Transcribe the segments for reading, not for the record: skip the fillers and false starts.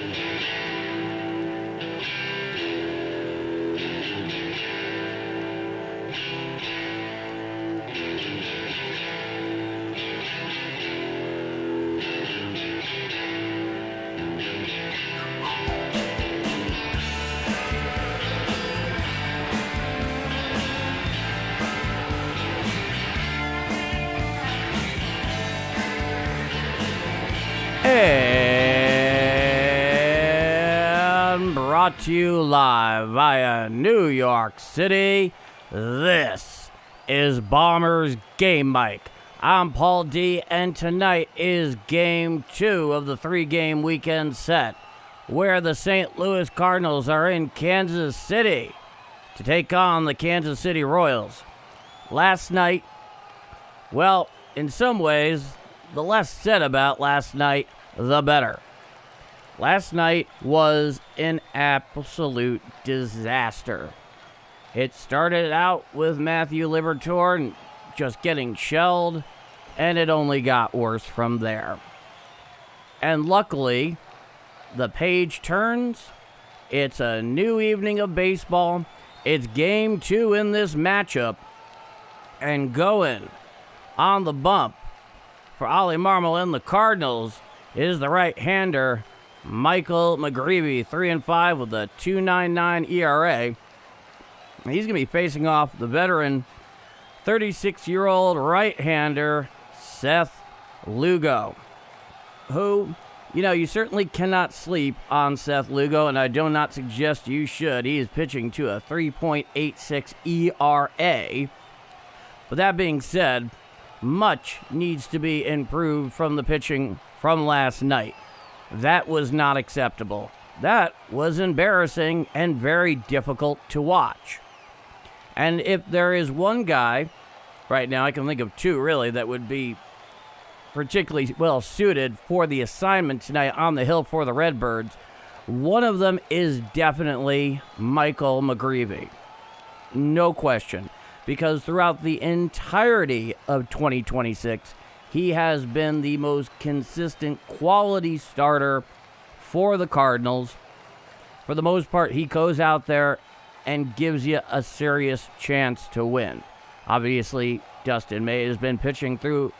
And brought to you live via New York City, this is Bombers Game Mic. I'm Paul D, and tonight is Game 2 of the 3-game weekend set, where the St. Louis Cardinals are in Kansas City to take on the Kansas City Royals. Last night, well, in some ways, the less said about last night, the better. Last night was an absolute disaster. It started out with Matthew Liberatore just getting shelled, and it only got worse from there. And luckily, the page turns. It's a new evening of baseball. It's Game 2 in this matchup. And going on the bump for Ollie Marmol and the Cardinals is the right-hander Michael McGreevy, 3-5 with a 2.99 ERA. He's going to be facing off the veteran 36-year-old right-hander Seth Lugo, who, you certainly cannot sleep on Seth Lugo, and I do not suggest you should. He is pitching to a 3.86 ERA. But that being said, much needs to be improved from the pitching from last night. That was not acceptable. That was embarrassing and very difficult to watch. And if there is one guy, right now I can think of two really, that would be particularly well suited for the assignment tonight on the hill for the Redbirds, one of them is definitely Michael McGreevy. No question. Because throughout the entirety of 2026, he has been the most consistent quality starter for the Cardinals. For the most part, he goes out there and gives you a serious chance to win. Obviously, Dustin May has been pitching through,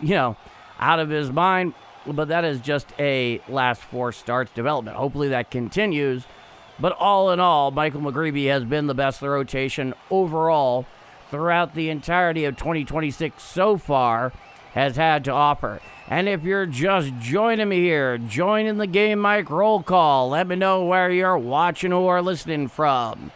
out of his mind, but that is just a last 4 starts development. Hopefully that continues. But all in all, Michael McGreevy has been the best of the rotation overall throughout the entirety of 2026 so far has had to offer. And if you're just joining me here, joining the Game Mic roll call, let me know where you're watching or listening from.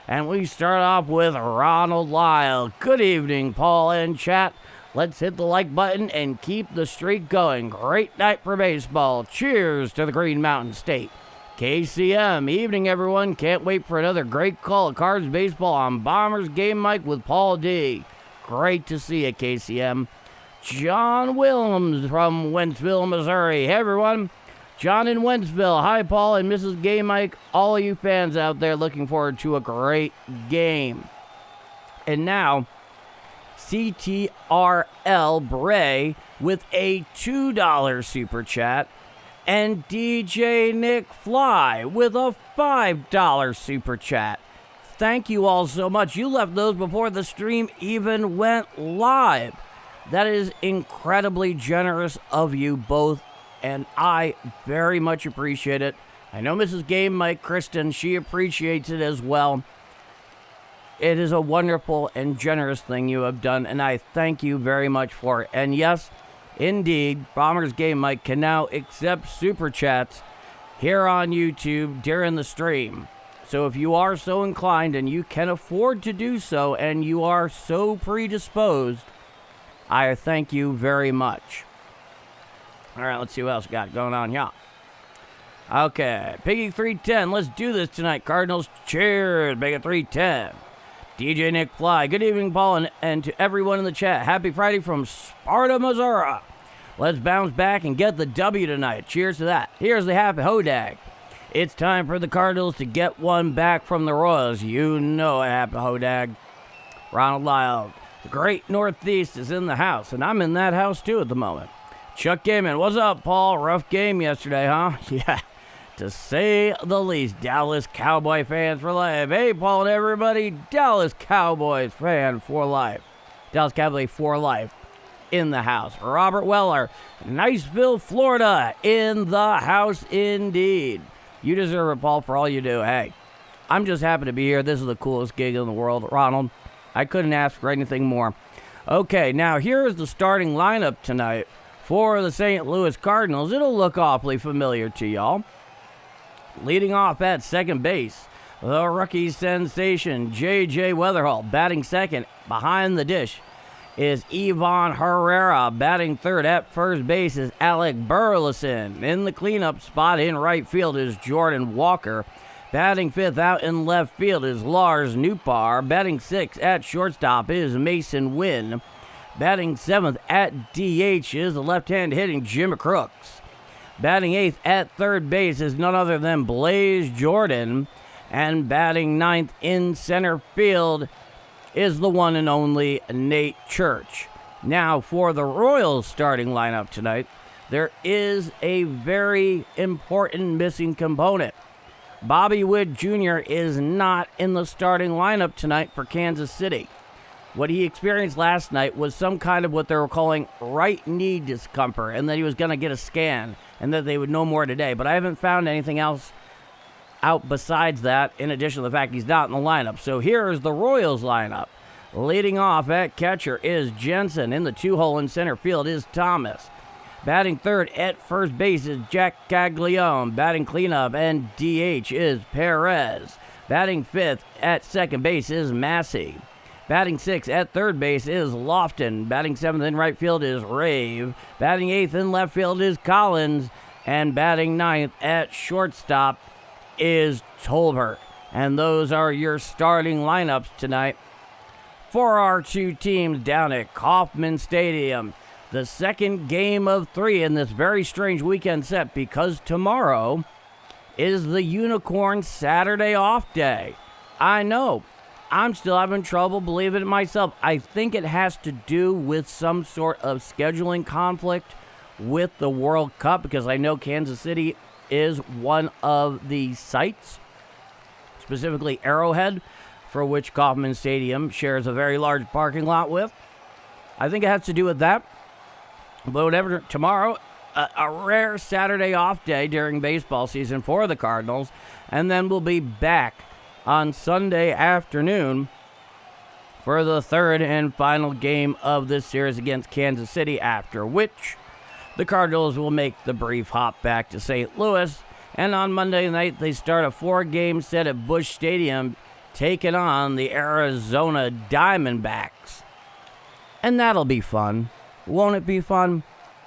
And we start off with Ronald Lyle. Good evening, Paul and chat. Let's hit the like button and keep the streak going. Great night for baseball. Cheers to the Green Mountain State. KCM, evening everyone. Can't wait for another great call of Cards baseball on Bombers Game Mic with Paul D. Great to see you, KCM. John Williams from Wentzville, Missouri. Hey everyone. John in Wentzville. Hi Paul and Mrs. Game Mic. All of you fans out there looking forward to a great game. And now, CTRL Bray with a $2 super chat. And DJ Nick Fly with a $5 super chat. Thank you all so much. You left those before the stream even went live. That is incredibly generous of you both, and I very much appreciate it. I know Mrs. Game Mike Kristen, she appreciates it as well. It is a wonderful and generous thing you have done, and I thank you very much for it. And yes, indeed, Bombers Game Mic can now accept super chats here on YouTube during the stream. So if you are so inclined and you can afford to do so and you are so predisposed, I thank you very much. All right, let's see what else we got going on here. Okay, Piggy 310, let's do this tonight, Cardinals. Cheers, Piggy 310. DJ Nick Fly, good evening, Paul, and to everyone in the chat. Happy Friday from Sparta, Missouri. Let's bounce back and get the W tonight. Cheers to that. Here's the happy hodag. It's time for the Cardinals to get one back from the Royals. You know a happy hodag. Ronald Lyle. The great Northeast is in the house, and I'm in that house too at the moment. Chuck Gaiman, what's up, Paul? Rough game yesterday, huh? Yeah, to say the least. Dallas Cowboy fans for life. Hey, Paul and everybody, Dallas Cowboys fan for life. Dallas Cowboy for life in the house. Robert Weller, Niceville, Florida, in the house indeed. You deserve it, Paul, for all you do. Hey, I'm just happy to be here. This is the coolest gig in the world, Ronald. I couldn't ask for anything more. Okay, now here is the starting lineup tonight for the St. Louis Cardinals. It'll look awfully familiar to y'all. Leading off at second base, the rookie sensation, J.J. Weatherall. Batting second behind the dish is Ivan Herrera. Batting third at first base is Alec Burleson. In the cleanup spot in right field is Jordan Walker. Batting fifth out in left field is Lars Nootbaar. Batting sixth at shortstop is Mason Wynn. Batting seventh at DH is the left-hand hitting Jim Crooks. Batting eighth at third base is none other than Blaze Jordan. And batting ninth in center field is the one and only Nate Church. Now, for the Royals starting lineup tonight, there is a very important missing component. Bobby Witt Jr. is not in the starting lineup tonight for Kansas City. What he experienced last night was some kind of what they were calling right knee discomfort, and that he was going to get a scan, and that they would know more today. But I haven't found anything else out besides that, in addition to the fact he's not in the lineup. So here is the Royals lineup. Leading off at catcher is Jensen. In the two-hole in center field is Thomas. Batting third at first base is Jack Caglione. Batting cleanup and DH is Perez. Batting fifth at second base is Massey. Batting sixth at third base is Lofton. Batting seventh in right field is Rave. Batting eighth in left field is Collins. And batting ninth at shortstop is Tolbert. And those are your starting lineups tonight for our two teams down at Kauffman Stadium. The second game of three in this very strange weekend set, because tomorrow is the Unicorn Saturday off day. I know. I'm still having trouble believing it myself. I think it has to do with some sort of scheduling conflict with the World Cup, because I know Kansas City is one of the sites, specifically Arrowhead, for which Kauffman Stadium shares a very large parking lot with. I think it has to do with that. But whatever, tomorrow, a rare Saturday off day during baseball season for the Cardinals, and then we'll be back on Sunday afternoon for the third and final game of this series against Kansas City, after which the Cardinals will make the brief hop back to St. Louis, and on Monday night they start a 4-game set at Busch Stadium, taking on the Arizona Diamondbacks. And that'll be fun. Won't it be fun?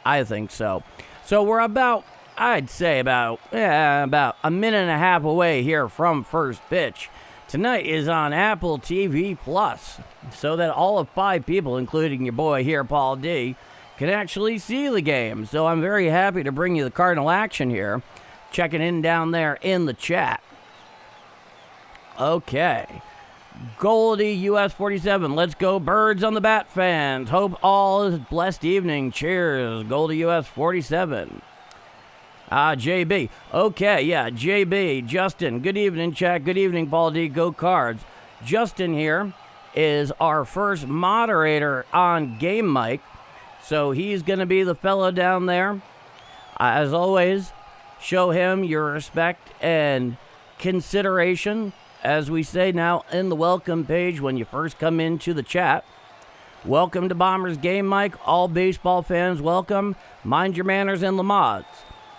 I think so. So we're about a minute and a half away here from first pitch. Tonight is on Apple TV Plus, so that all of 5 people, including your boy here, Paul D., can actually see the game. So I'm very happy to bring you the Cardinal action here. Checking in down there in the chat. Okay. Goldie US 47, let's go Birds on the bat, fans. Hope all is blessed evening. Cheers, Goldie US 47. JB. Okay, yeah, JB. Justin, good evening, chat. Good evening, Paul D. Go Cards. Justin here is our first moderator on Game Mic, so he's going to be the fellow down there. As always, show him your respect and consideration, as we say now in the welcome page when you first come into the chat. Welcome to Bombers Game Mic. All baseball fans, welcome. Mind your manners and the mods.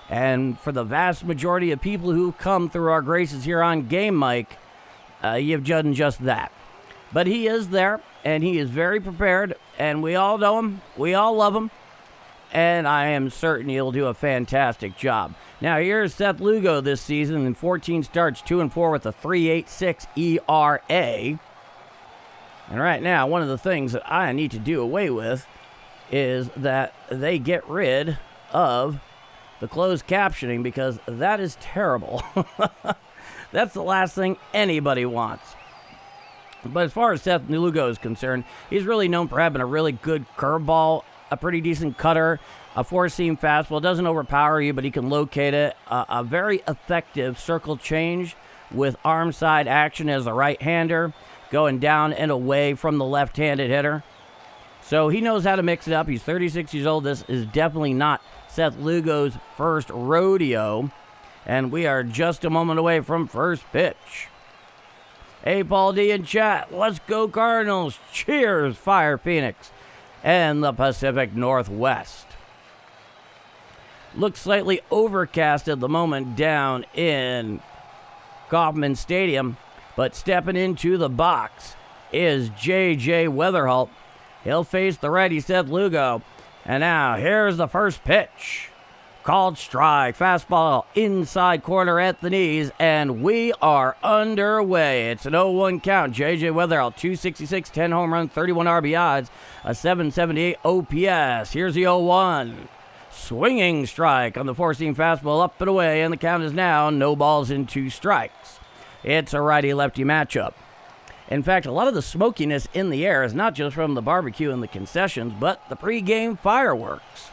And for the vast majority of people who come through our graces here on Game Mic, you've done just that. But he is there, and he is very prepared, and we all know him. We all love him. And I am certain he'll do a fantastic job. Now, here's Seth Lugo this season in 14 starts, 2-4 with a 3.86 ERA. And right now, one of the things that I need to do away with is that they get rid of the closed captioning, because that is terrible. That's the last thing anybody wants. But as far as Seth Lugo is concerned, he's really known for having a really good curveball a pretty decent cutter, a four-seam fastball. Doesn't overpower you, but he can locate it. A very effective circle change with arm side action as a right-hander, going down and away from the left-handed hitter. So he knows how to mix it up. He's 36 years old. This is definitely not Seth Lugo's first rodeo. And we are just a moment away from first pitch. Hey, Paul D in chat. Let's go Cardinals. Cheers, Fire Phoenix and the Pacific Northwest. Looks slightly overcast at the moment down in Kauffman Stadium, but stepping into the box is J.J. Weatherholt. He'll face the righty Seth Lugo. And now here's the first pitch. Called strike. Fastball inside corner at the knees, and we are underway. It's an 0-1 count. J.J. Weatherholt, 266, 10 home runs, 31 RBIs, a 778 OPS. Here's the 0-1. Swinging strike on the four-seam fastball up and away, and the count is now no balls and 2 strikes. It's a righty-lefty matchup. In fact, a lot of the smokiness in the air is not just from the barbecue and the concessions, but the pregame fireworks.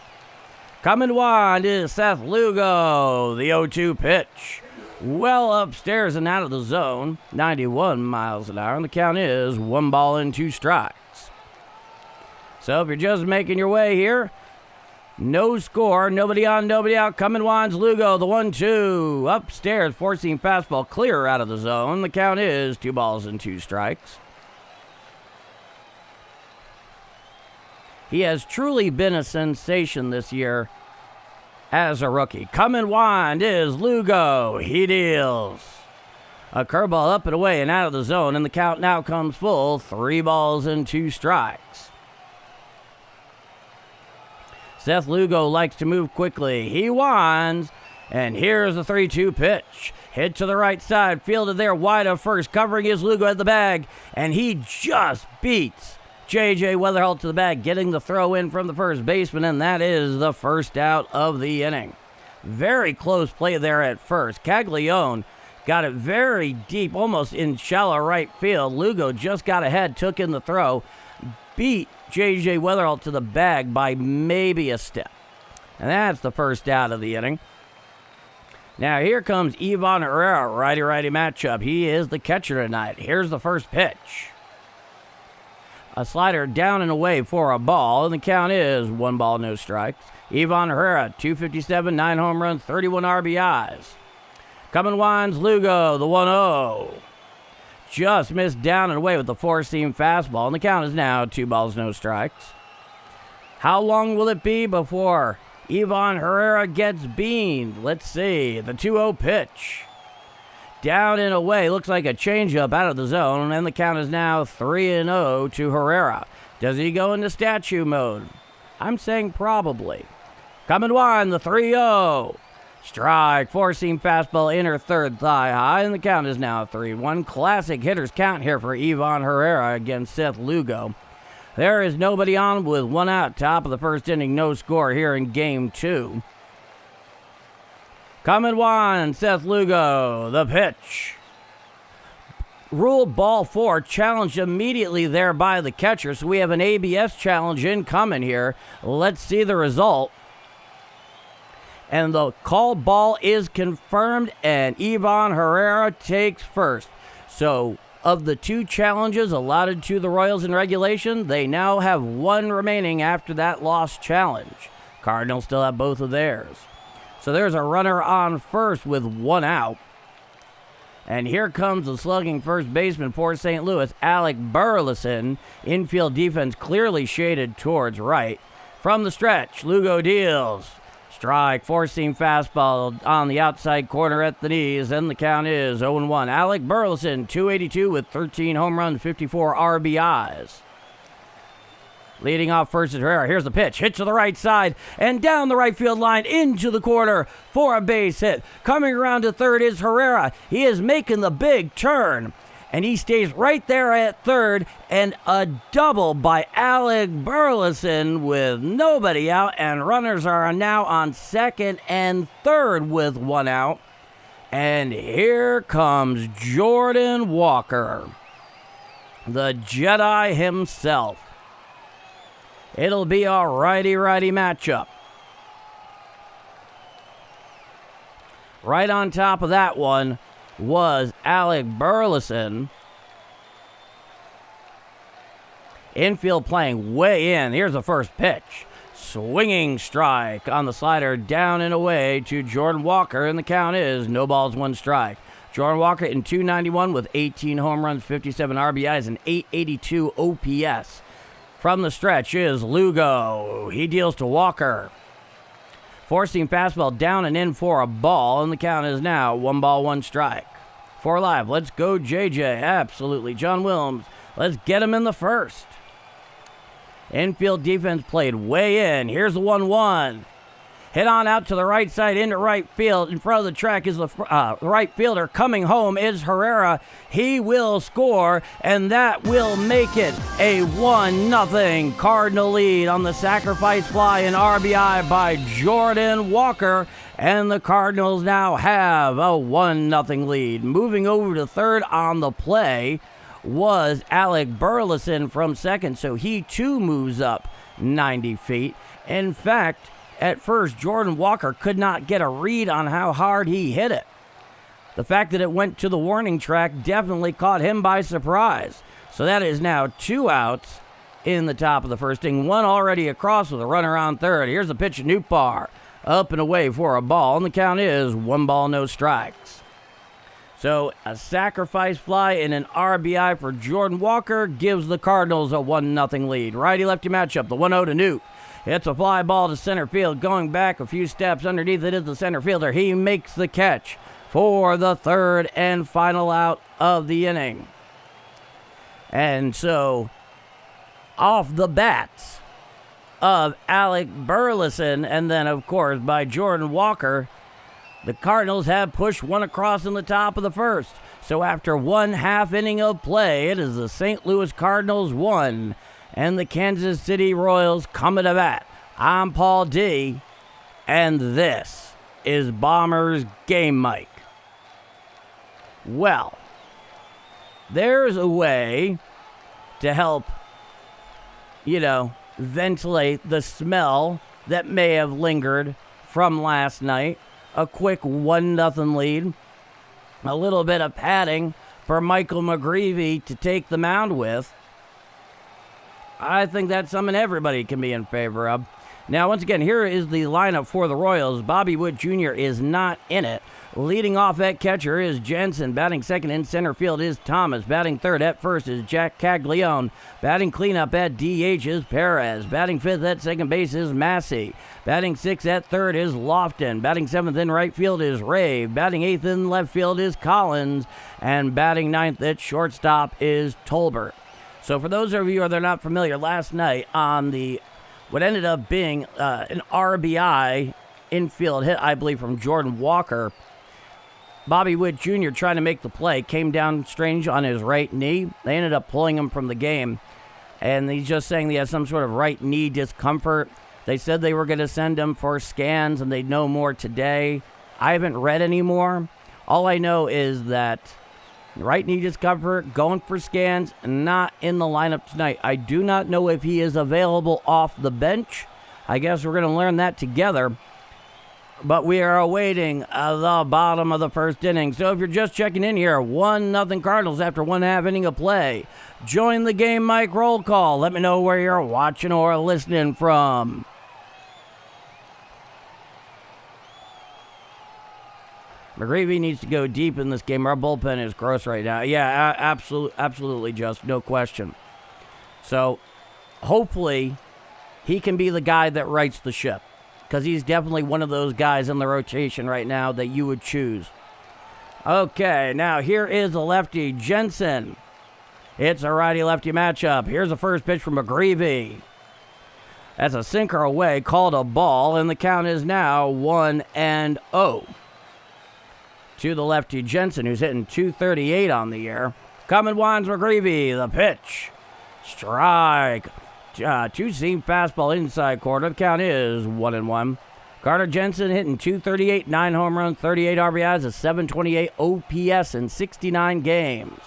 Coming wide is Seth Lugo, the 0-2 pitch. Well upstairs and out of the zone, 91 miles an hour, and the count is 1 ball and 2 strikes. So if you're just making your way here, no score, nobody on, nobody out. Coming winds Lugo, the 1-2. Upstairs, four-seam fastball clear out of the zone. The count is 2 balls and 2 strikes. He has truly been a sensation this year as a rookie. Coming wind is Lugo. He deals a curveball up and away and out of the zone, and the count now comes full. 3 balls and 2 strikes. Seth Lugo likes to move quickly. He winds, and here's the 3-2 pitch. Hit to the right side, fielded there wide of first, covering his Lugo at the bag, and he just beats J.J. Weatherholt to the bag, getting the throw in from the first baseman, and that is the first out of the inning. Very close play there at first. Caglione got it very deep, almost in shallow right field. Lugo just got ahead, took in the throw, beat J.J. Weatherholt to the bag by maybe a step. And that's the first out of the inning. Now here comes Ivan Herrera, righty-righty matchup. He is the catcher tonight. Here's the first pitch. A slider down and away for a ball, and the count is 1 ball, no strikes. Ivan Herrera, 257, 9 home runs, 31 RBIs. Coming winds Lugo, the 1-0. Just missed down and away with the four-seam fastball, and the count is now 2 balls, no strikes. How long will it be before Ivan Herrera gets beamed? Let's see. The 2-0 pitch. Down and away. Looks like a changeup out of the zone, and the count is now 3-0 to Herrera. Does he go into statue mode? I'm saying probably. Coming wide, the 3-0. Strike, four-seam fastball, inner third thigh high, and the count is now 3-1. Classic hitter's count here for Ivan Herrera against Seth Lugo. There is nobody on with 1 out, top of the first inning, no score here in Game 2. Coming one, Seth Lugo, the pitch. Ruled ball 4, challenged immediately there by the catcher, so we have an ABS challenge incoming here. Let's see the result. And the called ball is confirmed, and Ivan Herrera takes first. So, of the 2 challenges allotted to the Royals in regulation, they now have 1 remaining after that lost challenge. Cardinals still have both of theirs. So there's a runner on first with 1 out. And here comes the slugging first baseman for St. Louis, Alec Burleson. Infield defense clearly shaded towards right. From the stretch, Lugo deals. Strike, four-seam fastball on the outside corner at the knees, and the count is 0-1. Alec Burleson, 282 with 13 home runs, 54 RBIs. Leading off first is Herrera. Here's the pitch. Hit to the right side and down the right field line into the corner for a base hit. Coming around to third is Herrera. He is making the big turn, and he stays right there at third, and a double by Alec Burleson with nobody out, and runners are now on second and third with 1 out. And here comes Jordan Walker, the Jedi himself. It'll be a righty-righty matchup. Right on top of that one was Alec Burleson. Infield playing way in. Here's the first pitch. Swinging strike on the slider, down and away to Jordan Walker, and the count is no balls, one strike. Jordan Walker in .291 with 18 home runs, 57 RBIs, and 882 OPS. From the stretch is Lugo. He deals to Walker. Four-seam fastball down and in for a ball, and the count is now 1 ball, 1 strike. For live, let's go JJ. Absolutely. John Williams, let's get him in the first. Infield defense played way in. Here's the 1-1. Hit on out to the right side into right field. In front of the track is the right fielder. Coming home is Herrera. He will score, and that will make it a 1-0 Cardinal lead on the sacrifice fly and RBI by Jordan Walker. And the Cardinals now have a 1-0 lead. Moving over to third on the play was Alec Burleson from second, so he too moves up 90 feet. In fact, at first, Jordan Walker could not get a read on how hard he hit it. The fact that it went to the warning track definitely caught him by surprise. So that is now 2 outs in the top of the first inning. One already across with a runner on third. Here's a pitch to Newpar. Up and away for a ball, and the count is 1 ball, no strikes. So a sacrifice fly and an RBI for Jordan Walker gives the Cardinals a 1-0 lead. Righty-lefty matchup, the 1-0 to Newt. It's a fly ball to center field. Going back a few steps underneath it is the center fielder. He makes the catch for the third and final out of the inning. And so, off the bats of Alec Burleson, and then, of course, by Jordan Walker, the Cardinals have pushed one across in the top of the first. So after 1/2 inning of play, it is the St. Louis Cardinals 1 and the Kansas City Royals coming to bat. I'm Paul D, and this is Bombers Game Mike. Well, there's a way to help, ventilate the smell that may have lingered from last night. A quick 1-0 lead. A little bit of padding for Michael McGreevy to take the mound with. I think that's something everybody can be in favor of. Now, once again, here is the lineup for the Royals. Bobby Witt Jr. is not in it. Leading off at catcher is Jensen. Batting second in center field is Thomas. Batting third at first is Jack Caglione. Batting cleanup at DH is Perez. Batting fifth at second base is Massey. Batting sixth at third is Lofton. Batting seventh in right field is Rave. Batting eighth in left field is Collins. And batting ninth at shortstop is Tolbert. So for those of you that are not familiar, last night on what ended up being an RBI infield hit, I believe, from Jordan Walker, Bobby Witt Jr. trying to make the play, came down strange on his right knee. They ended up pulling him from the game, and he's just saying he has some sort of right knee discomfort. They said they were going to send him for scans, and they'd know more today. I haven't read any more. All I know is that right knee discomfort, going for scans, not in the lineup tonight. I do not know if he is available off the bench. I guess we're going to learn that together. But we are awaiting the bottom of the first inning. So if you're just checking in here, 1-0 Cardinals after 1/2 inning of play. Join the Game Mike roll call. Let me know where you're watching or listening from. McGreevy needs to go deep in this game. Our bullpen is gross right now. Yeah, absolutely, just no question. So hopefully he can be the guy that rights the ship, because he's definitely one of those guys in the rotation right now that you would choose. Okay, now here is the lefty, Jensen. It's a righty-lefty matchup. Here's the first pitch from McGreevy. That's a sinker away, called a ball, and the count is now 1-0. To the lefty, Jensen, who's hitting .238 on the year. Coming winds McGreevy, the pitch. Strike. Two-seam fastball inside corner. The count is 1-1. Carter Jensen hitting .238, 9 home runs, 38 RBIs, a .728 OPS in 69 games.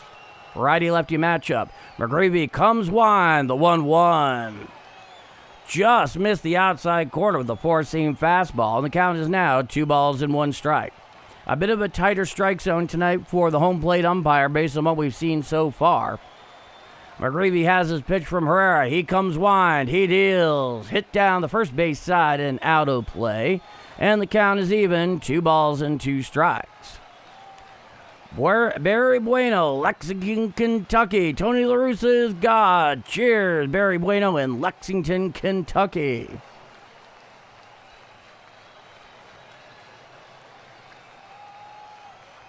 Righty-lefty matchup. McGreevy comes wind, the 1-1. just missed the outside corner with the four-seam fastball, and the count is now 2-1 strike. A bit of a tighter strike zone tonight for the home plate umpire based on what we've seen so far. McGreevy has his pitch from Herrera. He comes wide. He deals. Hit down the first base side and out of play. And the count is even, 2-2 strikes. Barry Bueno, Lexington, Kentucky. Tony La Russa is God. Cheers, Barry Bueno in Lexington, Kentucky.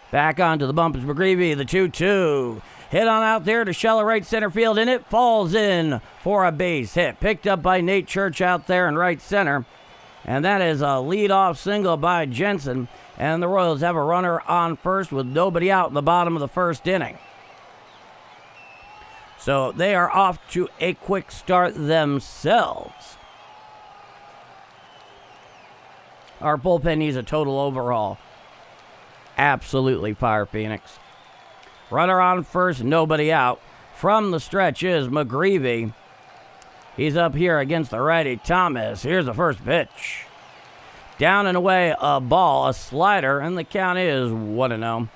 Back onto the bump is McGreevy, the 2-2. Hit on out there to shallow right center field, and it falls in for a base hit. Picked up by Nate Church out there in right center. And that is a leadoff single by Jensen. And the Royals have a runner on first with nobody out in the bottom of the first inning. So they are off to a quick start themselves. Our bullpen needs a total overhaul. Absolutely fire Phoenix. Runner on first, nobody out. From the stretch is McGreevy. He's up here against the righty Thomas. Here's the first pitch. Down and away, a ball, a slider, and the count is 1-0.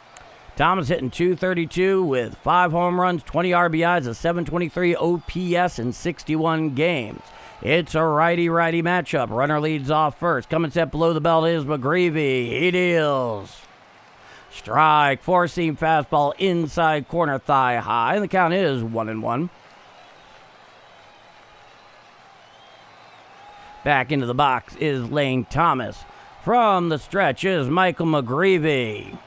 Thomas hitting .232 with 5 home runs, 20 RBIs, a .723 OPS in 61 games. It's a righty-righty matchup. Runner leads off first. Coming set below the belt is McGreevy. He deals. Strike, four-seam fastball, inside corner, thigh high, and the count is 1-1. Back into the box is Lane Thomas. From the stretch is Michael McGreevy.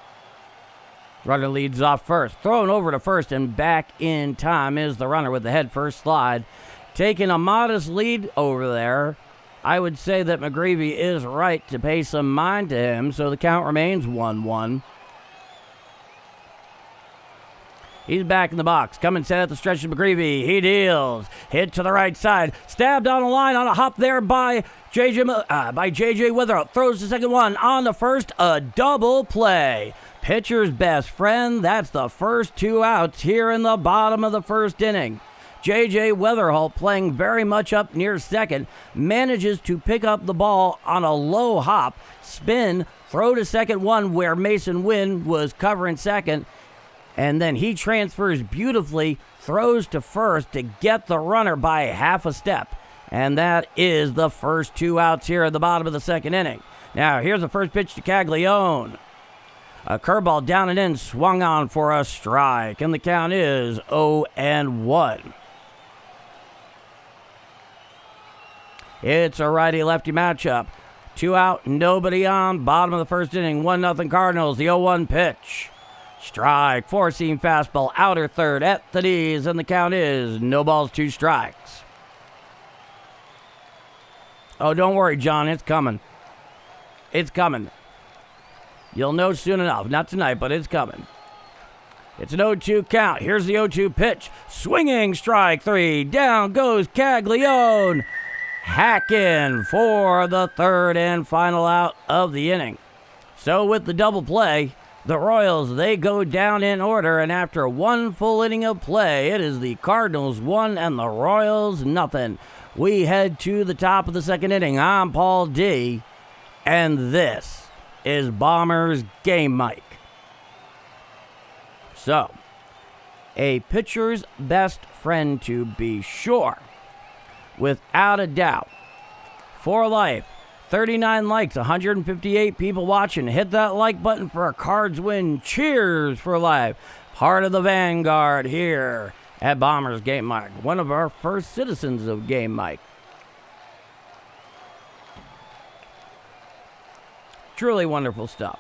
Runner leads off first. Thrown over to first, and back in time is the runner with the head first slide. Taking a modest lead over there. I would say that McGreevy is right to pay some mind to him, so the count remains 1-1. He's back in the box. Coming set at the stretch of McGreevy. He deals. Hit to the right side. Stabbed on the line on a hop there by J.J. Witherell. Throws the second one on the first. A double play. Pitcher's best friend. That's the first 2 outs here in the bottom of the first inning. J.J. Weatherholt, playing very much up near second, manages to pick up the ball on a low hop, spin, throw to second one where Mason Wynn was covering second, and then he transfers beautifully, throws to first to get the runner by half a step. And that is the first 2 outs here at the bottom of the second inning. Now, here's the first pitch to Caglione. A curveball down and in, swung on for a strike, and the count is 0-1. It's a righty-lefty matchup. 2 out, nobody on. Bottom of the first inning, 1-0 Cardinals. The 0-1 pitch. Strike, four-seam fastball, outer third at the knees, and the count is 2 strikes. Oh, don't worry, John, it's coming. It's coming. You'll know soon enough. Not tonight, but it's coming. It's an 0-2 count. Here's the 0-2 pitch. Swinging, strike 3. Down goes Caglione. Hacking for the third and final out of the inning. So with the double play, the Royals, they go down in order, and after 1 full inning of play, it is the Cardinals 1 and the Royals 0. We head to the top of the second inning. I'm Paul D, and this is Bombers Game Mike. So, a pitcher's best friend to be sure. Without a doubt. For life. 39 likes, 158 people watching. Hit that like button for a Cards win. Cheers for life. Part of the vanguard here at Bombers Game Mike. One of our first citizens of Game Mike. Truly wonderful stuff.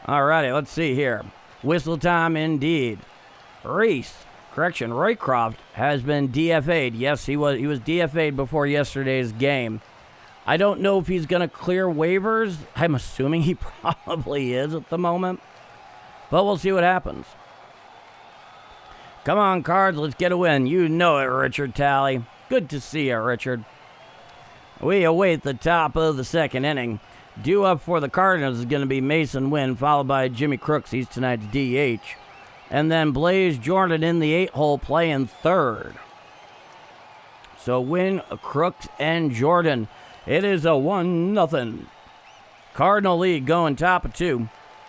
Alrighty, let's see here. Whistle time indeed. Roycroft has been DFA'd. Yes, he was DFA'd before yesterday's game. I don't know if he's going to clear waivers. I'm assuming he probably is at the moment. But we'll see what happens. Come on, Cards, let's get a win. You know it, Richard Talley. Good to see you, Richard. We await the top of the second inning. Due up for the Cardinals is going to be Mason Wynn, followed by Jimmy Crooks. He's tonight's DH. And then Blaze Jordan in the 8-hole playing third. So Wynn, Crooks, and Jordan. It is a 1-0 Cardinal lead going top of 2.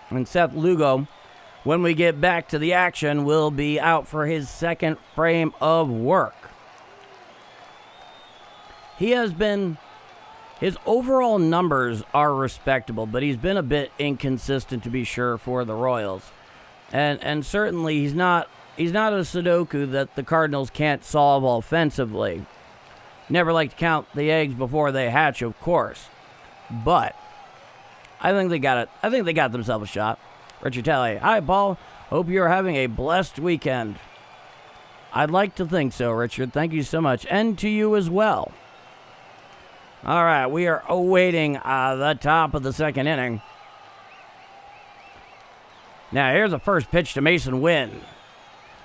And Seth Lugo, when we get back to the action, will be out for his second frame of work. His overall numbers are respectable, but he's been a bit inconsistent, to be sure, for the Royals. And certainly he's not a Sudoku that the Cardinals can't solve offensively. Never like to count the eggs before they hatch, of course. But I think they got it. I think they got themselves a shot. Richard Talley. Hi, Paul. Hope you're having a blessed weekend. I'd like to think so, Richard. Thank you so much. And to you as well. All right, we are awaiting the top of the second inning. Now, here's the first pitch to Mason Wynn.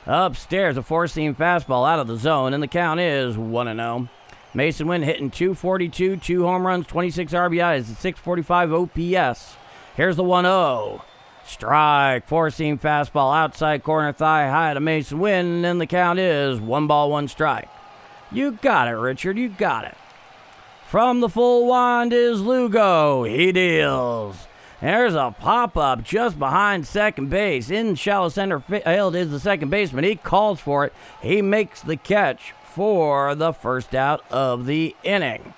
Upstairs, a four-seam fastball out of the zone, and the count is 1-0. Mason Wynn hitting .242, 2 home runs, 26 RBIs, and .645 OPS. Here's the 1-0. Strike, four-seam fastball, outside corner, thigh high to Mason Wynn, and the count is 1 ball, 1 strike. You got it, Richard, you got it. From the full wind is Lugo. He deals. There's a pop-up just behind second base. In shallow center field is the second baseman. He calls for it. He makes the catch for the first out of the inning.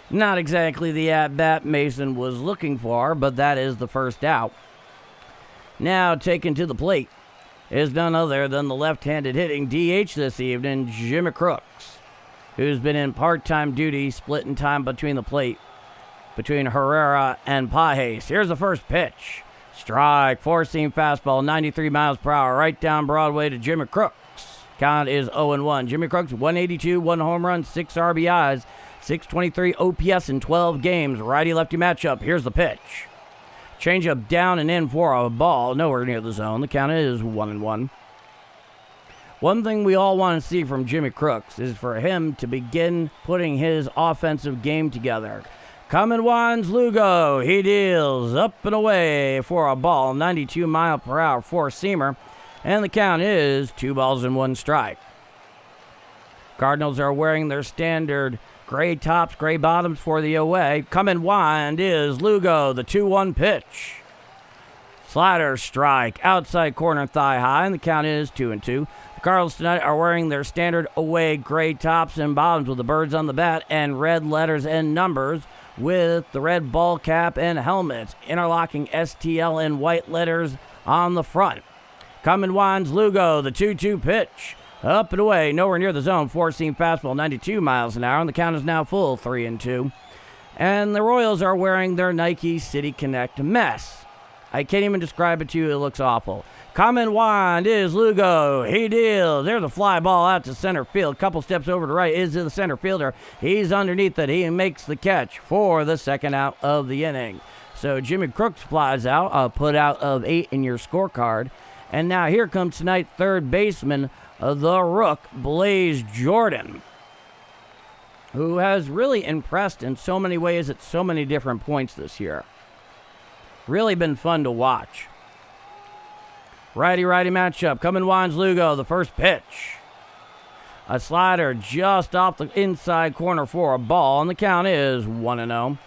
Not exactly the at-bat Mason was looking for, but that is the first out. Now taken to the plate is none other than the left-handed hitting DH this evening, Jimmy Crooks, who's been in part-time duty, splitting time between the plate between Herrera and Pajes. Here's the first pitch. Strike, four-seam fastball, 93 miles per hour, right down Broadway to Jimmy Crooks. Count is 0-1. Jimmy Crooks, 182, 1 home run, 6 RBIs, 623 OPS in 12 games. Righty-lefty matchup. Here's the pitch. Changeup down and in for a ball, nowhere near the zone. The count is 1-1. One thing we all want to see from Jimmy Crooks is for him to begin putting his offensive game together. Coming winds Lugo. He deals up and away for a ball, 92 mile per hour four-seamer, and the count is 2 balls and 1 strike. Cardinals are wearing their standard gray tops, gray bottoms for the away. Coming wind is Lugo, the 2-1 pitch. Slider strike, outside corner thigh high, and the count is 2-2. The Cardinals tonight are wearing their standard away gray tops and bottoms with the birds on the bat and red letters and numbers with the red ball cap and helmets, interlocking STL in white letters on the front. Coming winds Lugo, the 2-2 pitch. Up and away, nowhere near the zone, four-seam fastball, 92 miles an hour, and the count is now full, 3-2. And the Royals are wearing their Nike City Connect mess. I can't even describe it to you, it looks awful. Coming wind is Lugo. He deals. There's a fly ball out to center field. Couple steps over to right is the center fielder. He's underneath it. He makes the catch for the second out of the inning. So Jimmy Crooks flies out, put out of 8 in your scorecard. And now here comes tonight's third baseman, the Rook, Blaze Jordan, who has really impressed in so many ways at so many different points this year. Really been fun to watch. Righty-righty matchup. Coming winds Lugo, the first pitch. A slider just off the inside corner for a ball, and the count is 1-0.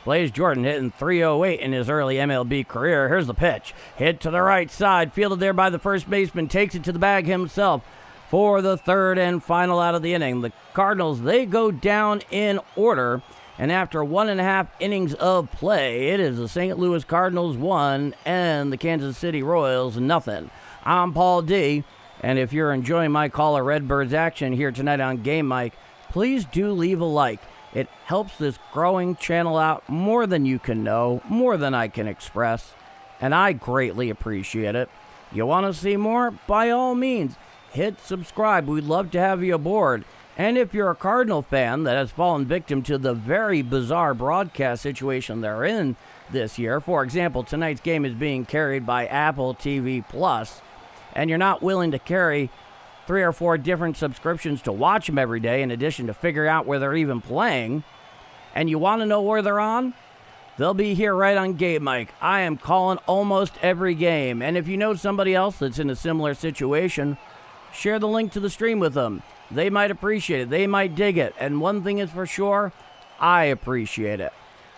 Blaze Jordan hitting .308 in his early MLB career. Here's the pitch. Hit to the right side, fielded there by the first baseman, takes it to the bag himself for the third and final out of the inning. The Cardinals, they go down in order. And after 1.5 innings of play, it is the St. Louis Cardinals 1 and the Kansas City Royals 0. I'm Paul D. And if you're enjoying my call of Redbirds action here tonight on Game Mike, please do leave a like. It helps this growing channel out more than you can know, more than I can express, and I greatly appreciate it. You want to see more? By all means, hit subscribe. We'd love to have you aboard. And if you're a Cardinal fan that has fallen victim to the very bizarre broadcast situation they're in this year, for example, tonight's game is being carried by Apple TV Plus, and you're not willing to carry 3 or 4 different subscriptions to watch them every day in addition to figure out where they're even playing, and you want to know where they're on, They'll be here right on Game Mike. I am calling almost every game. And if you know somebody else that's in a similar situation, share the link to the stream with them. They might appreciate it. They might dig it. And one thing is for sure, I appreciate it.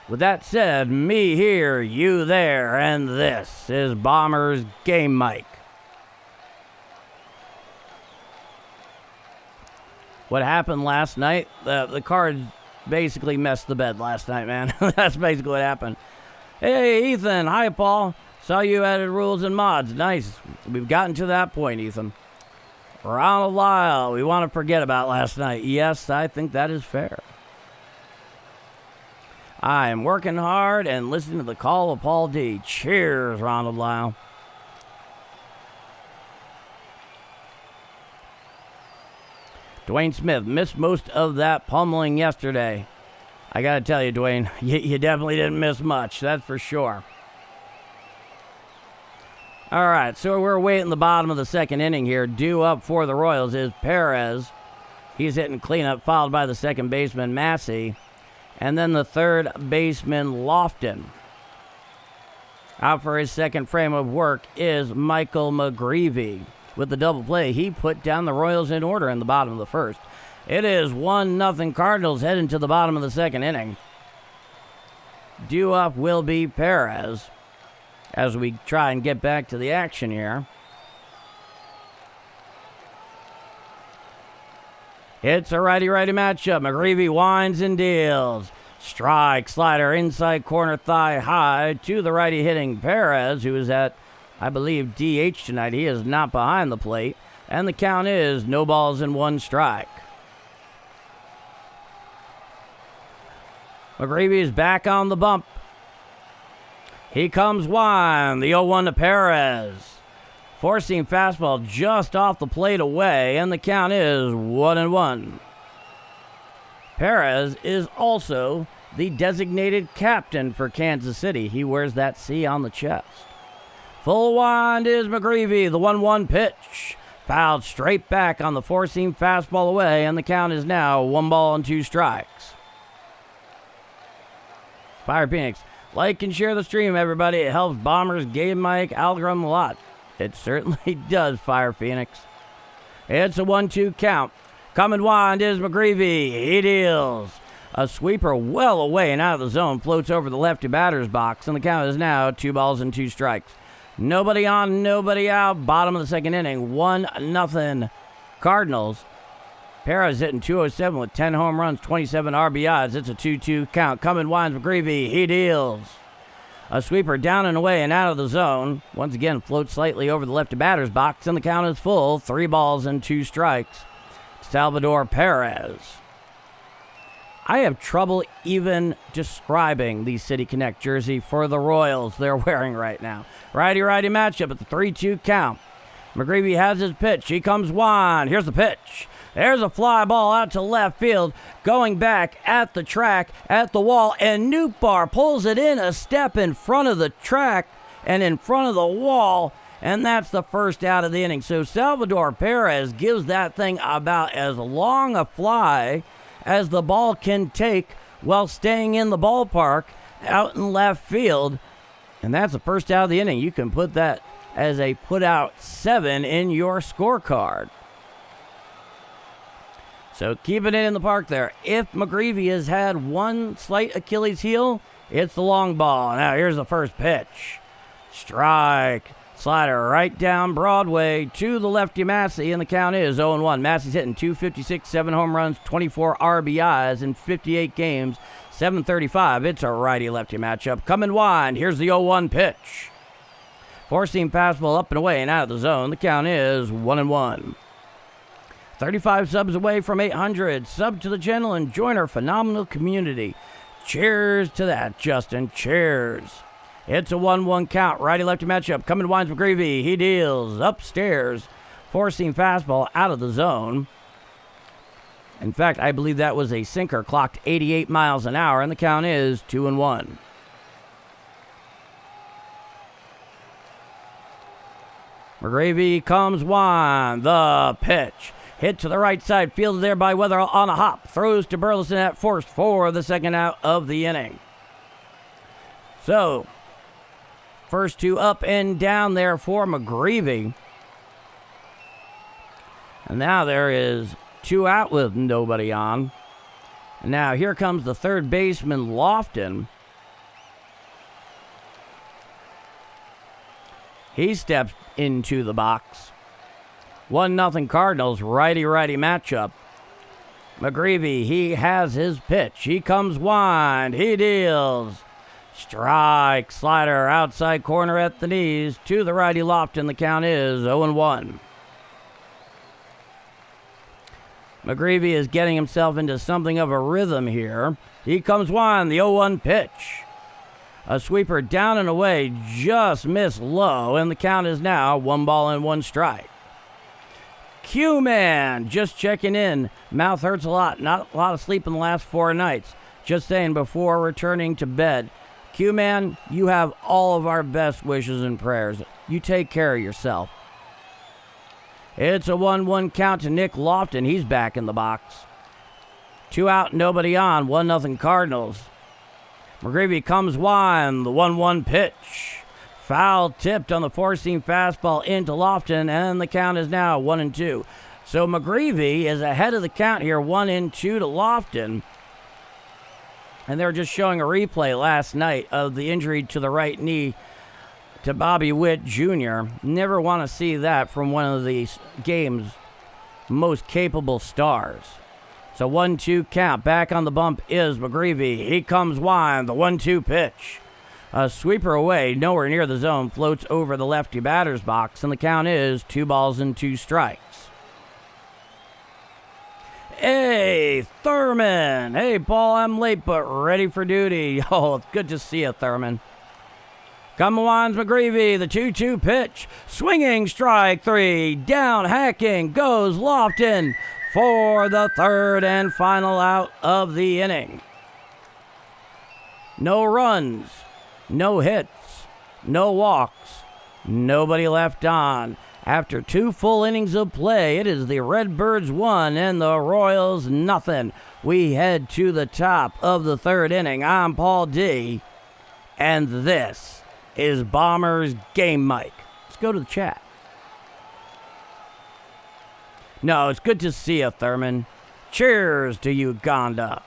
With that said, me here, you there, and this is Bombers Game Mike. What happened last night, the Cards basically messed the bed last night, man. That's basically what happened. Hey, Ethan. Hi, Paul. Saw you added rules and mods. Nice. We've gotten to that point, Ethan. Ronald Lyle, we want to forget about last night. Yes, I think that is fair. I am working hard and listening to the call of Paul D. Cheers, Ronald Lyle. Dwayne Smith missed most of that pummeling yesterday. I got to tell you, Dwayne, you definitely didn't miss much. That's for sure. All right, so we're waiting the bottom of the second inning here. Due up for the Royals is Perez. He's hitting cleanup, followed by the second baseman, Massey. And then the third baseman, Lofton. Out for his second frame of work is Michael McGreevy. With the double play, he put down the Royals in order in the bottom of the first. It is 1-0 Cardinals heading to the bottom of the second inning. Due up will be Perez as we try and get back to the action here. It's a righty-righty matchup. McGreevy winds and deals. Strike, slider, inside corner, thigh high to the righty hitting Perez, who is at, I believe, DH tonight. He is not behind the plate. And the count is no balls and one strike. McGreevy is back on the bump. He comes one. The 0-1 to Perez. Four-seam fastball just off the plate away, and the count is 1-1. Perez is also the designated captain for Kansas City. He wears that C on the chest. Full wind is McGreevy. The 1-1 pitch. Fouled straight back on the four-seam fastball away, and the count is now 1 ball and 2 strikes. Fire Phoenix. Like and share the stream, everybody. It helps Bombers Game Mike algorithm a lot. It certainly does, Fire Phoenix. It's a 1-2 count. Coming wind is McGreevy. He deals. A sweeper well away and out of the zone floats over the lefty batter's box, and the count is now 2 balls and 2 strikes. Nobody on, nobody out. Bottom of the second inning. 1-0 Cardinals. Perez hitting .207 with 10 home runs, 27 RBIs. It's a 2-2 count. Coming winds McGreevy. He deals. A sweeper down and away and out of the zone. Once again, floats slightly over the lefty batter's box, and the count is full. 3 balls and 2 strikes. Salvador Perez. I have trouble even describing the City Connect jersey for the Royals they're wearing right now. Righty-righty matchup at the 3-2 count. McGreevy has his pitch. He comes one. Here's the pitch. There's a fly ball out to left field, going back at the track, at the wall, and Nootbaar pulls it in a step in front of the track and in front of the wall, and that's the first out of the inning. So Salvador Perez gives that thing about as long a fly as the ball can take while staying in the ballpark out in left field, and that's the first out of the inning. You can put that as a put out 7 in your scorecard. So keeping it in the park there. If McGreevy has had one slight Achilles heel, it's the long ball. Now here's the first pitch. Strike. Slider right down Broadway to the lefty Massey, and the count is 0-1. Massey's hitting .256, 7 home runs, 24 RBIs in 58 games, .735. It's a righty-lefty matchup. Coming wide. Here's the 0-1 pitch. Four-seam fastball up and away and out of the zone. The count is 1-1. 35 subs away from 800. Sub to the channel and join our phenomenal community. Cheers to that, Justin. Cheers. It's a 1-1 count. Righty-lefty matchup. Coming winds McGreevy. He deals upstairs. Four-seam fastball out of the zone. In fact, I believe that was a sinker. Clocked 88 miles an hour, and the count is 2-1. McGreevy comes one. The pitch. Hit to the right side, fielded there by Weatherall on a hop. Throws to Burleson at first for the second out of the inning. So, first two up and down there for McGreevy. And now there is two out with nobody on. And now here comes the third baseman, Lofton. He steps into the box. 1-0 Cardinals, righty-righty matchup. McGreevy, he has his pitch. He comes wind. He deals. Strike, slider, outside corner at the knees. To the righty Lofton, the count is 0-1. McGreevy is getting himself into something of a rhythm here. He comes wind, the 0-1 pitch. A sweeper down and away, just missed low, and the count is now 1-1 strike. Q-Man, just checking in. Mouth hurts a lot, not a lot of sleep in the last 4 nights. Just saying before returning to bed. Q-Man, you have all of our best wishes and prayers. You take care of yourself. It's a 1-1 count to Nick Lofton. He's back in the box. 2 out, nobody on. 1-0 Cardinals. McGreevy comes wind. The 1-1 pitch. Foul tipped on the four-seam fastball into Lofton, and the count is now 1-2. So McGreevy is ahead of the count here, 1-2 to Lofton. And they were just showing a replay last night of the injury to the right knee to Bobby Witt Jr. Never want to see that from one of the game's most capable stars. It's a 1-2 count. Back on the bump is McGreevy. He comes wind. The 1-2 pitch. A sweeper away, nowhere near the zone, floats over the lefty batter's box, and the count is 2-2 strikes. Hey, Thurman. Hey, Paul, I'm late, but ready for duty. Oh, it's good to see you, Thurman. Coming winds McGreevy, the 2-2 pitch. Swinging, strike 3. Down, hacking, goes Lofton for the third and final out of the inning. No runs. No hits, no walks, nobody left on. After 2 full innings of play, it is the Redbirds 1 and the Royals nothing. We head to the top of the third inning. I'm Paul D, and this is Bombers Game Mike. Let's go to the chat. No, it's good to see you, Thurman. Cheers to Uganda.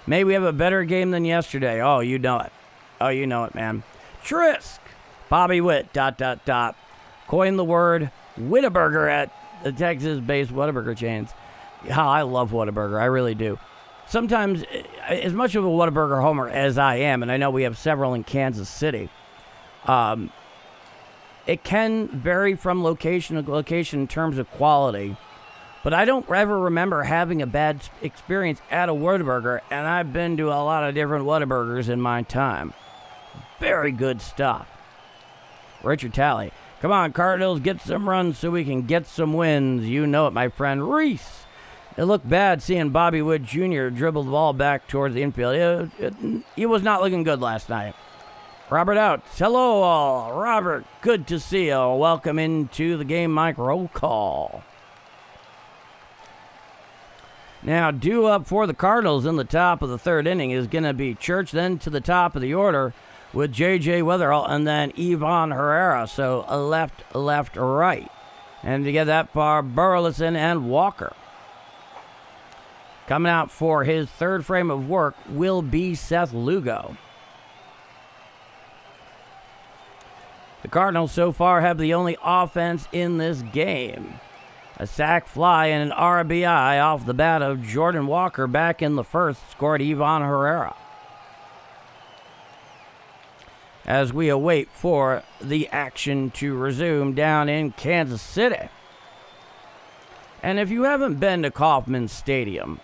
May we have a better game than yesterday. Oh, you know it. Oh, you know it, man. Trisk. Bobby Witt, ... Coined the word Whataburger at the Texas-based Whataburger chains. Yeah, I love Whataburger. I really do. Sometimes, as much of a Whataburger homer as I am, and I know we have several in Kansas City, it can vary from location to location in terms of quality. But I don't ever remember having a bad experience at a Whataburger, and I've been to a lot of different Whataburgers in my time. Very good stuff. Richard Talley. Come on, Cardinals, get some runs so we can get some wins. You know it, my friend. Reese. It looked bad seeing Bobby Witt Jr. dribble the ball back towards the infield. He was not looking good last night. Robert Outs. Hello, all. Robert, good to see you. Welcome into the Game Mike roll call. Now, due up for the Cardinals in the top of the third inning is going to be Church, then to the top of the order with J.J. Weatherall and then Ivan Herrera. So a left, right. And to get that far, Burleson and Walker. Coming out for his third frame of work will be Seth Lugo. The Cardinals so far have the only offense in this game. A sac fly and an RBI off the bat of Jordan Walker back in the first scored Ivan Herrera. As we await for the action to resume down in Kansas City. And if you haven't been to Kauffman Stadium,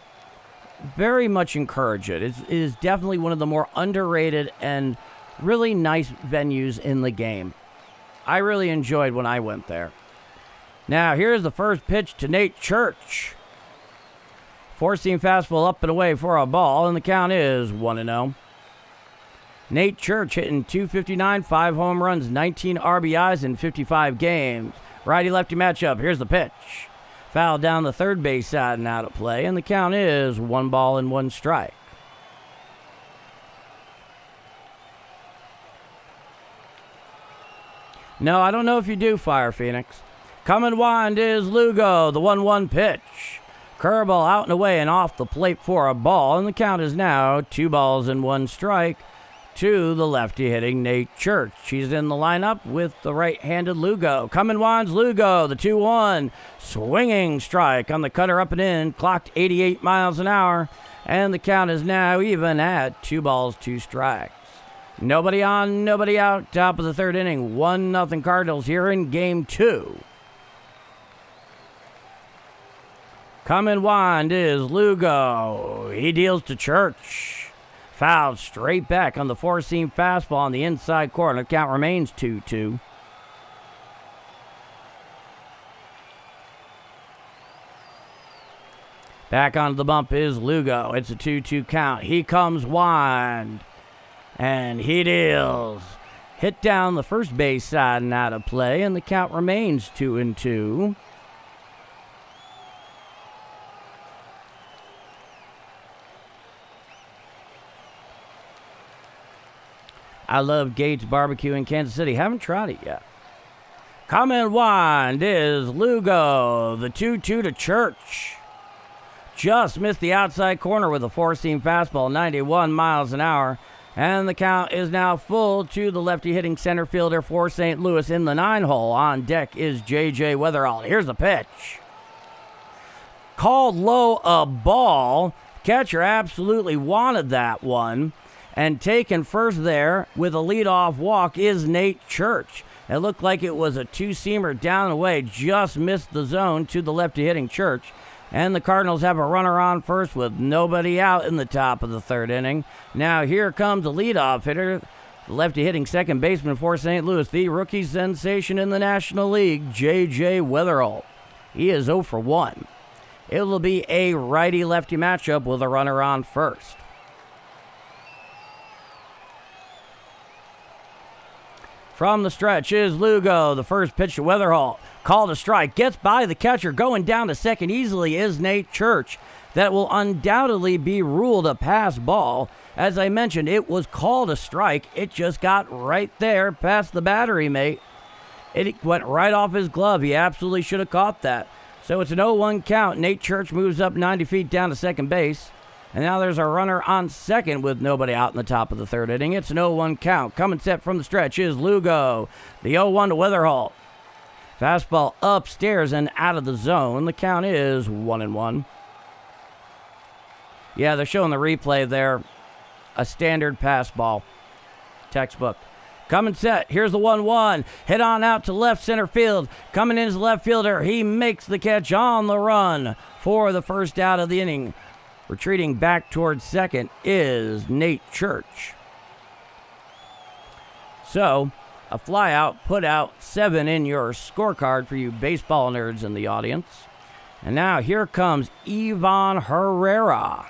very much encourage it. It is definitely one of the more underrated and really nice venues in the game. I really enjoyed when I went there. Now, here's the first pitch to Nate Church. Four-seam fastball up and away for a ball, and the count is 1-0. Nate Church hitting .259, 5 home runs, 19 RBIs in 55 games. Righty-lefty matchup. Here's the pitch. Foul down the third base side and out of play, and the count is 1-1 strike. No, I don't know if you do, Fire Phoenix. Come and wind is Lugo, the 1-1 pitch. Curveball out and away and off the plate for a ball, and the count is now 2 balls and 1 strike to the lefty hitting Nate Church. He's in the lineup with the right-handed Lugo. Come and winds Lugo, the 2-1. Swinging strike on the cutter up and in, clocked 88 miles an hour, and the count is now even at 2 balls, 2 strikes. Nobody on, nobody out, top of the 3rd inning. 1-0 Cardinals here in Game 2. Come and wind is Lugo. He deals to Church. Fouled straight back on the 4-seam fastball on the inside corner. Count remains 2-2. Back onto the bump is Lugo. It's a 2-2 count. He comes wind. And he deals. Hit down the first base side and out of play. And the count remains 2-2. I love Gates Barbecue in Kansas City. Haven't tried it yet. Come and wind is Lugo. The 2-2 to Church. Just missed the outside corner with a 4-seam fastball, 91 miles an hour. And the count is now full to the lefty hitting center fielder for St. Louis in the 9-hole. On deck is J.J. Weatherall. Here's the pitch. Called low, a ball. Catcher absolutely wanted that one. And taken first there with a leadoff walk is Nate Church. It looked like it was a 2-seamer down and away. Just missed the zone to the lefty hitting Church. And the Cardinals have a runner on first with nobody out in the top of the 3rd inning. Now here comes the leadoff hitter, lefty hitting second baseman for St. Louis, the rookie sensation in the National League, J.J. Weatherall. He is 0 for 1. It will be a righty-lefty matchup with a runner on first. From the stretch is Lugo. The first pitch to Weatherall. Called a strike. Gets by the catcher. Going down to second easily is Nate Church. That will undoubtedly be ruled a pass ball. As I mentioned, it was called a strike. It just got right there past the battery mate. It went right off his glove. He absolutely should have caught that. So it's an 0-1 count. Nate Church moves up 90 feet down to second base. And now there's a runner on second with nobody out in the top of the 3rd inning. It's an 0-1 count. Coming set from the stretch is Lugo. The 0-1 to Weatherall. Fastball upstairs and out of the zone. The count is 1-1. Yeah, they're showing the replay there. A standard pass ball. Textbook. Coming set. Here's the 1-1. Hit on out to left center field. Coming in as the left fielder. He makes the catch on the run for the first out of the inning. Retreating back towards second is Nate Church. So, a fly out, put out 7 in your scorecard for you baseball nerds in the audience. And now here comes Ivan Herrera.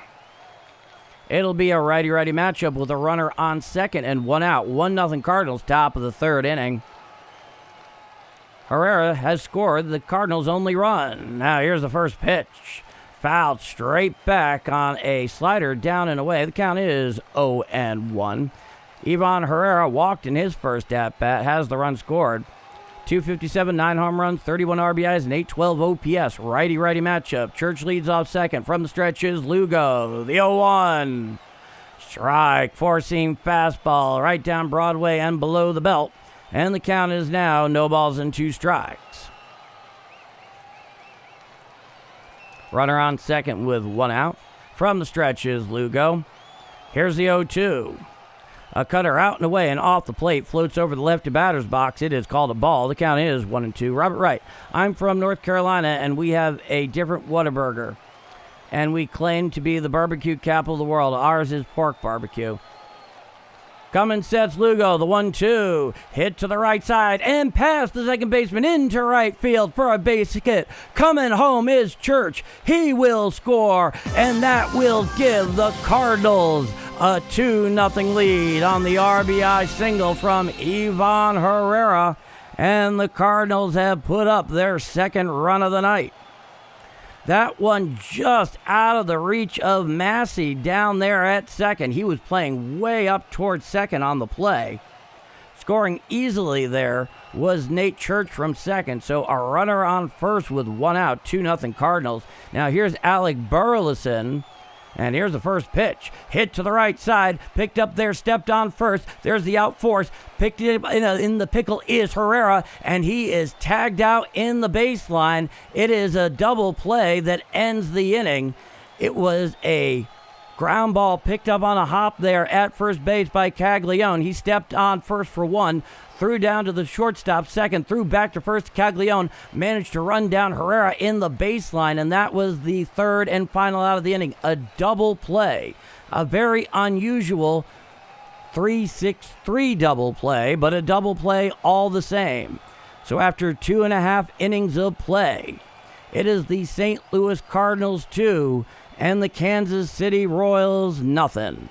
It'll be a righty-righty matchup with a runner on second and 1 out. 1-0 Cardinals, top of the 3rd inning. Herrera has scored the Cardinals' only run. Now here's the first pitch. Fouled straight back on a slider down and away. The count is 0-1. Ivan Herrera walked in his first at-bat, has the run scored. 257, 9 home runs, 31 RBIs, and 812 OPS. Righty-righty matchup. Church leads off second. From the stretch is Lugo. The 0-1. Strike, 4-seam fastball right down Broadway and below the belt. And the count is now no balls and 2 strikes. Runner on second with 1 out. From the stretch is Lugo. Here's the 0-2. A cutter out and away and off the plate, floats over the lefty batter's box. It is called a ball. The count is 1-2. Robert Wright, I'm from North Carolina, and we have a different Whataburger. And we claim to be the barbecue capital of the world. Ours is pork barbecue. Coming sets Lugo, the 1-2. Hit to the right side and past the second baseman into right field for a base hit. Coming home is Church. He will score, and that will give the Cardinals a 2-0 lead on the RBI single from Ivan Herrera. And the Cardinals have put up their second run of the night. That one just out of the reach of Massey down there at second. He was playing way up towards second on the play. Scoring easily there was Nate Church from second. So a runner on first with 1 out, 2-0 Cardinals. Now here's Alec Burleson. And here's the first pitch. Hit to the right side. Picked up there, stepped on first. There's the out force. Picked it up in the pickle is Herrera. And he is tagged out in the baseline. It is a double play that ends the inning. It was a ground ball picked up on a hop there at first base by Caglione. He stepped on first for 1. Threw down to the shortstop second, threw back to first. Caglione managed to run down Herrera in the baseline, and that was the third and final out of the inning. A double play. A very unusual 3-6-3 double play, but a double play all the same. So after 2.5 innings of play, it is the St. Louis Cardinals 2 and the Kansas City Royals nothing.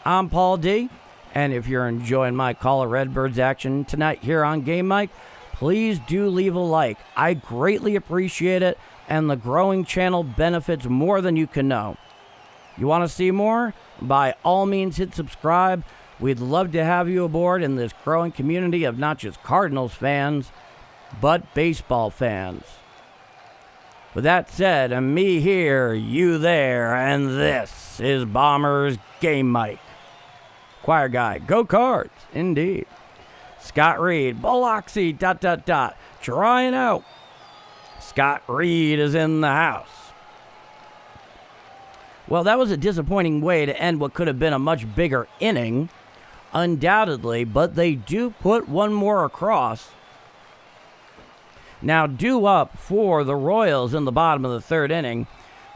I'm Paul D. And if you're enjoying my call of Redbirds action tonight here on Game Mike, please do leave a like. I greatly appreciate it, and the growing channel benefits more than you can know. You want to see more? By all means, hit subscribe. We'd love to have you aboard in this growing community of not just Cardinals fans, but baseball fans. With that said, and me here, you there, and this is Bombers Game Mike. Choir guy, go Cards, indeed. Scott Reed, Biloxi, ... trying out. Scott Reed is in the house. Well, that was a disappointing way to end what could have been a much bigger inning, undoubtedly, but they do put one more across. Now, due up for the Royals in the bottom of the third inning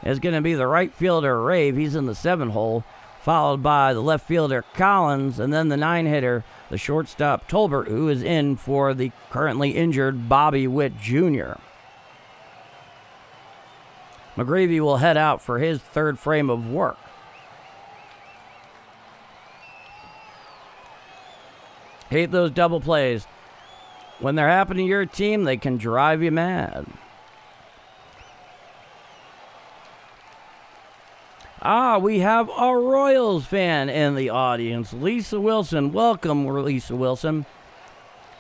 is going to be the right fielder, Rave. He's in the 7 hole. Followed by the left fielder, Collins, and then the 9-hitter, the shortstop, Tolbert, who is in for the currently injured Bobby Witt Jr. McGreevy will head out for his third frame of work. Hate those double plays. When they're happening to your team, they can drive you mad. We have a Royals fan in the audience, Lisa Wilson. Welcome, Lisa Wilson.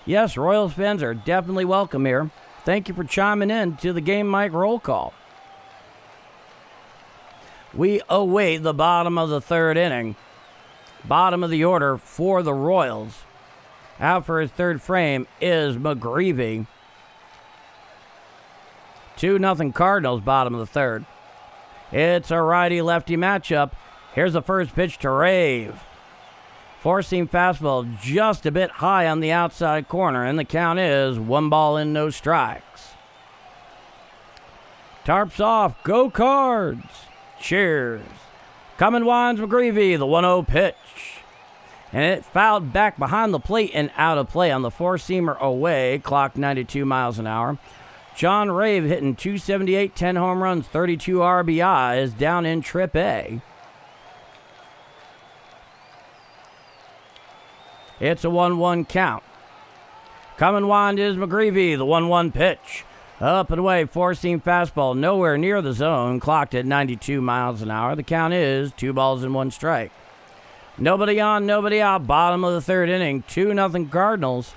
Yes, Royals fans are definitely welcome here. Thank you for chiming in to the Game Mike roll call. We await the bottom of the third inning. Bottom of the order for the Royals. Out for his third frame is McGreevy. 2-0 Cardinals, bottom of the third. It's a righty-lefty matchup. Here's the first pitch to Rave. Four-seam fastball just a bit high on the outside corner, and the count is 1 ball and no strikes. Tarps off. Go Cards. Cheers. Coming winds McGreevy, the 1-0 pitch. And it fouled back behind the plate and out of play on the four-seamer away. Clock 92 miles an hour. John Rave hitting .278, 10 home runs, 32 RBIs down in AAA. It's a 1-1 count. Coming wind is McGreevy, the 1-1 pitch. Up and away, four-seam fastball, nowhere near the zone, clocked at 92 miles an hour. The count is 2 balls and 1 strike. Nobody on, nobody out, bottom of the third inning, 2-0 Cardinals.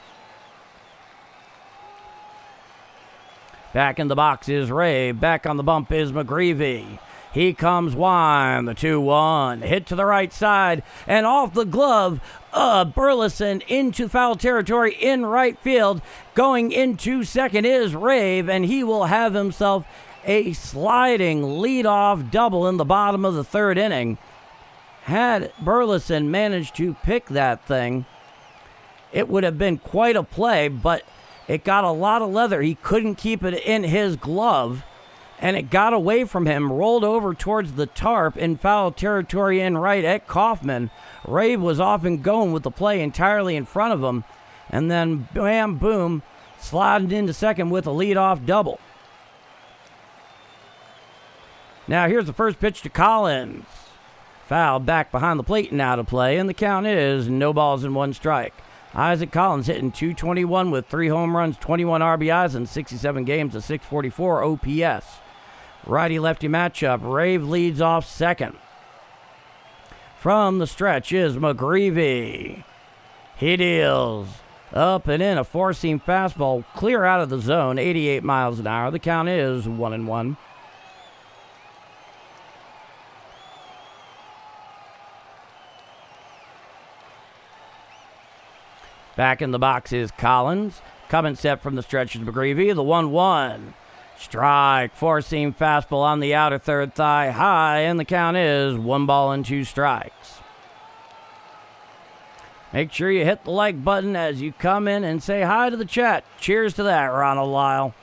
Back in the box is Ray. Back on the bump is McGreevy. He comes wine, the 2-1. Hit to the right side and off the glove. Burleson into foul territory in right field. Going into second is Rave, and he will have himself a sliding leadoff double in the bottom of the third inning. Had Burleson managed to pick that thing, it would have been quite a play, but it got a lot of leather. He couldn't keep it in his glove, and it got away from him, rolled over towards the tarp in foul territory in right at Kauffman. Rave was off and going with the play entirely in front of him, and then bam, boom, sliding into second with a leadoff double. Now here's the first pitch to Collins. Foul back behind the plate and out of play, and the count is no balls and 1 strike. Isaac Collins hitting .221 with 3 home runs, 21 RBIs, and 67 games, a .644 OPS. Righty-lefty matchup. Rave leads off second. From the stretch is McGreevy. He deals Up and in, a four-seam fastball, clear out of the zone, 88 miles an hour. The count is 1-1. Back in the box is Collins. Coming set from the stretch is McGreevy. The 1-1. Strike. Four-seam fastball on the outer third thigh high, and the count is 1-2 strikes. Make sure you hit the like button as you come in and say hi to the chat. Cheers to that, Ronald Lyle.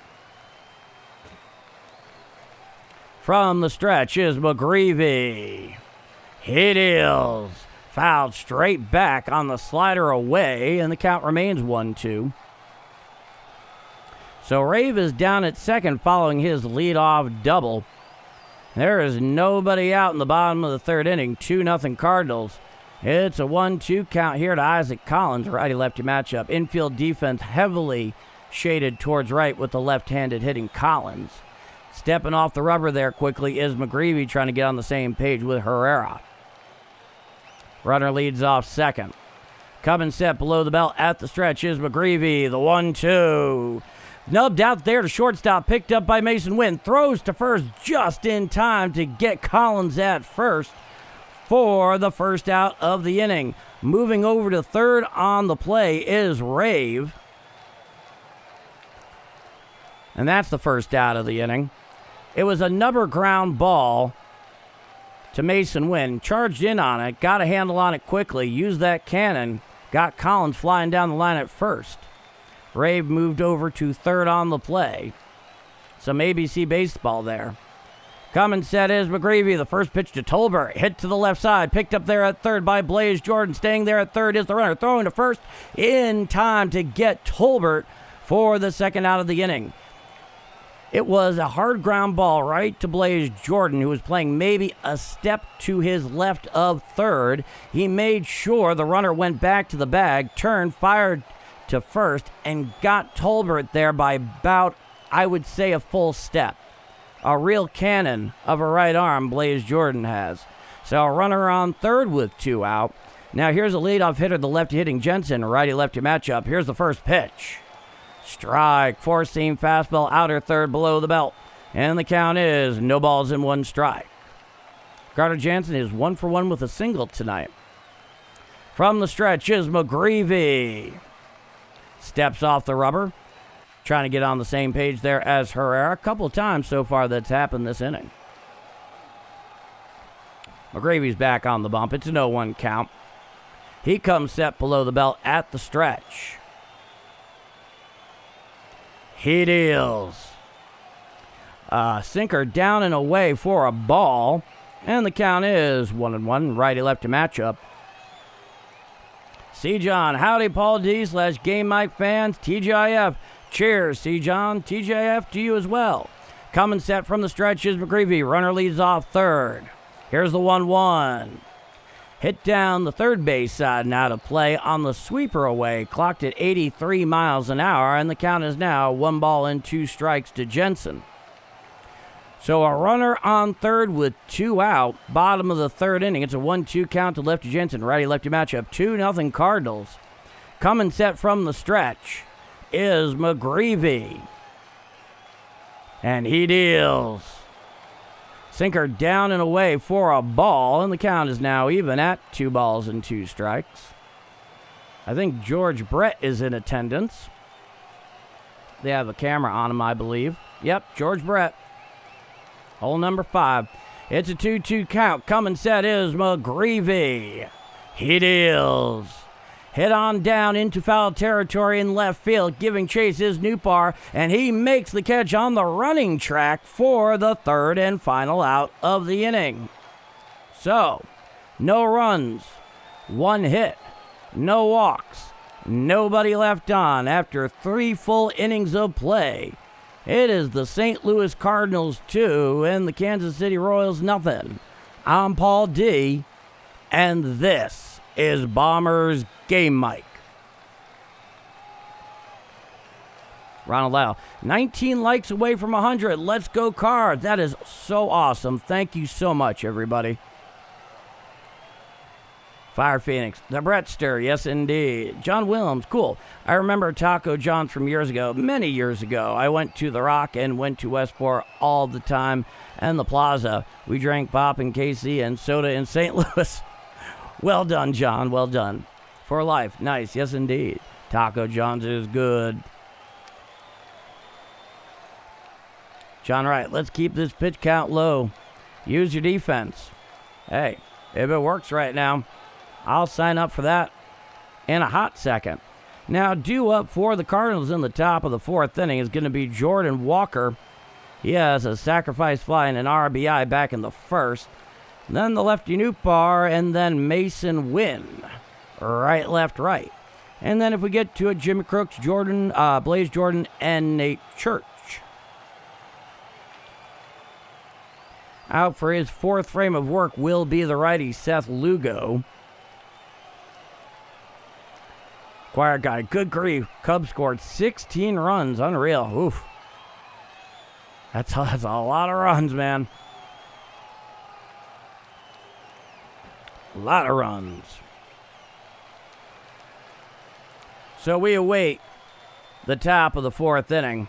From the stretch is McGreevy. He deals. Fouled straight back on the slider away, and the count remains 1-2. So Rave is down at second following his leadoff double. There is nobody out in the bottom of the third inning. 2-0 Cardinals. It's a 1-2 count here to Isaac Collins, righty-lefty matchup. Infield defense heavily shaded towards right with the left-handed hitting Collins. Stepping off the rubber there quickly is McGreevy, trying to get on the same page with Herrera. Runner leads off second. Coming set below the belt at the stretch is McGreevy. The 1-2. Nubbed out there to shortstop, picked up by Mason Wynn. Throws to first just in time to get Collins at first for the first out of the inning. Moving over to third on the play is Rave. And that's the first out of the inning. It was a number ground ball to Mason Wynn. Charged in on it, got a handle on it quickly, used that cannon, got Collins flying down the line at first. Rave moved over to third on the play. Some ABC baseball there. Coming set is McGreevy. The first pitch to Tolbert. Hit to the left side. Picked up there at third by Blaze Jordan. Staying there at third is the runner. Throwing to first in time to get Tolbert for the second out of the inning. It was a hard ground ball right to Blaze Jordan, who was playing maybe a step to his left of third. He made sure the runner went back to the bag, turned, fired to first, and got Tolbert there by about, I would say, a full step. A real cannon of a right arm Blaze Jordan has. So a runner on third with two out. Now here's a leadoff hitter, the lefty hitting Jensen, righty-lefty matchup. Here's the first pitch. Strike, four-seam fastball, outer third below the belt. And the count is 0-1 strike. Carter Jansen is 1 for 1 with a single tonight. From the stretch is McGreevy. Steps off the rubber. Trying to get on the same page there as Herrera. A couple of times so far that's happened this inning. McGreevy's back on the bump. It's an 0-1 count. He comes set below the belt at the stretch. He deals. Sinker down and away for a ball. And the count is 1-1. Righty-lefty matchup. C. John, howdy, Paul D / Game Mike fans, TGIF. Cheers, C. John. TGIF to you as well. Coming set from the stretch is McGreevy. Runner leads off third. Here's the 1-1. Hit down the third base side now to play on the sweeper away. Clocked at 83 miles an hour, and the count is now 1-2 strikes to Jensen. So a runner on third with two out, bottom of the third inning. It's a 1-2 count to lefty Jensen, righty-lefty matchup. 2-0 Cardinals. Coming set from the stretch is McGreevy. And he deals. Sinker down and away for a ball, and the count is now even at 2-2 strikes. I think George Brett is in attendance. They have a camera on him, I believe. Yep, George Brett. Hole number 5. It's a 2-2 count. Coming set is McGreevy. He deals. Hit on down into foul territory in left field. Giving chase is Newpar, and he makes the catch on the running track for the third and final out of the inning. So, no runs, 1 hit, no walks, nobody left on after 3 full innings of play. It is the St. Louis Cardinals 2 and the Kansas City Royals nothing. I'm Paul D, and this is Bombers Game Mike. Ronald Lyle, 19 likes away from 100. Let's go Cards. That is so awesome. Thank you so much, everybody. Fire Phoenix. The Brettster. Yes, indeed. John Williams. Cool. I remember Taco John's from years ago. Many years ago. I went to The Rock and went to Westport all the time. And the Plaza. We drank pop and KC and soda in St. Louis. Well done, John. Well done. For life. Nice. Yes, indeed. Taco John's is good. John Wright. Let's keep this pitch count low. Use your defense. Hey, if it works right now, I'll sign up for that in a hot second. Now, due up for the Cardinals in the top of the fourth inning is going to be Jordan Walker. He has a sacrifice fly and an RBI back in the first. Then the lefty Newpar, and then Mason Wynn. Right, left, right. And then if we get to it, Jimmy Crooks, Blaze Jordan, and Nate Church. Out for his fourth frame of work will be the righty Seth Lugo. Quiet guy, good grief. Cubs scored 16 runs. Unreal. Oof. That's a lot of runs, man. A lot of runs. So we await the top of the fourth inning.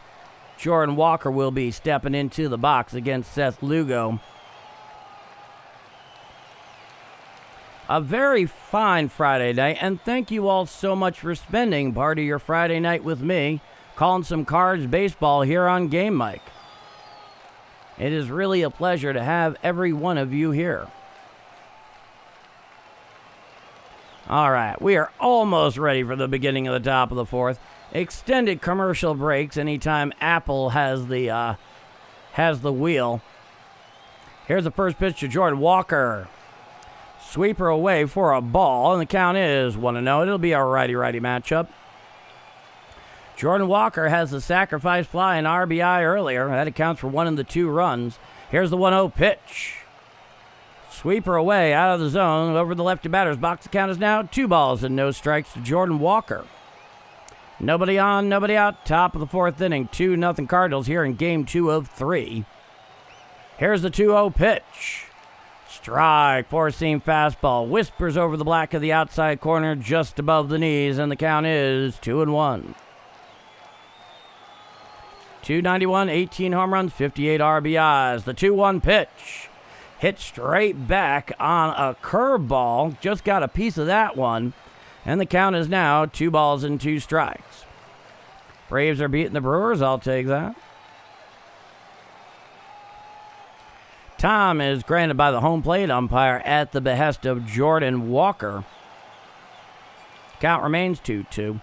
Jordan Walker will be stepping into the box against Seth Lugo. A very fine Friday night, and thank you all so much for spending part of your Friday night with me, calling some Cards baseball here on Game Mike. It is really a pleasure to have every one of you here. All right, we are almost ready for the beginning of the top of the fourth. Extended commercial breaks anytime Apple has the wheel. Here's the first pitch to Jordan Walker. Sweeper away for a ball, and the count is 1-0. It'll be a righty-righty matchup. Jordan Walker has the sacrifice fly and RBI earlier. That accounts for 1 and the 2 runs. Here's the 1-0 pitch. Sweeper away out of the zone over the lefty batter's box. The count is now 2 balls and no strikes to Jordan Walker. Nobody on, nobody out. Top of the fourth inning. 2-0 Cardinals here in game 2 of 3. Here's the 2-0 pitch. Strike, four-seam fastball. Whispers over the black of the outside corner just above the knees, and the count is 2-1. 291, 18 home runs, 58 RBIs. The 2-1 pitch. Hit straight back on a curveball. Just got a piece of that one. And the count is now 2 balls and 2 strikes. Braves are beating the Brewers. I'll take that. Tom is granted by the home plate umpire at the behest of Jordan Walker. Count remains 2-2.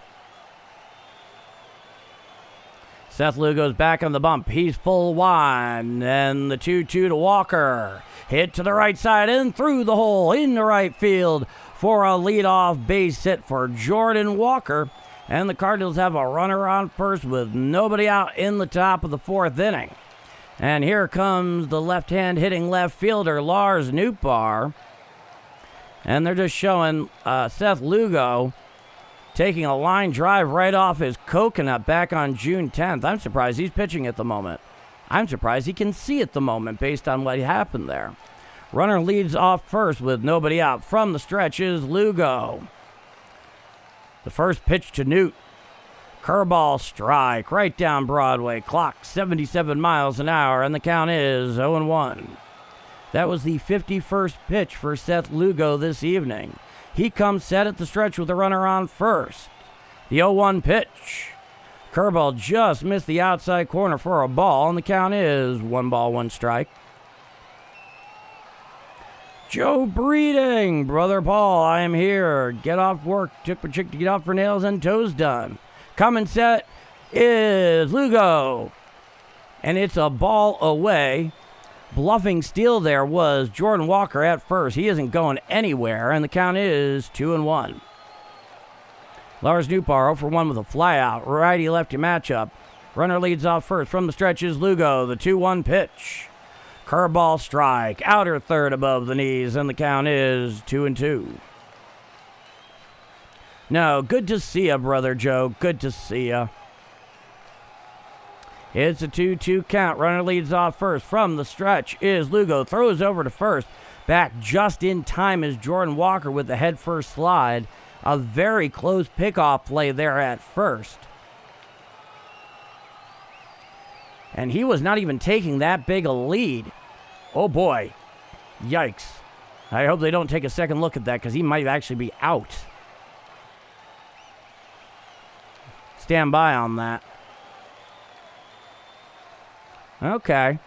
Seth Lugo's back on the bump. He's full wide. And the 2-2 to Walker. Hit to the right side and through the hole into right field for a leadoff base hit for Jordan Walker. And the Cardinals have a runner on first with nobody out in the top of the fourth inning. And here comes the left-hand hitting left fielder, Lars Nootbaar. And they're just showing Seth Lugo taking a line drive right off his coconut back on June 10th. I'm surprised he's pitching at the moment. I'm surprised he can see at the moment based on what happened there. Runner leads off first with nobody out. From the stretch is Lugo. The first pitch to Newt. Curveball strike right down Broadway. Clock 77 miles an hour, and the count is 0-1. That was the 51st pitch for Seth Lugo this evening. He comes set at the stretch with a runner on first. The 0-1 pitch. Curveball just missed the outside corner for a ball, and the count is 1 ball, 1 strike. Joe Breeding, Brother Paul, I am here. Get off work. Took my chick to get off her nails and toes done. Coming set is Lugo. And it's a ball away. Bluffing steal there was Jordan Walker at first. He isn't going anywhere, and the count is 2-1. Lars Nootbaar 0-for-1 with a flyout. Righty-lefty matchup. Runner leads off first. From the stretch is Lugo. The 2-1 pitch. Curveball strike. Outer third above the knees, and the count is 2-2. No, good to see ya, Brother Joe. Good to see ya. It's a 2-2 count. Runner leads off first. From the stretch is Lugo. Throws over to first. back just in time as Jordan Walker with the head first slide. A very close pickoff play there at first. And he was not even taking that big a lead. Oh boy. Yikes. I hope they don't take a second look at that because he might actually be out. Stand by on that. Okay.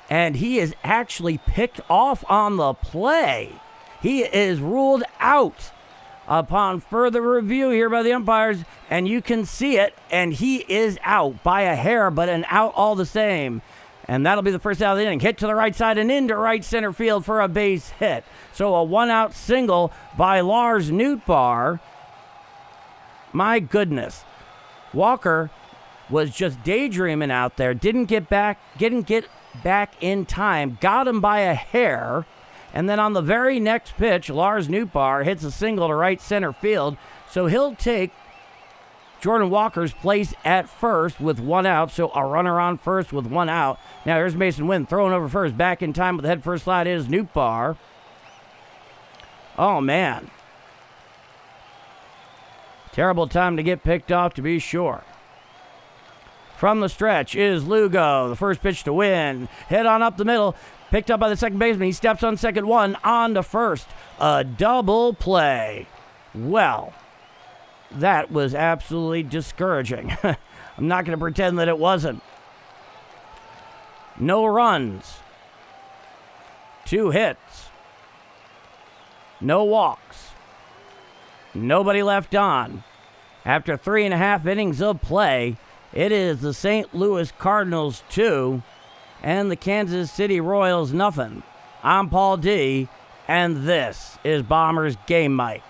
And he is actually picked off on the play. He is ruled out upon further review here by the umpires, and you can see it, and he is out by a hair, but an out all the same. And that'll be the first out of the inning. Hit to the right side and into right center field for a base hit. So a one-out single by Lars Nootbaar. My goodness. Walker was just daydreaming out there, didn't get back in time, got him by a hair, and then on the very next pitch, Lars Nootbaar hits a single to right center field, so he'll take Jordan Walker's place at first with one out, so a runner on first with one out. Now here's Mason Wynn throwing over first, back in time with the head first slide is Nootbaar. Oh man. Terrible time to get picked off, to be sure. From the stretch is Lugo. The first pitch to Wynn. Hit on up the middle. Picked up by the second baseman. He steps on second one. On to first. A double play. Well, that was absolutely discouraging. I'm not going to pretend that it wasn't. No runs. 2 hits. No walks. Nobody left on. After 3.5 innings of play, it is the St. Louis Cardinals 2 and the Kansas City Royals nothing. I'm Paul D, and this is Bombers Game Mike.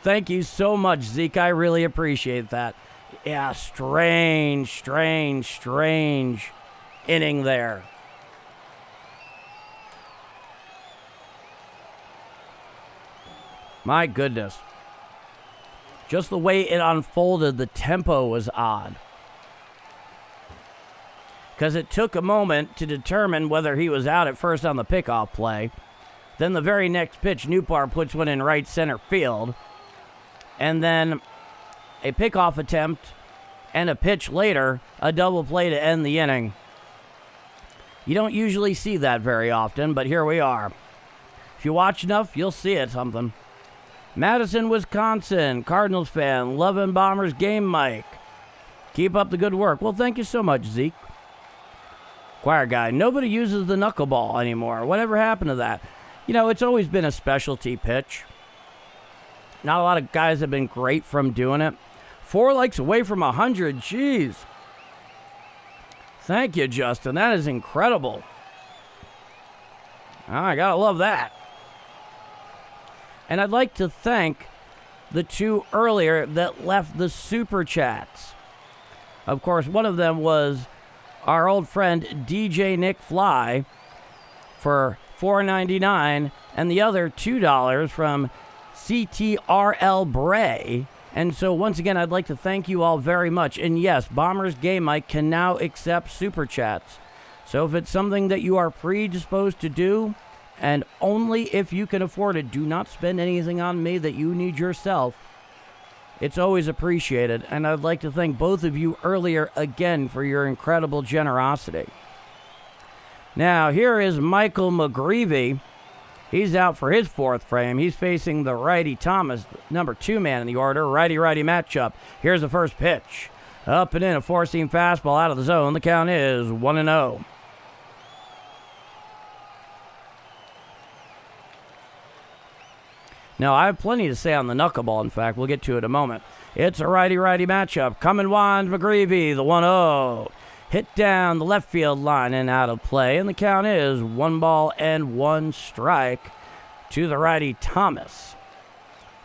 Thank you so much, Zeke. I really appreciate that. Yeah, strange inning there. My goodness. Just the way it unfolded, the tempo was odd. Because it took a moment to determine whether he was out at first on the pickoff play. Then the very next pitch, Nootbaar puts one in right center field. And then a pickoff attempt and a pitch later, a double play to end the inning. You don't usually see that very often, but here we are. If you watch enough, you'll see it something. Madison, Wisconsin, Cardinals fan, loving Bombers Game Mike. Keep up the good work. Well, thank you so much, Zeke. Choir guy, nobody uses the knuckleball anymore. Whatever happened to that? You know, it's always been a specialty pitch. Not a lot of guys have been great from doing it. 4 likes away from 100. Jeez. Thank you, Justin. That is incredible. I gotta love that. And I'd like to thank the 2 earlier that left the super chats. Of course, one of them was our old friend DJ Nick Fly for $4.99, and the other $2 from CTRL Bray. And so once again, I'd like to thank you all very much. And yes, Bombers Game Mike can now accept super chats. So if it's something that you are predisposed to do, and only if you can afford it, do not spend anything on me that you need yourself. It's always appreciated, and I'd like to thank both of you earlier again for your incredible generosity. Now, here is Michael McGreevy. He's out for his 4th frame. He's facing the righty Thomas, number 2 man in the order, righty-righty matchup. Here's the first pitch. Up and in, a 4-seam fastball out of the zone. The count is 1-0. Now, I have plenty to say on the knuckleball, in fact. We'll get to it in a moment. It's a righty-righty matchup. Coming winds McGreevy, the 1-0. Hit down the left field line and out of play. And the count is 1-1 strike to the righty Thomas,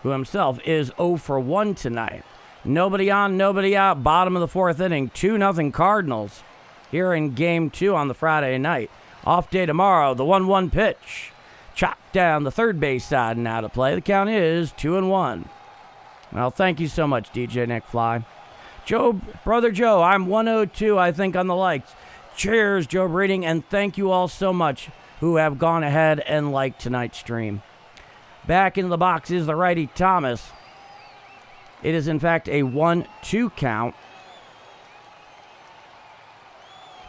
who himself is 0 for 1 tonight. Nobody on, nobody out. Bottom of the 4th inning. 2-0 Cardinals here in Game 2 on the Friday night. Off day tomorrow, the 1-1 pitch. Chopped down the third base side and out of play. The count is 2-1. Well, thank you so much, DJ Nick Fly. Brother Joe, I'm 102, I think, on the likes. Cheers, Joe Breeding, and thank you all so much who have gone ahead and liked tonight's stream. Back into the box is the righty Thomas. It is, in fact, a 1-2 count.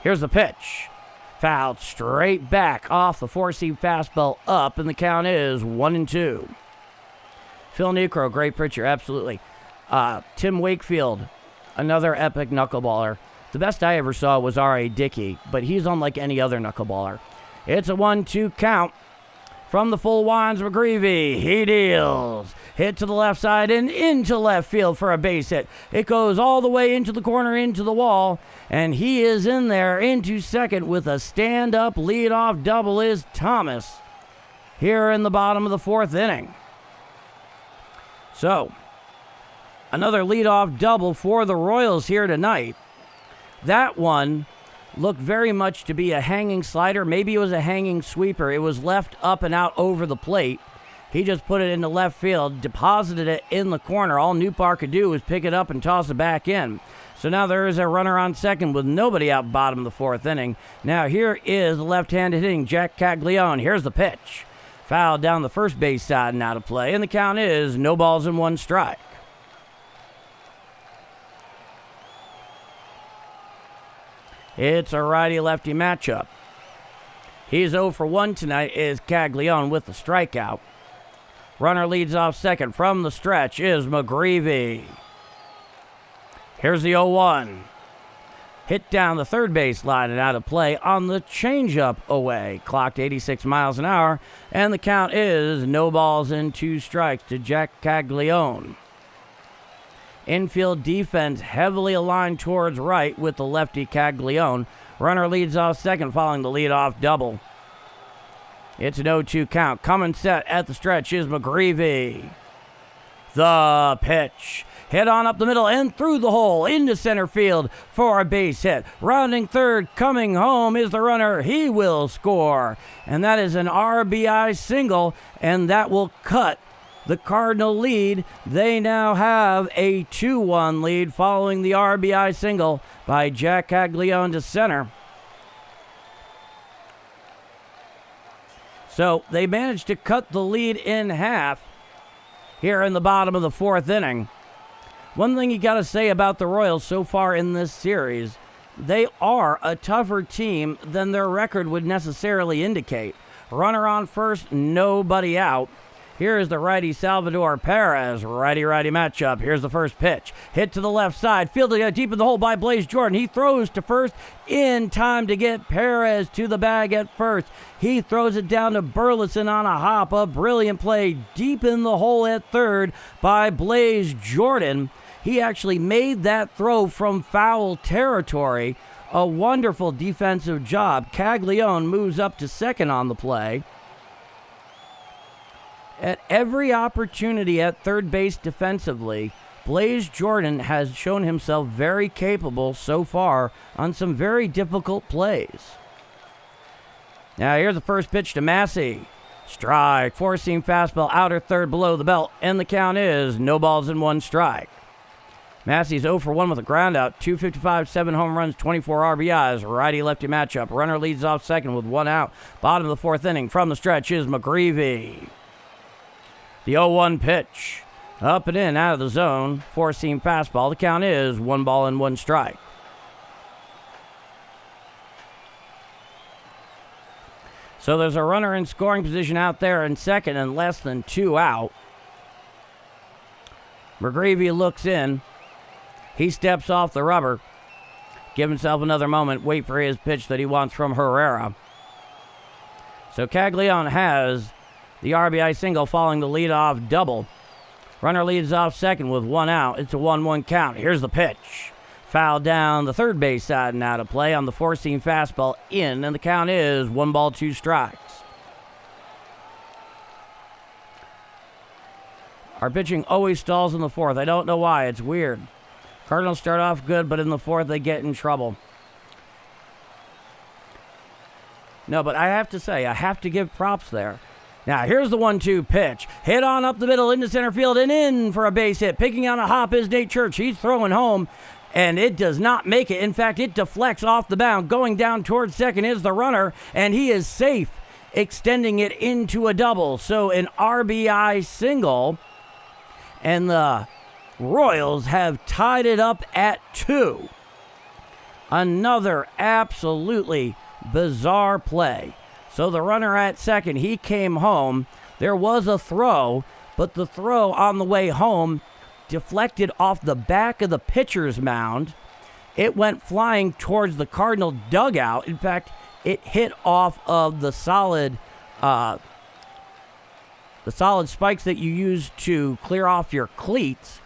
Here's the pitch. Fouled straight back off the four-seam fastball up, and the count is 1-2. Phil Necro, great pitcher, absolutely. Tim Wakefield, another epic knuckleballer. The best I ever saw was R.A. Dickey, but he's unlike any other knuckleballer. It's a 1-2 count from the full winds. McGreevy, he deals. Hit to the left side and into left field for a base hit. It goes all the way into the corner, into the wall, and he is in there into second with a stand-up leadoff double is Thomas here in the bottom of the fourth inning. So, another leadoff double for the Royals here tonight. That one looked very much to be a hanging slider. Maybe it was a hanging sweeper. It was left up and out over the plate. He just put it into left field, deposited it in the corner. All Newbar could do was pick it up and toss it back in. So now there is a runner on second with nobody out bottom of the fourth inning. Now here is the left-handed hitting Jack Caglione. Here's the pitch. Foul down the first base side and out of play. And the count is no balls and one strike. It's a righty-lefty matchup. He's 0 for 1 tonight is Caglione with the strikeout. Runner leads off second from the stretch is McGreevy. Here's the 0-1. Hit down the third base line and out of play on the changeup away. Clocked 86 miles an hour, and the count is no balls and two strikes to Jack Caglione. Infield defense heavily aligned towards right with the lefty Caglione. Runner leads off second following the leadoff double. It's an 0-2 count. Coming set at the stretch is McGreevy. The pitch. Hit on up the middle and through the hole into center field for a base hit. Rounding third, coming home is the runner. He will score. And that is an RBI single, and that will cut the Cardinal lead. They now have a 2-1 lead following the RBI single by Jack Caglione to center. So they managed to cut the lead in half here in the bottom of the fourth inning. One thing you got to say about the Royals so far in this series, they are a tougher team than their record would necessarily indicate. Runner on first, nobody out. Here is the righty Salvador Perez. Righty-righty matchup. Here's the first pitch. Hit to the left side. Fielded deep in the hole by Blaze Jordan. He throws to first in time to get Perez to the bag at first. He throws it down to Burleson on a hop. A brilliant play deep in the hole at third by Blaze Jordan. He actually made that throw from foul territory. A wonderful defensive job. Caglione moves up to second on the play. At every opportunity at third base defensively, Blaze Jordan has shown himself very capable so far on some very difficult plays. Now here's the first pitch to Massey. Strike, four-seam fastball, outer third below the belt, and the count is no balls and one strike. Massey's 0 for 1 with a groundout, 255, 7 home runs, 24 RBIs, righty-lefty matchup. Runner leads off second with one out. Bottom of the fourth inning from the stretch is McGreevy. The 0-1 pitch. Up and in, out of the zone. Four-seam fastball. The count is 1 ball and 1 strike. So there's a runner in scoring position out there in second and less than 2 out. McGreevy looks in. He steps off the rubber. Give himself another moment. Wait for his pitch that he wants from Herrera. So Caglione has the RBI single following the leadoff double. Runner leads off second with one out. It's a 1-1 count. Here's the pitch. Foul down the third base side and out of play on the four-seam fastball in, and the count is 1 ball, 2 strikes. Our pitching always stalls in the fourth. I don't know why. It's weird. Cardinals start off good, but in the fourth they get in trouble. No, but I have to say, I have to give props there. Now, here's the 1-2 pitch. Hit on up the middle into center field and in for a base hit. Picking on a hop is Nate Church. He's throwing home. and it does not make it. In fact, it deflects off the mound. Going down towards second is the runner, and he is safe, extending it into a double. So an RBI single, and the Royals have tied it up at 2. Another absolutely bizarre play. So the runner at second, he came home. There was a throw, but the throw on the way home deflected off the back of the pitcher's mound. It went flying towards the Cardinal dugout. In fact, it hit off of the solid spikes that you use to clear off your cleats.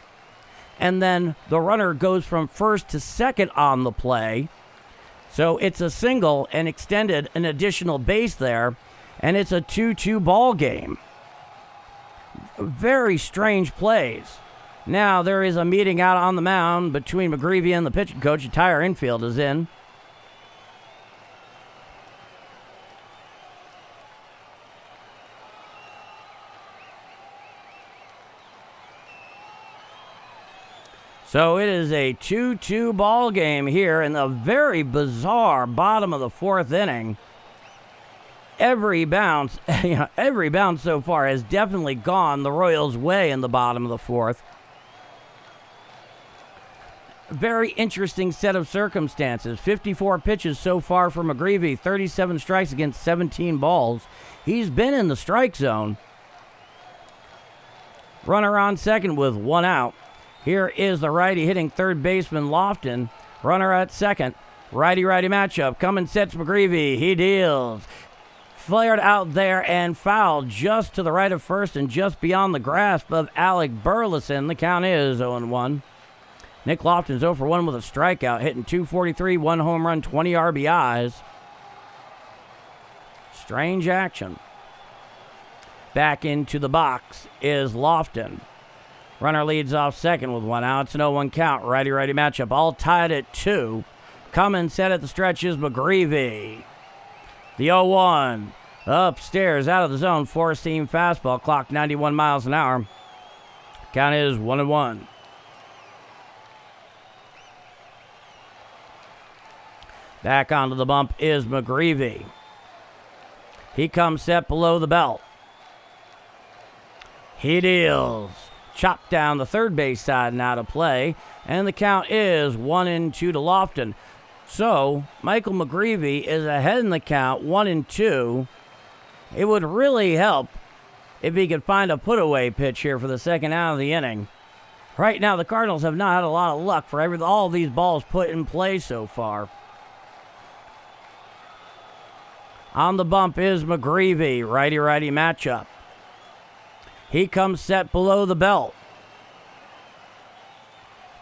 And then the runner goes from first to second on the play. So it's a single and extended an additional base there, and it's a 2-2 ball game. Very strange plays. Now there is a meeting out on the mound between McGreevy and the pitching coach. The entire infield is in. So it is a 2-2 ball game here in the very bizarre bottom of the 4th inning. Every bounce so far has definitely gone the Royals' way in the bottom of the 4th. Very interesting set of circumstances. 54 pitches so far for McGreevy, 37 strikes against 17 balls. He's been in the strike zone. Runner on second with 1 out. Here is the righty hitting third baseman Lofton. Runner at second. Righty-righty matchup. Coming sets McGreevy. He deals. Flared out there and fouled just to the right of first and just beyond the grasp of Alec Burleson. The count is 0-1. Nick Lofton's 0 for 1 with a strikeout, hitting .243, 1 home run, 20 RBIs. Strange action. Back into the box is Lofton. Runner leads off second with 1 out. It's an 0-1 count. Righty-righty matchup. All tied at 2. Coming set at the stretch is McGreevy. The 0-1. Upstairs, out of the zone. Four-seam fastball. Clock 91 miles an hour. Count is 1-1. Back onto the bump is McGreevy. He comes set below the belt. He deals. Chopped down the third base side and out of play. And the count is 1-2 to Lofton. So, Michael McGreevy is ahead in the count, 1-2. It would really help if he could find a put-away pitch here for the second out of the inning. Right now, the Cardinals have not had a lot of luck for all of these balls put in play so far. On the bump is McGreevy, righty-righty matchup. He comes set below the belt.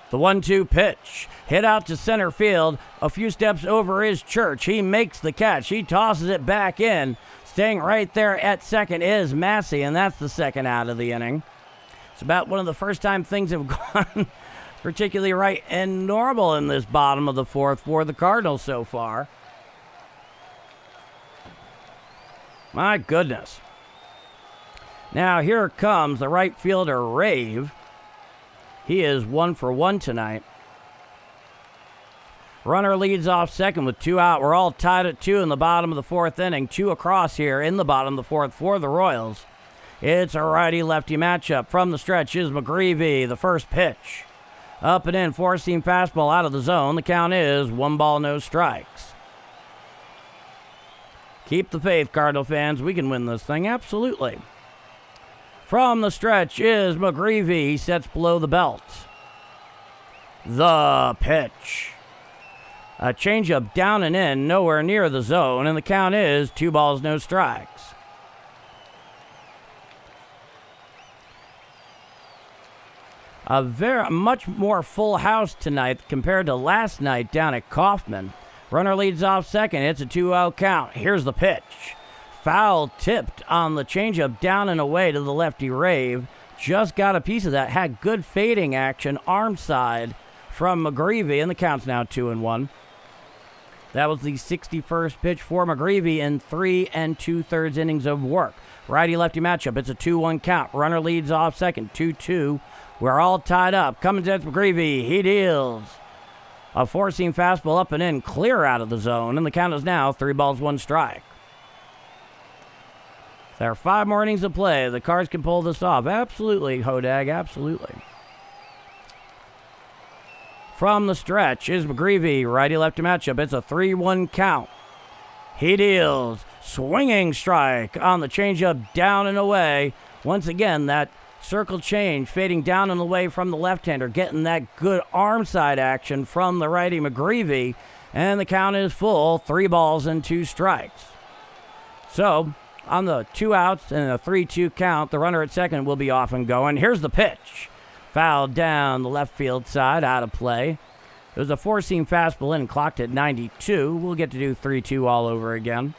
The 1-2 pitch. Hit out to center field. A few steps over is Church. He makes the catch. He tosses it back in. Staying right there at second is Massey, and that's the second out of the inning. It's about one of the first time things have gone particularly right and normal in this bottom of the 4th for the Cardinals so far. My goodness. Now here comes the right fielder, Rave. He is 1 for 1 tonight. Runner leads off second with 2 out. We're all tied at 2 in the bottom of the 4th inning. 2 across here in the bottom of the 4th for the Royals. It's a righty-lefty matchup. From the stretch is McGreevy, the first pitch. Up and in, four-seam fastball out of the zone. The count is 1 ball, no strikes. Keep the faith, Cardinal fans. We can win this thing, absolutely. From the stretch is McGreevy. He sets below the belt. The pitch. A changeup down and in, nowhere near the zone, and the count is 2 balls, no strikes. A much more full house tonight compared to last night down at Kauffman. Runner leads off second. It's a 2-0 count. Here's the pitch. Foul tipped on the changeup down and away to the lefty Rave. Just got a piece of that. Had good fading action, arm side from McGreevy, and the count's now 2-1. That was the 61st pitch for McGreevy in 3 2/3 innings of work. Righty-lefty matchup. It's a 2-1 count. Runner leads off second. 2-2. We're all tied up. Coming to McGreevy. He deals. A four-seam fastball up and in, clear out of the zone, and the count is now 3 balls, 1 strike. There are 5 more innings of play. The Cards can pull this off. Absolutely, Hodag, absolutely. From the stretch is McGreevy, righty-lefty matchup. It's a 3-1 count. He deals, swinging strike on the changeup, down and away. Once again, that circle change, fading down and away from the left-hander, getting that good arm side action from the righty McGreevy, and the count is full, 3 balls and 2 strikes. So, on the 2 outs and a 3-2 count, the runner at second will be off and going. Here's the pitch. Fouled down the left field side, out of play. It was a 4-seam fastball in, clocked at 92. We'll get to do 3-2 all over again.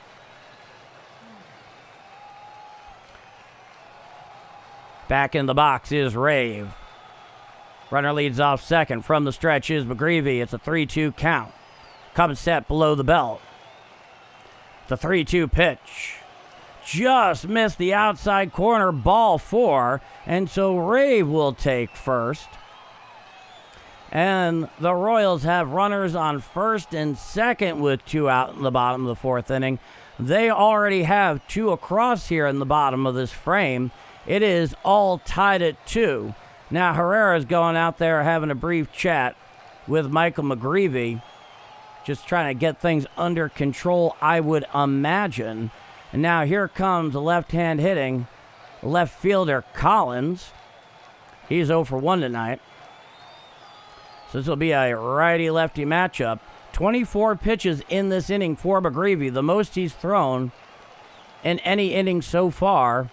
Back in the box is Rave. Runner leads off second. From the stretch is McGreevy. It's a 3-2 count. Comes set below the belt. The 3-2 pitch. Just missed the outside corner, ball 4. And so Rave will take first. And the Royals have runners on first and second with 2 out in the bottom of the 4th inning. They already have 2 across here in the bottom of this frame. It is all tied at 2. Now Herrera's going out there having a brief chat with Michael McGreevy, just trying to get things under control, I would imagine. And now here comes the left-hand hitting left fielder Collins. He's 0 for 1 tonight. So this will be a righty-lefty matchup. 24 pitches in this inning for McGreevy, the most he's thrown in any inning so far,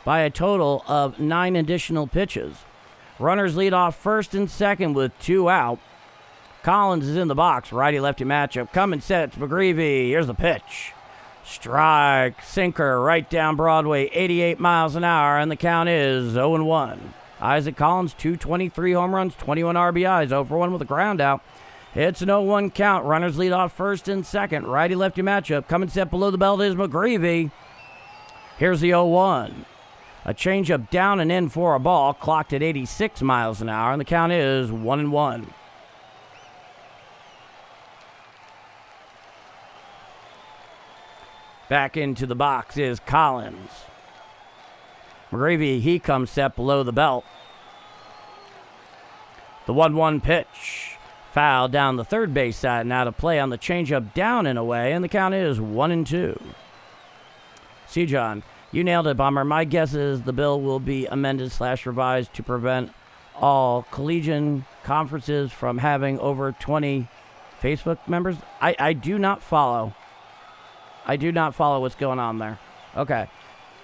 by a total of 9 additional pitches. Runners lead off first and second with 2 out. Collins is in the box, righty-lefty matchup. Coming sets, McGreevy. Here's the pitch. Strike, sinker, right down Broadway, 88 miles an hour, and the count is 0-1. Isaac Collins, 223 home runs, 21 RBIs, 0 for 1 with a ground out. It's an 0-1 count. Runners lead off first and second. Righty-lefty matchup. Coming set below the belt is McGreevy. Here's the 0-1. A changeup down and in for a ball, clocked at 86 miles an hour, and the count is 1-1. Back into the box is Collins. McGreevy, he comes set below the belt. The 1-1 pitch. Foul down the third base side and out of play on the changeup down and away, and the count is 1-2. See, John. You nailed it, Bomber. My guess is the bill will be amended/revised to prevent all collegiate conferences from having over 20 Facebook members. I do not follow. I do not follow what's going on there. Okay.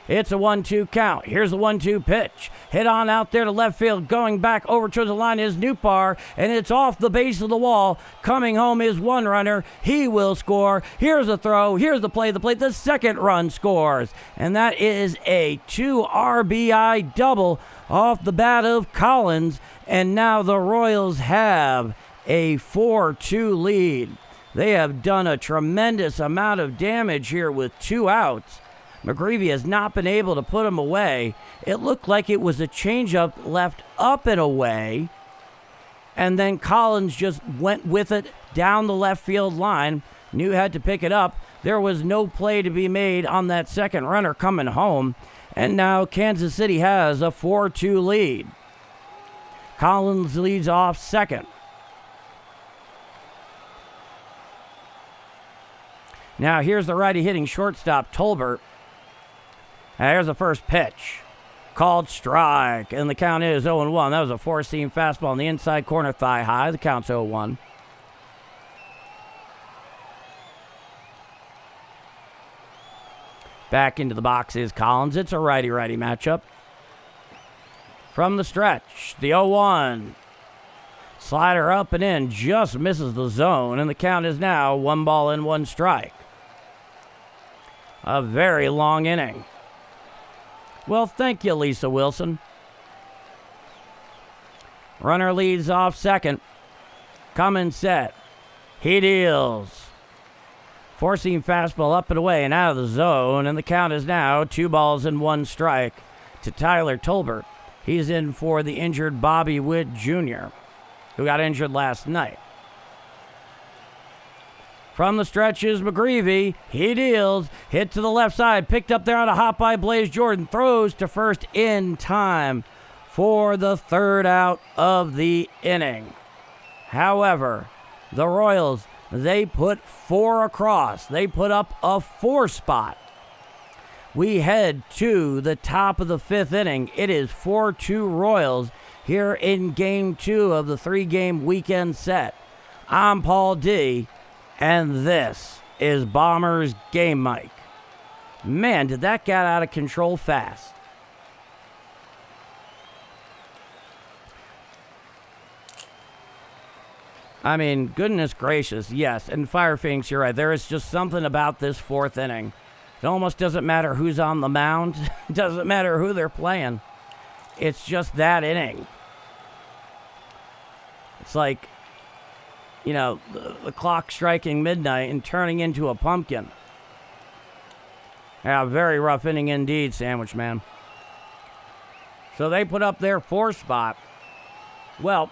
It's a 1-2 count. Here's the 1-2 pitch. Hit on out there to left field. Going back over towards the line is Newpar, and it's off the base of the wall. Coming home is one runner. He will score. Here's a throw. Here's the play. The second run scores. And that is a 2 RBI double off the bat of Collins. And now the Royals have a 4-2 lead. They have done a tremendous amount of damage here with 2 outs. McGreevy has not been able to put him away. It looked like it was a changeup left up and away, and then Collins just went with it down the left field line. Knew had to pick it up. There was no play to be made on that second runner coming home, and now Kansas City has a 4-2 lead. Collins leads off second. Now here's the righty hitting shortstop Tolbert. There's the first pitch. Called strike, and the count is 0-1. That was a 4-seam fastball on the inside corner, thigh high. The count's 0-1. Back into the box is Collins. It's a righty-righty matchup. From the stretch, the 0-1. Slider up and in, just misses the zone, and the count is now 1 ball and 1 strike. A very long inning. Well, thank you, Lisa Wilson. Runner leads off second. Coming set. He deals. 4-seam fastball up and away and out of the zone, and the count is now 2 balls and 1 strike to Tyler Tolbert. He's in for the injured Bobby Witt Jr., who got injured last night. From the stretch is McGreevy. He deals. Hit to the left side. Picked up there on a hop by Blaze Jordan. Throws to first in time for the third out of the inning. However, the Royals, they put 4 across. They put up a 4 spot. We head to the top of the 5th inning. It is 4-2 Royals here in Game 2 of the 3-game weekend set. I'm Paul D., and this is Bombers Game Mike. Man, did that get out of control fast. I mean, goodness gracious, yes. And Fire Phoenix, you're right. There is just something about this 4th inning. It almost doesn't matter who's on the mound. It doesn't matter who they're playing. It's just that inning. It's like, you know, the clock striking midnight and turning into a pumpkin. Yeah, very rough inning indeed, Sandwich Man. So they put up their 4 spot. Well,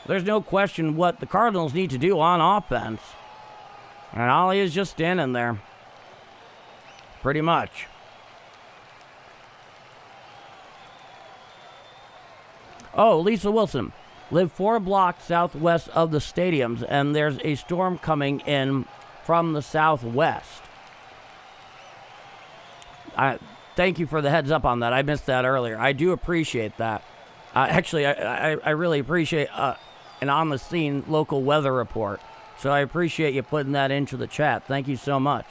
there's no question what the Cardinals need to do on offense. And Ollie is just standing there. Pretty much. Oh, Lisa Wilson. Live 4 blocks southwest of the stadiums, and there's a storm coming in from the southwest. Thank you for the heads up on that. I missed that earlier. I do appreciate that. Actually, I really appreciate an on-the-scene local weather report. So I appreciate you putting that into the chat. Thank you so much.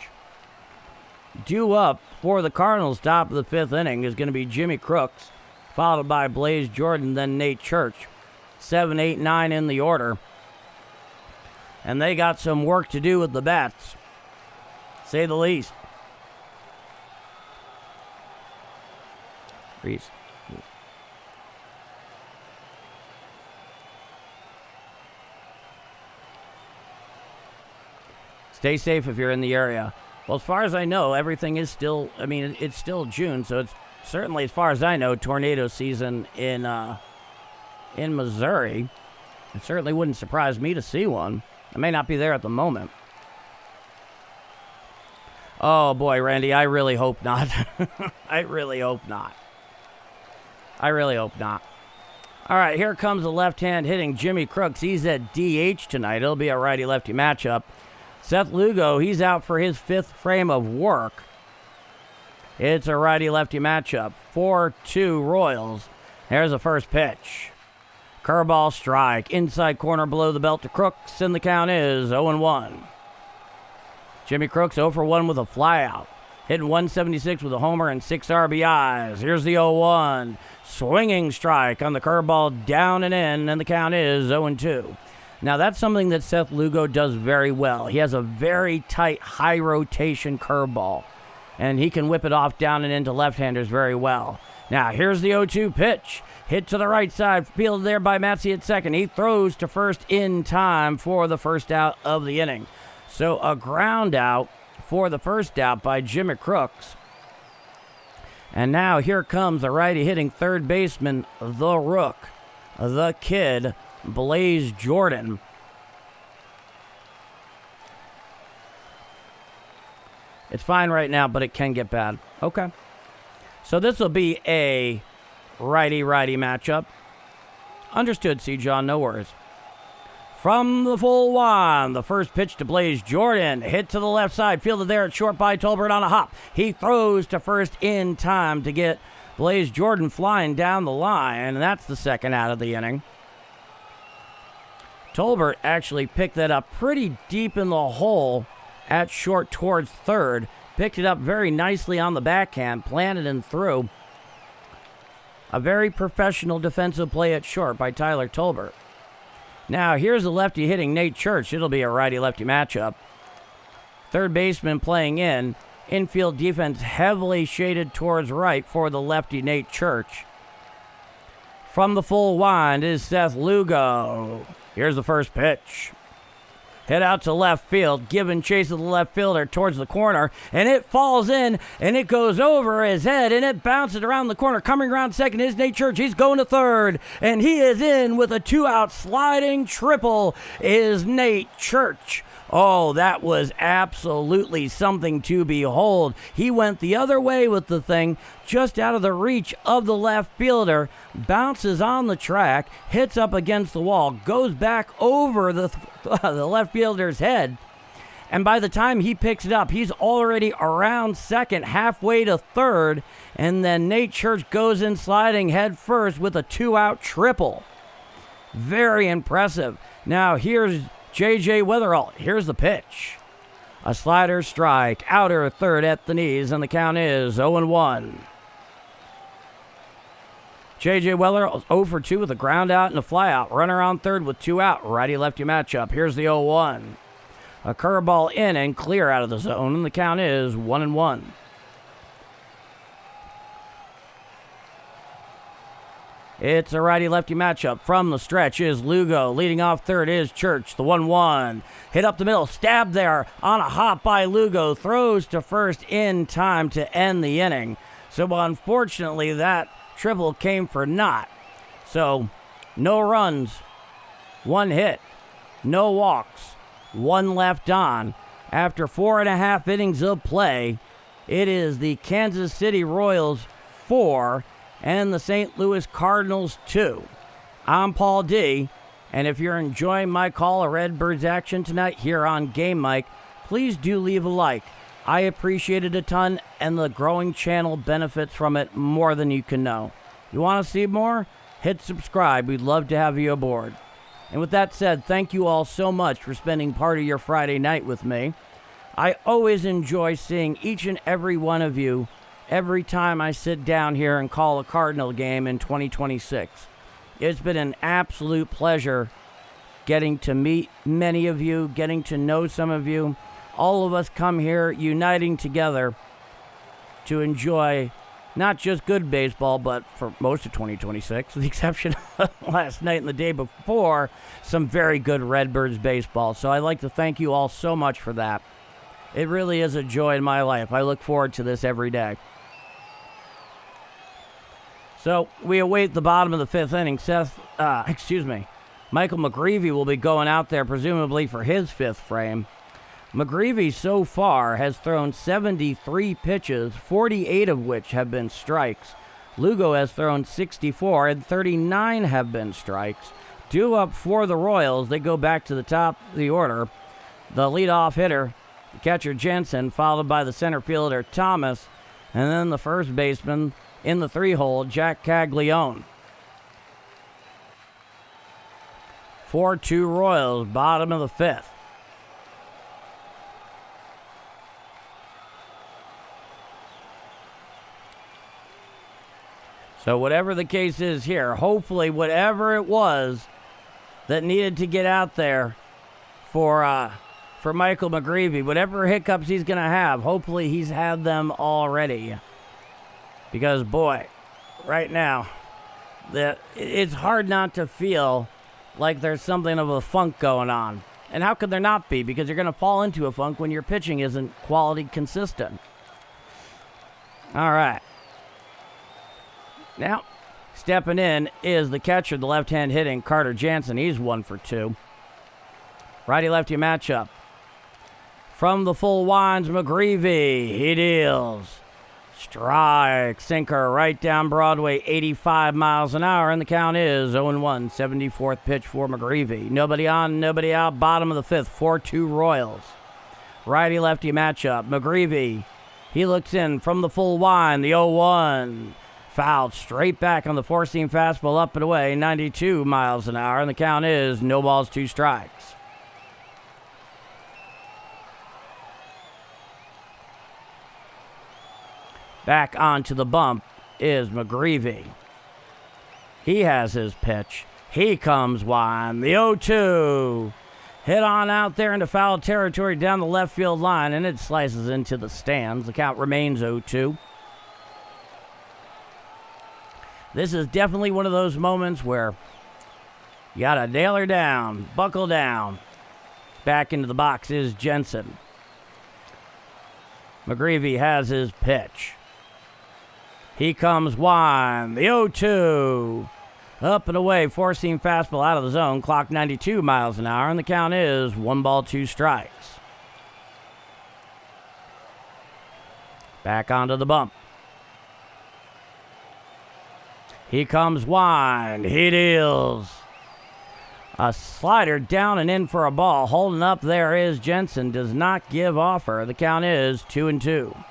Due up for the Cardinals, top of the 5th inning, is going to be Jimmy Crooks, followed by Blaze Jordan, then Nate Church. 7, 8, 9 in the order. And they got some work to do with the bats, say the least. Reese. Stay safe if you're in the area. Well, as far as I know, everything is still, I mean, it's still June, so it's certainly, as far as I know, tornado season in Missouri. It certainly wouldn't surprise me to see one. I may not be there at the moment. Oh, boy, Randy, I really hope not. I really hope not. I really hope not. All right, here comes the left-hand hitting Jimmy Crooks. He's at DH tonight. It'll be a righty-lefty matchup. Seth Lugo, he's out for his 5th frame of work. It's a righty-lefty matchup. 4-2 Royals. There's the first pitch. Curveball strike. Inside corner below the belt to Crooks, and the count is 0-1. Jimmy Crooks 0 for 1 with a flyout. Hitting 176 with a homer and 6 RBIs. Here's the 0-1. Swinging strike on the curveball down and in, and the count is 0-2. Now, that's something that Seth Lugo does very well. He has a very tight, high-rotation curveball, and he can whip it off down and into left-handers very well. Now, here's the 0-2 pitch. Hit to the right side, fielded there by Matsy at second. He throws to first in time for the first out of the inning. So, a ground out for the first out by Jimmy Crooks. And now, here comes the righty hitting third baseman, the Rook, the kid, Blaze Jordan. It's fine right now, but it can get bad. Okay. So this will be a righty-righty matchup. Understood, C. John. No worries. From the full one, the first pitch to Blaze Jordan. Hit to the left side. Fielded there at short by Tolbert on a hop. He throws to first in time to get Blaze Jordan flying down the line. And that's the second out of the inning. Tolbert actually picked that up pretty deep in the hole at short towards third. Picked it up very nicely on the backhand, planted and threw. A very professional defensive play at short by Tyler Tolbert. Now, here's the lefty hitting Nate Church. It'll be a righty-lefty matchup. Third baseman playing in. Infield defense heavily shaded towards right for the lefty Nate Church. From the full wind is Seth Lugo. Here's the first pitch. Hit out to left field, giving chase of the left fielder towards the corner, and it falls in, and it goes over his head, and it bounces around the corner. Coming around second is Nate Church. He's going to third, and he is in with a 2-out sliding triple is Nate Church Oh, that was absolutely something to behold. He went the other way with the thing, just out of the reach of the left fielder, bounces on the track, hits up against the wall, goes back over the left fielder's head, and by the time he picks it up, he's already around second, halfway to third, and then Nate Church goes in sliding head first with a 2-out triple. Very impressive. Now here's J.J. Witherall. Here's the pitch. A slider strike, outer third at the knees, and the count is 0-1. J.J. Witherall 0 for 2 with a ground out and a fly out. Runner on third with 2 out. Righty-lefty matchup. Here's the 0-1. A curveball in and clear out of the zone, and the count is 1-1. It's a righty-lefty matchup. From the stretch is Lugo. Leading off third is Church. The 1-1. Hit up the middle. Stabbed there on a hop by Lugo. Throws to first in time to end the inning. So unfortunately, that triple came for naught. So no runs, 1 hit, no walks, 1 left on. After 4.5 innings of play, it is the Kansas City Royals 4 and the St. Louis Cardinals 2. I'm Paul D, and if you're enjoying my call of Redbirds action tonight here on Game Mike, please do leave a like. I appreciate it a ton, and the growing channel benefits from it more than you can know. You want to see more? Hit subscribe. We'd love to have you aboard. And with that said, thank you all so much for spending part of your Friday night with me. I always enjoy seeing each and every one of you every time I sit down here and call a Cardinal game in 2026. It's been an absolute pleasure getting to meet many of you, getting to know some of you. All of us come here uniting together to enjoy not just good baseball, but for most of 2026, with the exception of last night and the day before, some very good Redbirds baseball. So I'd like to thank you all so much for that. It really is a joy in my life. I look forward to this every day. So we await the bottom of the 5th inning. Michael McGreevy will be going out there presumably for his 5th frame. McGreevy so far has thrown 73 pitches, 48 of which have been strikes. Lugo has thrown 64 and 39 have been strikes. Due up for the Royals, they go back to the top of the order. The leadoff hitter, the catcher Jensen, followed by the center fielder Thomas, and then the first baseman in the 3-hole, Jack Caglione. 4-2 Royals, bottom of the 5th. So whatever the case is here, hopefully whatever it was that needed to get out there for Michael McGreevy, whatever hiccups he's going to have, hopefully he's had them already. Because, boy, right now, it's hard not to feel like there's something of a funk going on. And how could there not be? Because you're going to fall into a funk when your pitching isn't quality consistent. All right. Now, stepping in is the catcher, the left-hand hitting Carter Jansen. He's 1 for 2. Righty-lefty matchup. From the full winds, McGreevy. He deals. Strike, sinker, right down Broadway, 85 miles an hour, and the count is 0-1, 74th pitch for McGreevy. Nobody on, nobody out, bottom of the 5th, 4-2 Royals. Righty-lefty matchup, McGreevy, he looks in from the full wind, the 0-1. Fouled straight back on the four-seam fastball, up and away, 92 miles an hour, and the count is no balls, 2 strikes. Back onto the bump is McGreevy. He has his pitch. He comes wide. The 0-2. Hit on out there into foul territory down the left field line, and it slices into the stands. The count remains 0-2. This is definitely one of those moments where you got to nail her down, buckle down. Back into the box is Jensen. McGreevy has his pitch. He comes wide. The 0-2. Up and away, four-seam fastball out of the zone, clock 92 miles an hour, and the count is 1-2 strikes. Back onto the bump. He comes wind. He deals. A slider down and in for a ball. Holding up there is Jensen. Does not give offer. The count is 2-2.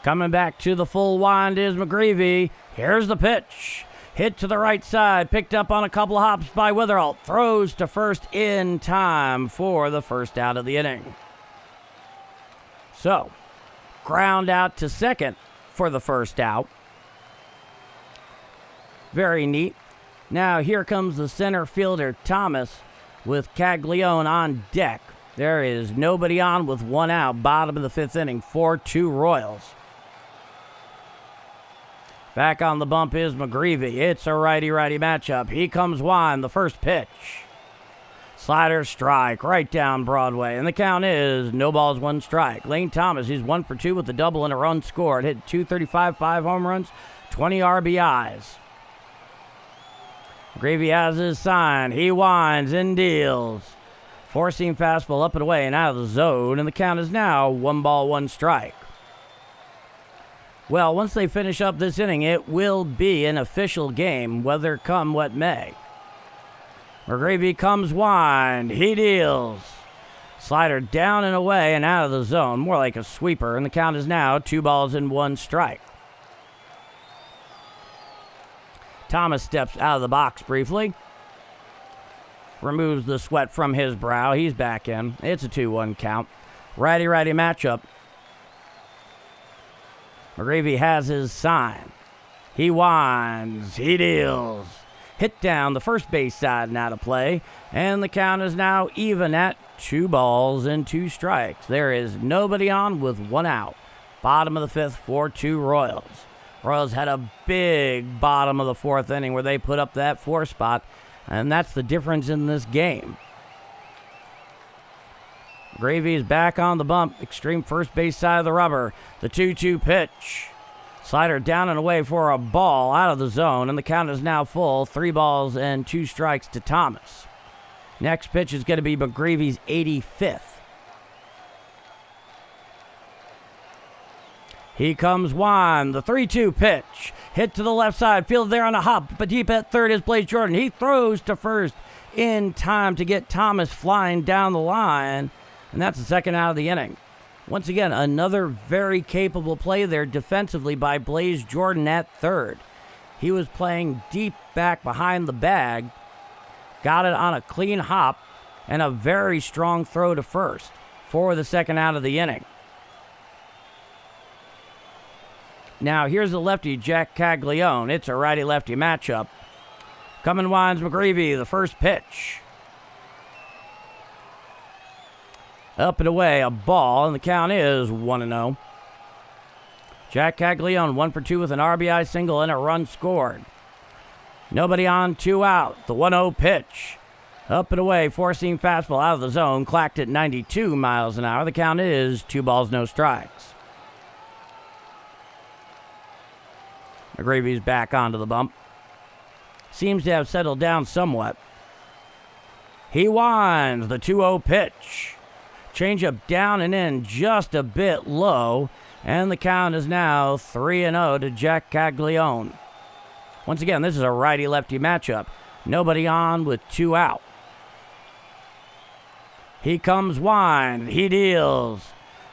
Coming back to the full wind is McGreevy. Here's the pitch. Hit to the right side. Picked up on a couple of hops by Witherall. Throws to first in time for the first out of the inning. So, ground out to second for the first out. Very neat. Now here comes the center fielder, Thomas, with Caglione on deck. There is nobody on with one out. Bottom of the fifth inning, 4-2 Royals. Back on the bump is McGreevy. It's a righty-righty matchup. He comes wind, the first pitch. Slider strike right down Broadway. And the count is no balls, one strike. Lane Thomas, he's 1 for 2 with a double and a run scored. Hit 235, 5 home runs, 20 RBIs. McGreevy has his sign. He winds and deals. Four-seam fastball up and away and out of the zone. And the count is now 1-1 strike. Well, once they finish up this inning, it will be an official game, weather come what may. McGreevy comes wind. He deals. Slider down and away and out of the zone, more like a sweeper, and the count is now 2-1 strike. Thomas steps out of the box briefly. Removes the sweat from his brow. He's back in. It's a 2-1 count. Righty-righty matchup. McGreevy has his sign. He winds. He deals. Hit down the first base side and out of play. And the count is now even at 2-2 strikes. There is nobody on with one out. Bottom of the fifth, 4-2 Royals. Royals had a big bottom of the fourth inning where they put up that 4 spot. And that's the difference in this game. McGreevy is back on the bump. Extreme first base side of the rubber. The 2-2 pitch. Slider down and away for a ball out of the zone. And the count is now full. 3-2 strikes to Thomas. Next pitch is going to be McGreevy's 85th. He comes wind. The 3-2 pitch. Hit to the left side. Field there on a hop. But deep at third is Blaze Jordan. He throws to first in time to get Thomas flying down the line. And that's the second out of the inning. Once again, another very capable play there defensively by Blaze Jordan at third. He was playing deep back behind the bag. Got it on a clean hop and a very strong throw to first for the second out of the inning. Now here's the lefty, Jack Caglione. It's a righty-lefty matchup. Coming winds McGreevy, the first pitch. Up and away, a ball, and the count is 1-0. Jack Caglione, 1 for 2 with an RBI single and a run scored. Nobody on, 2 out. The 1-0 pitch. Up and away, four-seam fastball out of the zone, clacked at 92 miles an hour. The count is 2-0 no strikes. McGreevy's back onto the bump. Seems to have settled down somewhat. He winds, the 2-0 pitch. Changeup down and in just a bit low. And the count is now 3-0 to Jack Caglione. Once again, this is a righty-lefty matchup. Nobody on with 2 out. He comes wind. He deals.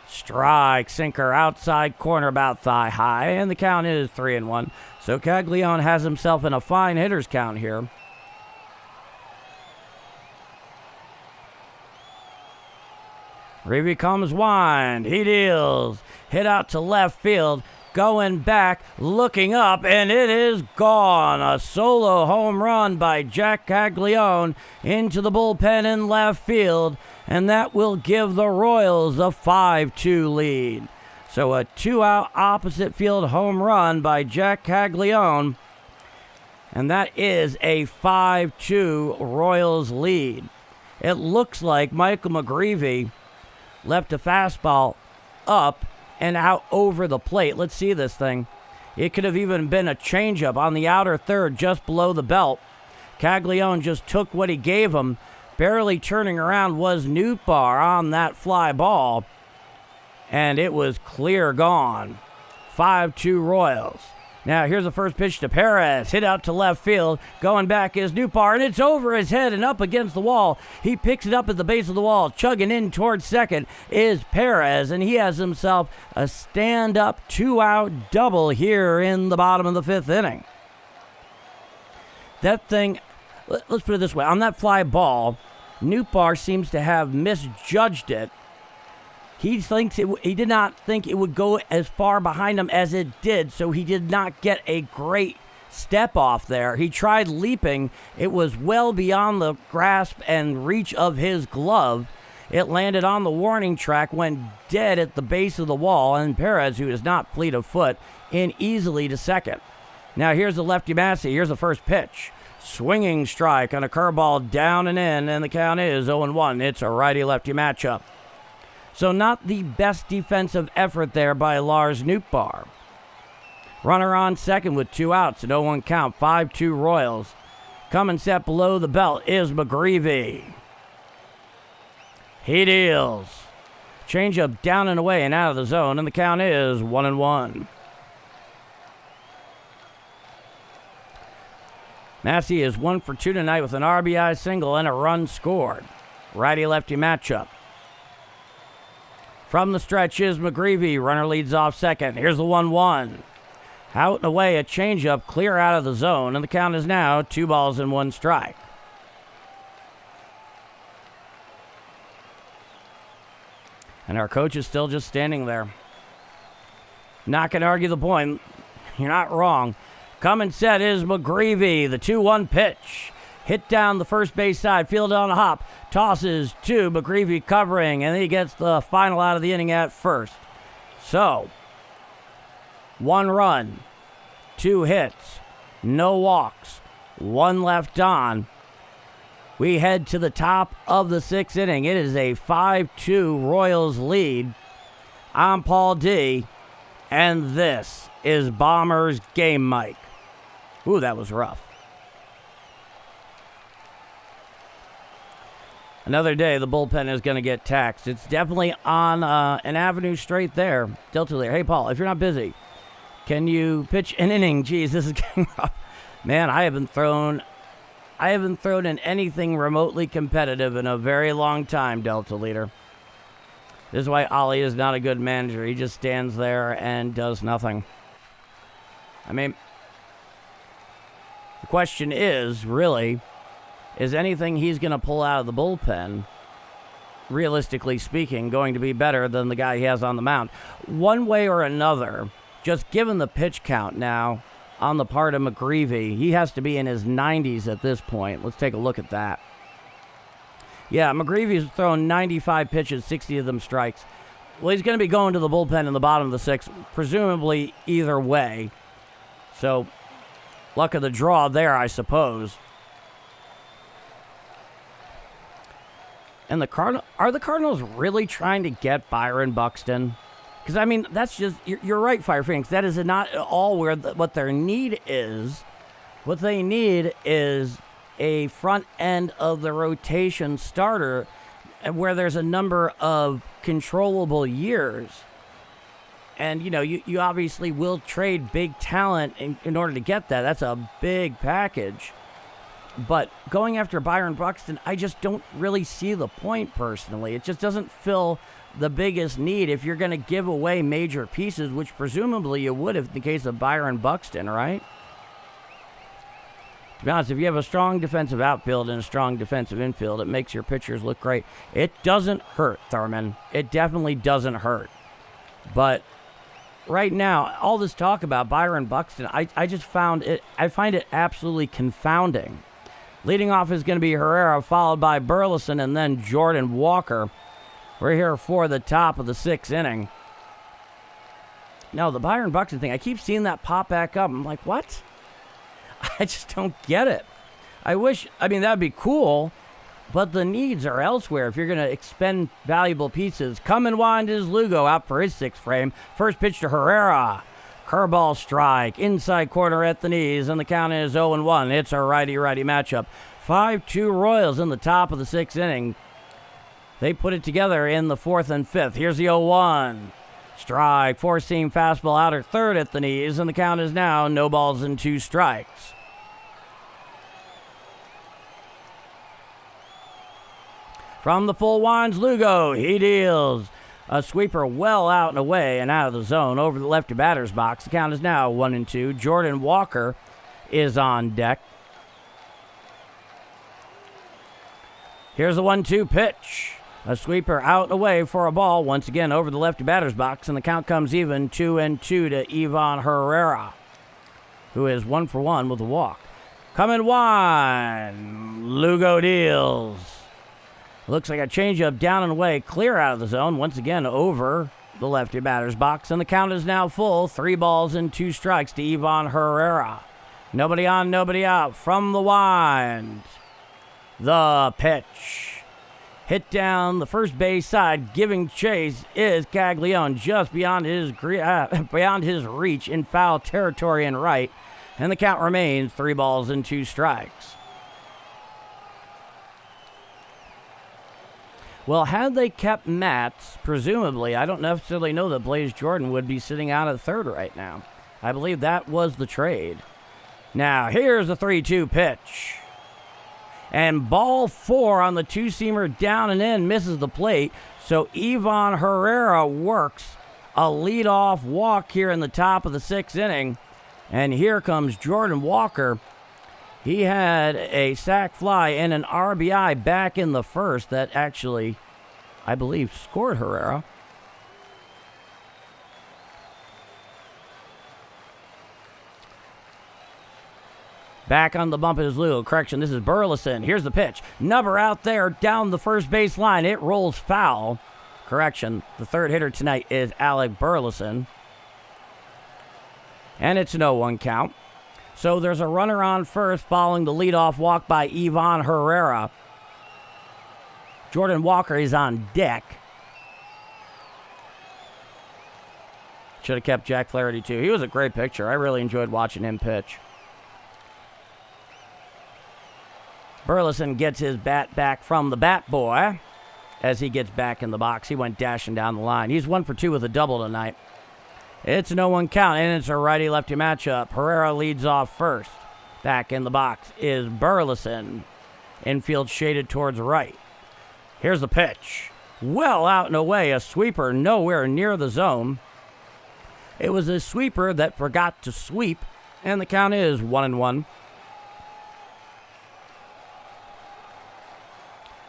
Strike, sinker, outside corner about thigh high. And the count is 3-1. So Caglione has himself in a fine hitter's count here. McGreevy comes wind. He deals. Hit out to left field. Going back, looking up, and it is gone. A solo home run by Jack Caglione into the bullpen in left field. And that will give the Royals a 5-2 lead. So a 2-out opposite field home run by Jack Caglione. And that is a 5-2 Royals lead. It looks like Michael McGreevy left a fastball up and out over the plate. Let's see this thing. It could have even been a changeup on the outer third just below the belt. Caglione just took what he gave him. Barely turning around was Nootbaar on that fly ball, and it was clear gone. 5-2 Royals. Now here's the first pitch to Perez. Hit out to left field. Going back is Nootbaar, and it's over his head and up against the wall. He picks it up at the base of the wall. Chugging in towards second is Perez, and he has himself a stand-up 2-out double here in the bottom of the 5th inning. That thing, let's put it this way. On that fly ball, Nootbaar seems to have misjudged it. He did not think it would go as far behind him as it did, so he did not get a great step off there. He tried leaping. It was well beyond the grasp and reach of his glove. It landed on the warning track, went dead at the base of the wall, and Perez, who is not fleet of foot, in easily to second. Now here's the lefty Massey. Here's the first pitch. Swinging strike on a curveball down and in, and the count is 0-1. It's a righty-lefty matchup. So not the best defensive effort there by Lars Nootbaar. Runner on second with 2 outs, an 0-1 count, 5-2 Royals. Coming set below the belt is McGreevy. He deals. Changeup down and away and out of the zone, and the count is 1-1. Massey is 1 for 2 tonight with an RBI single and a run scored. Righty-lefty matchup. From the stretch is McGreevy. Runner leads off second. Here's the 1-1. Out and away, a changeup clear out of the zone, and the count is now 2 balls and 1 strike. And our coach is still just standing there. Not going to argue the point. You're not wrong. Coming set is McGreevy. The 2-1 pitch. Hit down the first base side, fielded on a hop. Tosses to McGreevy covering, and he gets the final out of the inning at first. So, 1 run, 2 hits, no walks, 1 left on. We head to the top of the 6th inning. It is a 5-2 Royals lead. I'm Paul D, and this is Bombers Game Mike. Ooh, that was rough. Another day, the bullpen is going to get taxed. It's definitely on an avenue straight there. Delta Lear. Hey, Paul, if you're not busy, can you pitch an inning? Geez, this is getting rough. Man, I haven't thrown in anything remotely competitive in a very long time, Delta Leader. This is why Ollie is not a good manager. He just stands there and does nothing. I mean, the question is, really, is anything he's going to pull out of the bullpen, realistically speaking, going to be better than the guy he has on the mound? One way or another, just given the pitch count now on the part of McGreevy, he has to be in his 90s at this point. Let's take a look at that. Yeah, McGreevy's thrown 95 pitches, 60 of them strikes. Well, he's going to be going to the bullpen in the bottom of the 6th, presumably either way. So, luck of the draw there, I suppose. And are the Cardinals really trying to get Byron Buxton? Because, I mean, that's just, you're right, Fire Phoenix. That is not at all what their need is. What they need is a front end of the rotation starter where there's a number of controllable years. And, you know, you obviously will trade big talent in order to get that. That's a big package. But going after Byron Buxton, I just don't really see the point personally. It just doesn't fill the biggest need if you're going to give away major pieces, which presumably you would in the case of Byron Buxton, right? To be honest, if you have a strong defensive outfield and a strong defensive infield, it makes your pitchers look great. It doesn't hurt, Thurman. It definitely doesn't hurt. But right now, all this talk about Byron Buxton, I find it absolutely confounding. Leading off is going to be Herrera, followed by Burleson, and then Jordan Walker. We're here for the top of the 6th inning. No, the Byron Buxton thing, I keep seeing that pop back up. I'm like, what? I just don't get it. That would be cool, but the needs are elsewhere if you're going to expend valuable pieces. Come and wind is Lugo out for his sixth frame. First pitch to Herrera. Curveball strike, inside corner at the knees, and the count is 0-1. It's a righty-righty matchup. 5-2 Royals in the top of the sixth inning. They put it together in the fourth and fifth. Here's the 0-1. Strike, four-seam fastball outer third at the knees, and the count is now no balls and 2 strikes. From the full winds, Lugo, he deals a sweeper well out and away and out of the zone over the lefty batter's box. The count is now 1-2. Jordan Walker is on deck. Here's the 1-2 pitch. A sweeper out and away for a ball once again over the lefty batter's box, and the count comes even 2-2 to Ivan Herrera, who is 1 for 1 with a walk. Come and wind. Lugo deals. Looks like a changeup down and away, clear out of the zone, once again over the lefty batter's box, and the count is now full. 3 balls and 2 strikes to Ivan Herrera. Nobody on, nobody out. From the wind, the pitch. Hit down the first base side, giving chase is Caglione, just beyond his reach in foul territory and right, and the count remains 3 balls and 2 strikes. Well, had they kept Matz, presumably, I don't necessarily know that Blaze Jordan would be sitting out at third right now. I believe that was the trade. Now, here's the 3-2 pitch. And ball 4 on the two-seamer down and in misses the plate. So Ivan Herrera works a leadoff walk here in the top of the 6th inning. And here comes Jordan Walker. He had a sac fly and an RBI back in the first that actually, I believe, scored Herrera. Back on the bump is Lou. Correction, this is Burleson. Here's the pitch. Nubber out there down the first base line. It rolls foul. Correction, the third hitter tonight is Alec Burleson. And it's an 0-1 count. So there's a runner on first following the leadoff walk by Ivan Herrera. Jordan Walker is on deck. Should have kept Jack Flaherty too. He was a great pitcher. I really enjoyed watching him pitch. Burleson gets his bat back from the bat boy as he gets back in the box. He went dashing down the line. He's 1 for 2 with a double tonight. It's a 0-1 count, and it's a righty-lefty matchup. Herrera leads off first. Back in the box is Burleson. Infield shaded towards right. Here's the pitch. Well out and away, a sweeper nowhere near the zone. It was a sweeper that forgot to sweep, and the count is 1-1.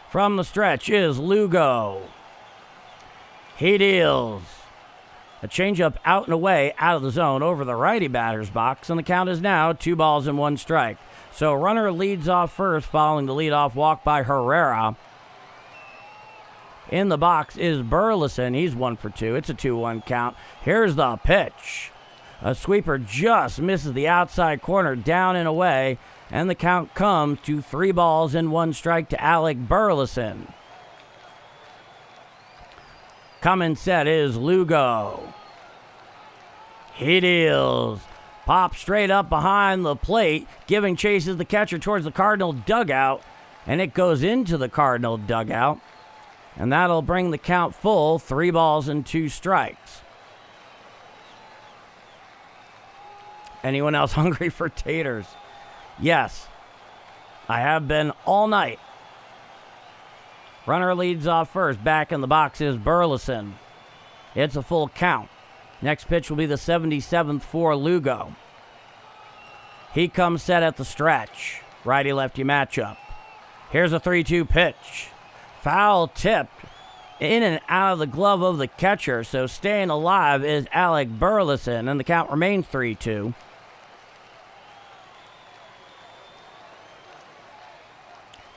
From the stretch is Lugo. He deals. A changeup out and away, out of the zone, over the righty batter's box, and the count is now 2 balls and 1 strike. So runner leads off first following the leadoff walk by Herrera. In the box is Burleson. He's 1 for 2. It's a 2-1 count. Here's the pitch. A sweeper just misses the outside corner down and away, and the count comes to 3 balls and 1 strike to Alec Burleson. Coming set is Lugo. He deals. Pop straight up behind the plate, giving chases the catcher towards the Cardinal dugout, and it goes into the Cardinal dugout, and that'll bring the count full, 3 balls and 2 strikes. Anyone else hungry for taters? Yes, I have been all night. Runner leads off first. Back in the box is Burleson. It's a full count. Next pitch will be the 77th for Lugo. He comes set at the stretch. Righty-lefty matchup. Here's a 3-2 pitch. Foul tipped in and out of the glove of the catcher, so staying alive is Alec Burleson, and the count remains 3-2.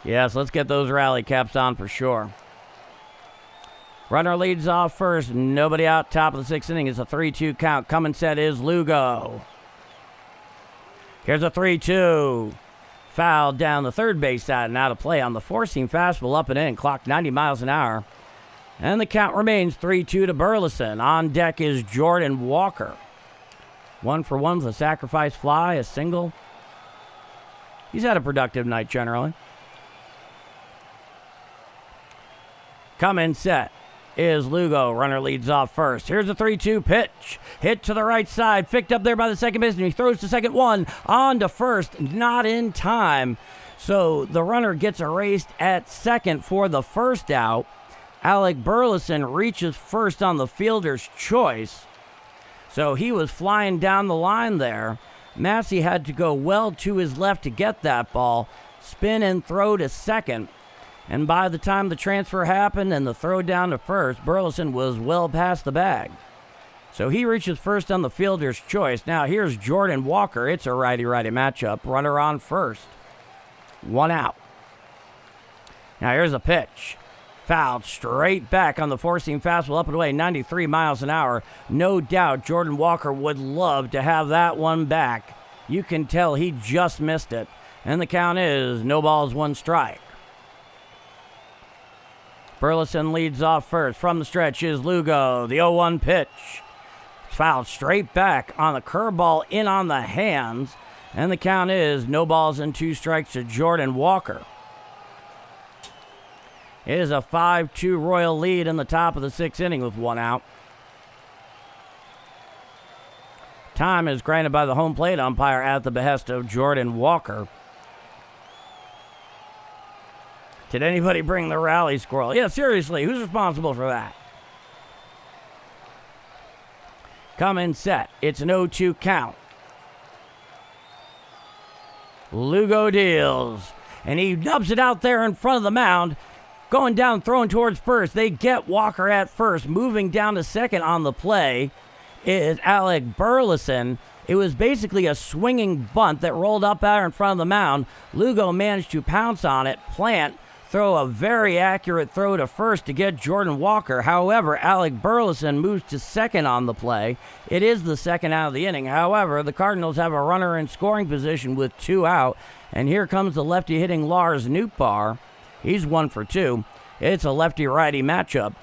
Yes, let's get those rally caps on for sure. Runner leads off first. Nobody out. Top of the 6th inning. It's a 3-2 count. Coming set is Lugo. Here's a 3-2. Foul down the third base side and out of play on the four-seam fastball up and in, clocked 90 miles an hour. And the count remains 3-2 to Burleson. On deck is Jordan Walker. 1 for 1 with a sacrifice fly, a single. He's had a productive night generally. Coming set is Lugo. Runner leads off first. Here's a 3-2 pitch. Hit to the right side. Picked up there by the second baseman. He throws to second, one. On to first. Not in time. So the runner gets erased at second for the first out. Alec Burleson reaches first on the fielder's choice. So he was flying down the line there. Massey had to go well to his left to get that ball. Spin and throw to second. And by the time the transfer happened and the throw down to first, Burleson was well past the bag. So he reaches first on the fielder's choice. Now here's Jordan Walker. It's a righty-righty matchup. Runner on first. 1 out. Now here's a pitch. Fouled straight back on the four-seam fastball up and away, 93 miles an hour. No doubt Jordan Walker would love to have that one back. You can tell he just missed it. And the count is no balls, 1 strike. Burleson leads off first. From the stretch is Lugo. The 0-1 pitch. Fouled straight back on the curveball in on the hands. And the count is no balls and 2 strikes to Jordan Walker. It is a 5-2 Royal lead in the top of the 6th inning with 1 out. Time is granted by the home plate umpire at the behest of Jordan Walker. Did anybody bring the rally squirrel? Yeah, seriously, who's responsible for that? Come in set. It's an 0-2 count. Lugo deals. And he nubs it out there in front of the mound. Going down, throwing towards first. They get Walker at first. Moving down to second on the play is Alec Burleson. It was basically a swinging bunt that rolled up out in front of the mound. Lugo managed to pounce on it, plant, throw a very accurate throw to first to get Jordan Walker. However, Alec Burleson moves to second on the play. It is the second out of the inning. However, the Cardinals have a runner in scoring position with 2 out. And here comes the lefty hitting Lars Nootbaar. He's 1 for 2. It's a lefty-righty matchup.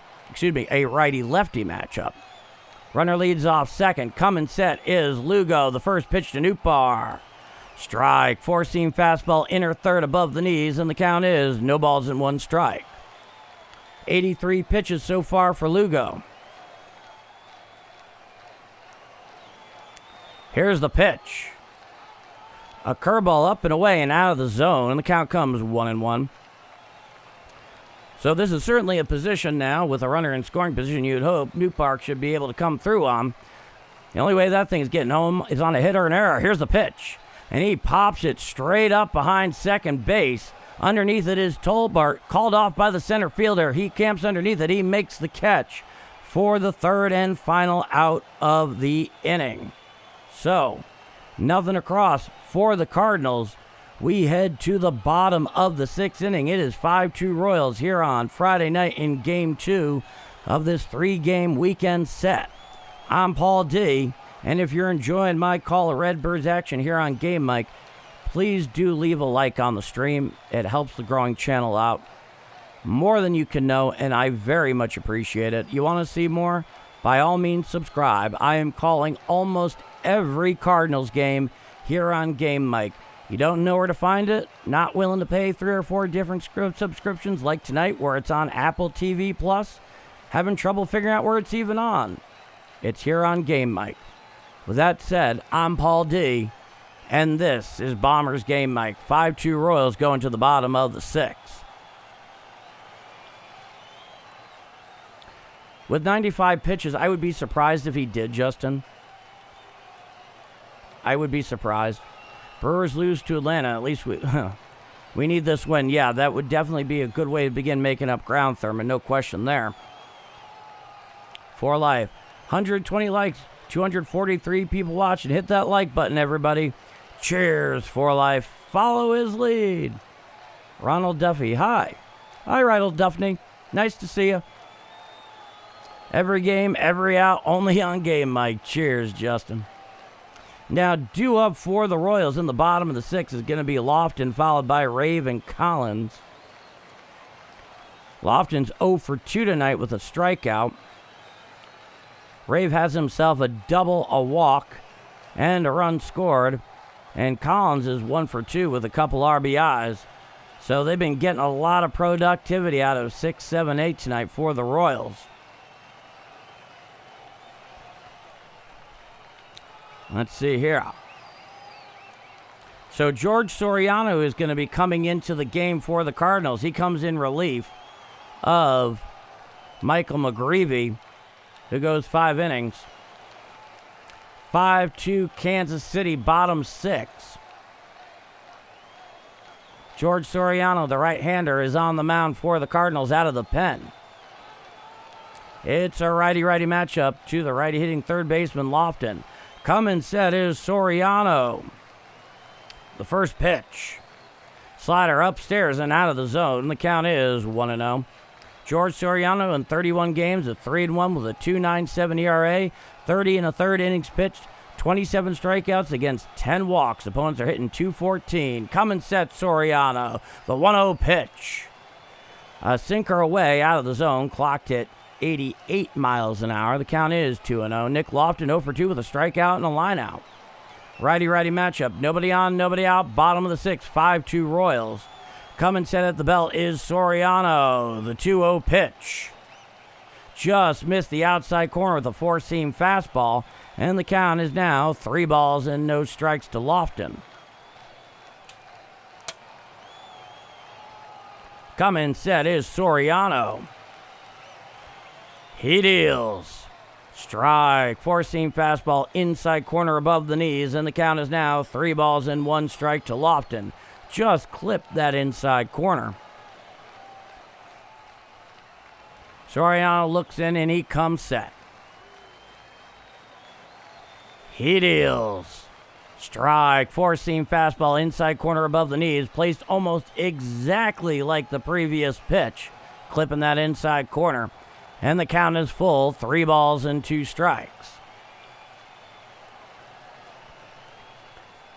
A righty-lefty matchup. Runner leads off second. Coming set is Lugo. The first pitch to Nootbaar. Strike. Four-seam fastball, inner third above the knees, and the count is no balls and 1 strike. 83 pitches so far for Lugo. Here's the pitch. A curveball up and away and out of the zone, and the count comes 1-1. So this is certainly a position now with a runner in scoring position you'd hope Nootbaar should be able to come through on. The only way that thing's getting home is on a hit or an error. Here's the pitch. And he pops it straight up behind second base. Underneath it is Tolbert, called off by the center fielder. He camps underneath it. He makes the catch for the third and final out of the inning. So, nothing across for the Cardinals. We head to the bottom of the 6th inning. It is 5-2 Royals here on Friday night in Game 2 of this 3-game weekend set. I'm Paul D., and if you're enjoying my call of Redbirds action here on Game Mike, please do leave a like on the stream. It helps the growing channel out more than you can know, and I very much appreciate it. You want to see more? By all means, subscribe. I am calling almost every Cardinals game here on Game Mike. You don't know where to find it? Not willing to pay 3 or 4 different subscriptions like tonight where it's on Apple TV Plus? Having trouble figuring out where it's even on? It's here on Game Mike. With that said, I'm Paul D., and this is Bombers Game Mike. 5-2 Royals going to the bottom of the 6th. With 95 pitches, I would be surprised if he did, Justin. I would be surprised. Brewers lose to Atlanta. At least we need this win. Yeah, that would definitely be a good way to begin making up ground, Thurman. No question there. For life. 120 likes. 243 people watching. Hit that like button, everybody. Cheers for life. Follow his lead. Ronald Duffy. Hi. Hi, Ronald Duffy. Nice to see you. Every game, every out, only on Game Mike. Cheers, Justin. Now, due up for the Royals in the bottom of the 6th is going to be Lofton, followed by Rave and Collins. Lofton's 0 for 2 tonight with a strikeout. Rave has himself a double, a walk, and a run scored. And Collins is 1 for 2 with a couple RBIs. So they've been getting a lot of productivity out of 6, 7, 8 tonight for the Royals. Let's see here. So George Soriano is going to be coming into the game for the Cardinals. He comes in relief of Michael McGreevy, who goes 5 innings. 5-2 Kansas City, bottom 6. George Soriano, the right-hander, is on the mound for the Cardinals out of the pen. It's a righty-righty matchup to the righty-hitting third baseman Lofton. Coming set is Soriano. The first pitch. Slider upstairs and out of the zone. The count is 1-0. George Soriano in 31 games of 3-1 with a 2.97 ERA, 30 and a third innings pitched, 27 strikeouts against 10 walks. Opponents are hitting .214. Coming set Soriano. The 1-0 pitch. A sinker away out of the zone. Clocked at 88 miles an hour. The count is 2-0. Nick Lofton 0 for 2 with a strikeout and a lineout. Righty-righty matchup. Nobody on, nobody out. Bottom of the 6th. 5-2 Royals. Coming set at the belt is Soriano. The 2-0 pitch. Just missed the outside corner with a four-seam fastball. And the count is now 3 balls and no strikes to Lofton. Coming set is Soriano. He deals. Strike. Four-seam fastball inside corner above the knees. And the count is now 3 balls and 1 strike to Lofton. Just clipped that inside corner. Soriano looks in and he comes set. He deals. Strike. Four-seam fastball inside corner above the knees. Placed almost exactly like the previous pitch. Clipping that inside corner. And the count is full. 3 balls and 2 strikes.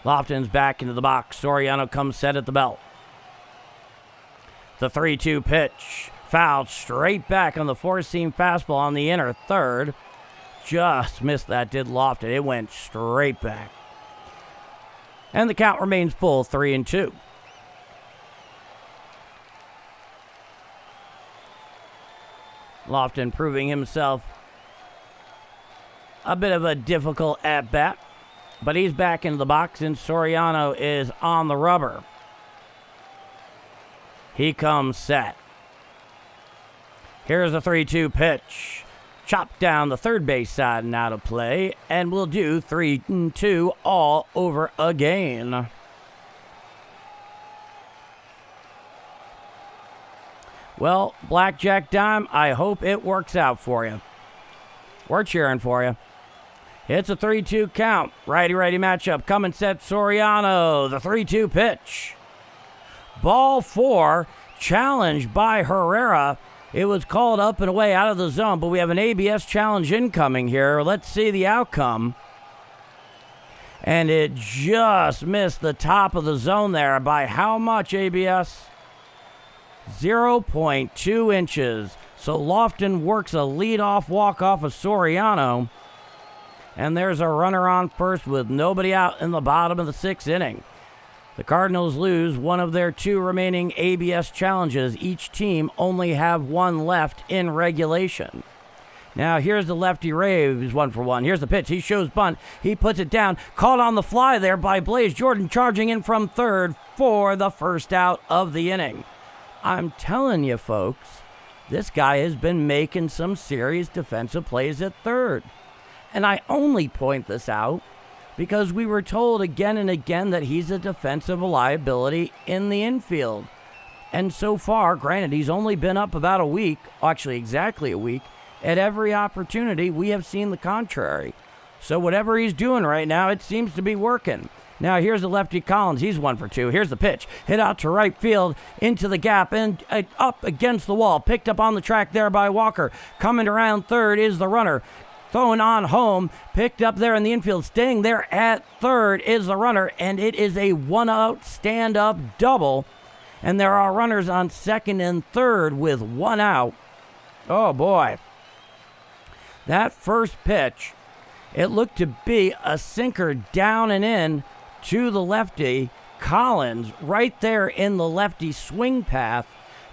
Lofton's back into the box. Soriano comes set at the belt. The 3-2 pitch. Fouled straight back on the four-seam fastball on the inner third. Just missed that, did Lofton. It went straight back. And the count remains full, 3-2. Lofton proving himself a bit of a difficult at-bat. But he's back into the box, and Soriano is on the rubber. He comes set. Here's a 3-2 pitch. Chopped down the third base side and out of play. And we'll do 3-2 all over again. Well, Blackjack Dime, I hope it works out for you. We're cheering for you. It's a 3-2 count. Righty-righty matchup. Coming set Soriano. The 3-2 pitch. Ball 4. Challenged by Herrera. It was called up and away out of the zone, but we have an ABS challenge incoming here. Let's see the outcome. And it just missed the top of the zone there. By how much, ABS? 0.2 inches. So Lofton works a leadoff walk-off of Soriano. And there's a runner on first with nobody out in the bottom of the 6th inning. The Cardinals lose one of their 2 remaining ABS challenges. Each team only have 1 left in regulation. Now here's the lefty Rave, who's 1 for 1. Here's the pitch. He shows bunt. He puts it down. Caught on the fly there by Blaze Jordan, charging in from third for the first out of the inning. I'm telling you, folks, this guy has been making some serious defensive plays at third. And I only point this out because we were told again and again that he's a defensive liability in the infield. And so far, granted, he's only been up about a week, actually exactly a week, at every opportunity we have seen the contrary. So whatever he's doing right now, it seems to be working. Now here's the lefty Collins. He's 1 for 2. Here's the pitch. Hit out to right field into the gap and up against the wall. Picked up on the track there by Walker. Coming around third is the runner. thrown on home, picked up there in the infield. Staying there at third is the runner, and it is a one-out stand-up double. And there are runners on second and third with one out. Oh, boy. That first pitch, it looked to be a sinker down and in to the lefty. Collins right there in the lefty swing path,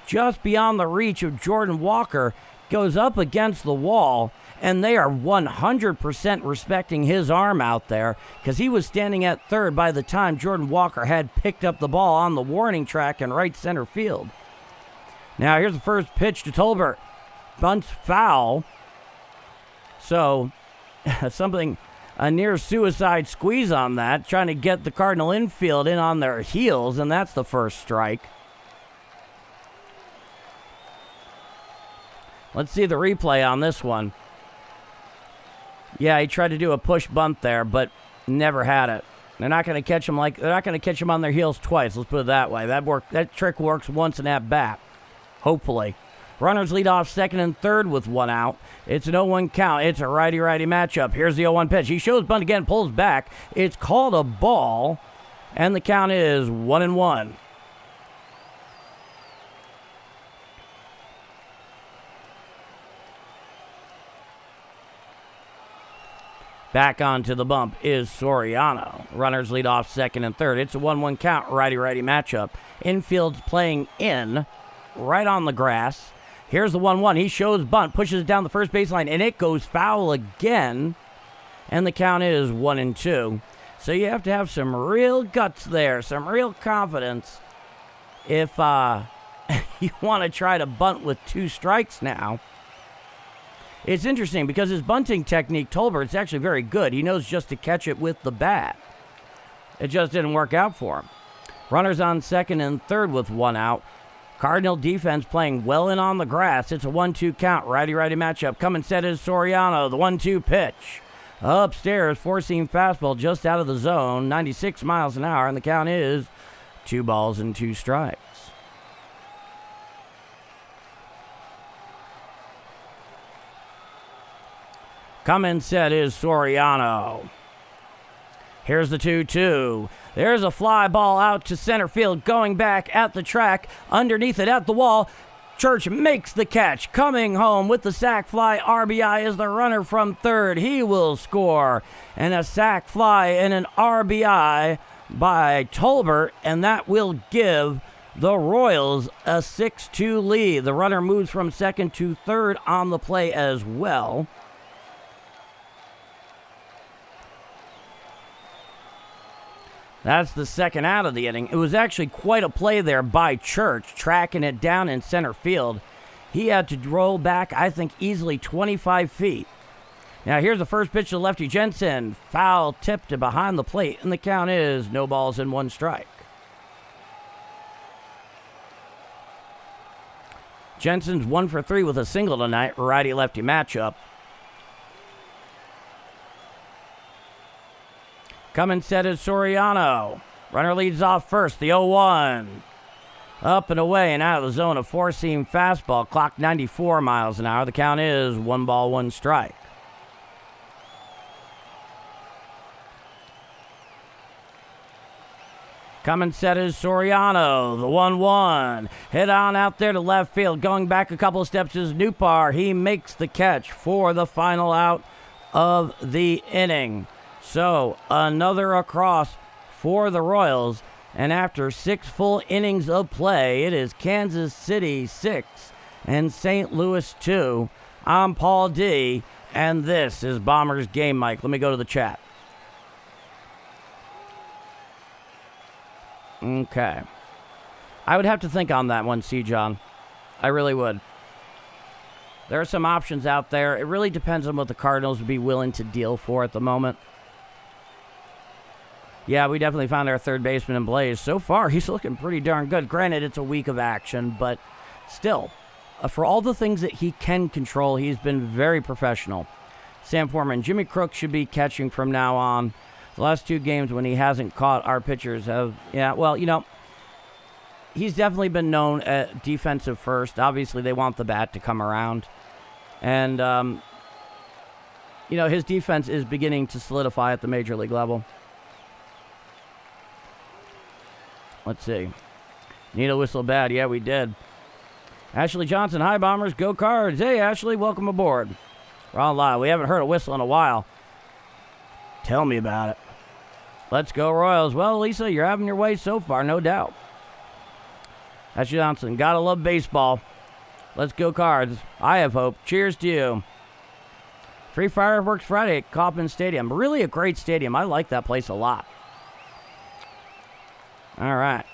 just beyond the reach of Jordan Walker, goes up against the wall, and they are 100% respecting his arm out there because he was standing at third by the time Jordan Walker had picked up the ball on the warning track in right center field. Now here's the first pitch to Tolbert. Bunts foul. So a near suicide squeeze on that, trying to get the Cardinal infield in on their heels, and that's the first strike. Let's see the replay on this one. Yeah, he tried to do a push bunt there, but never had it. They're not going to catch him on their heels twice. Let's put it that way. That trick works once in at bat. Hopefully. Runners lead off second and third with one out. It's an 0-1 count. It's a righty-righty matchup. Here's the 0-1 pitch. He shows bunt again, pulls back. It's called a ball, and the count is 1-1. Back onto the bump is Soriano. Runners lead off second and third. It's a 1-1 count, righty-righty matchup. Infield's playing in, right on the grass. Here's the 1-1. He shows bunt, pushes it down the first baseline, and it goes foul again. And the count is 1-2. So you have to have some real guts there, some real confidence if you want to try to bunt with two strikes now. It's interesting because his bunting technique, Tolbert's actually very good. He knows just to catch it with the bat. It just didn't work out for him. Runners on second and third with one out. Cardinal defense playing well in on the grass. It's a 1-2 count, righty-righty matchup. Coming set is Soriano, the 1-2 pitch. Upstairs, four-seam fastball just out of the zone, 96 miles an hour, and the count is 2-2 strikes. Coming set is Soriano. Here's the 2-2. There's a fly ball out to center field, going back at the track, underneath it at the wall. Church makes the catch, coming home with the sac fly. RBI is the runner from third. He will score. And a sac fly and an RBI by Tolbert, and that will give the Royals a 6-2 lead. The runner moves from second to third on the play as well. That's the second out of the inning. It was actually quite a play there by Church, tracking it down in center field. He had to roll back, I think, easily 25 feet. Now, here's the first pitch to lefty Jensen. Foul tip to behind the plate, and the count is 0-1 strike. Jensen's 1 for 3 with a single tonight, righty-lefty matchup. Coming set is Soriano. Runner leads off first, the 0-1. Up and away and out of the zone, a four-seam fastball, clocked 94 miles an hour. The count is 1-1 strike. Coming set is Soriano, the 1-1. Hit on out there to left field. Going back a couple of steps is Nupar. He makes the catch for the final out of the inning. So, another across for the Royals. And after 6 full innings of play, it is Kansas City 6 and St. Louis 2. I'm Paul D, and this is Bombers Game Mike. Let me go to the chat. Okay. I would have to think on that one, C. John. I really would. There are some options out there. It really depends on what the Cardinals would be willing to deal for at the moment. Yeah, we definitely found our third baseman in Blaze. So far, he's looking pretty darn good. Granted, it's a week of action, but still, for all the things that he can control, he's been very professional. Sam Foreman, Jimmy Crook should be catching from now on. The last 2 games when he hasn't caught, our pitchers have, he's definitely been known at defensive first. Obviously, they want the bat to come around. And, his defense is beginning to solidify at the major league level. Let's see. Need a whistle bad. Yeah, we did. Ashley Johnson, hi, Bombers. Go Cards. Hey, Ashley, welcome aboard. Wrong lie. We haven't heard a whistle in a while. Tell me about it. Let's go Royals. Well, Lisa, you're having your way so far, no doubt. Ashley Johnson, gotta love baseball. Let's go Cards. I have hope. Cheers to you. Free Fireworks Friday at Kauffman Stadium. Really a great stadium. I like that place a lot. All right.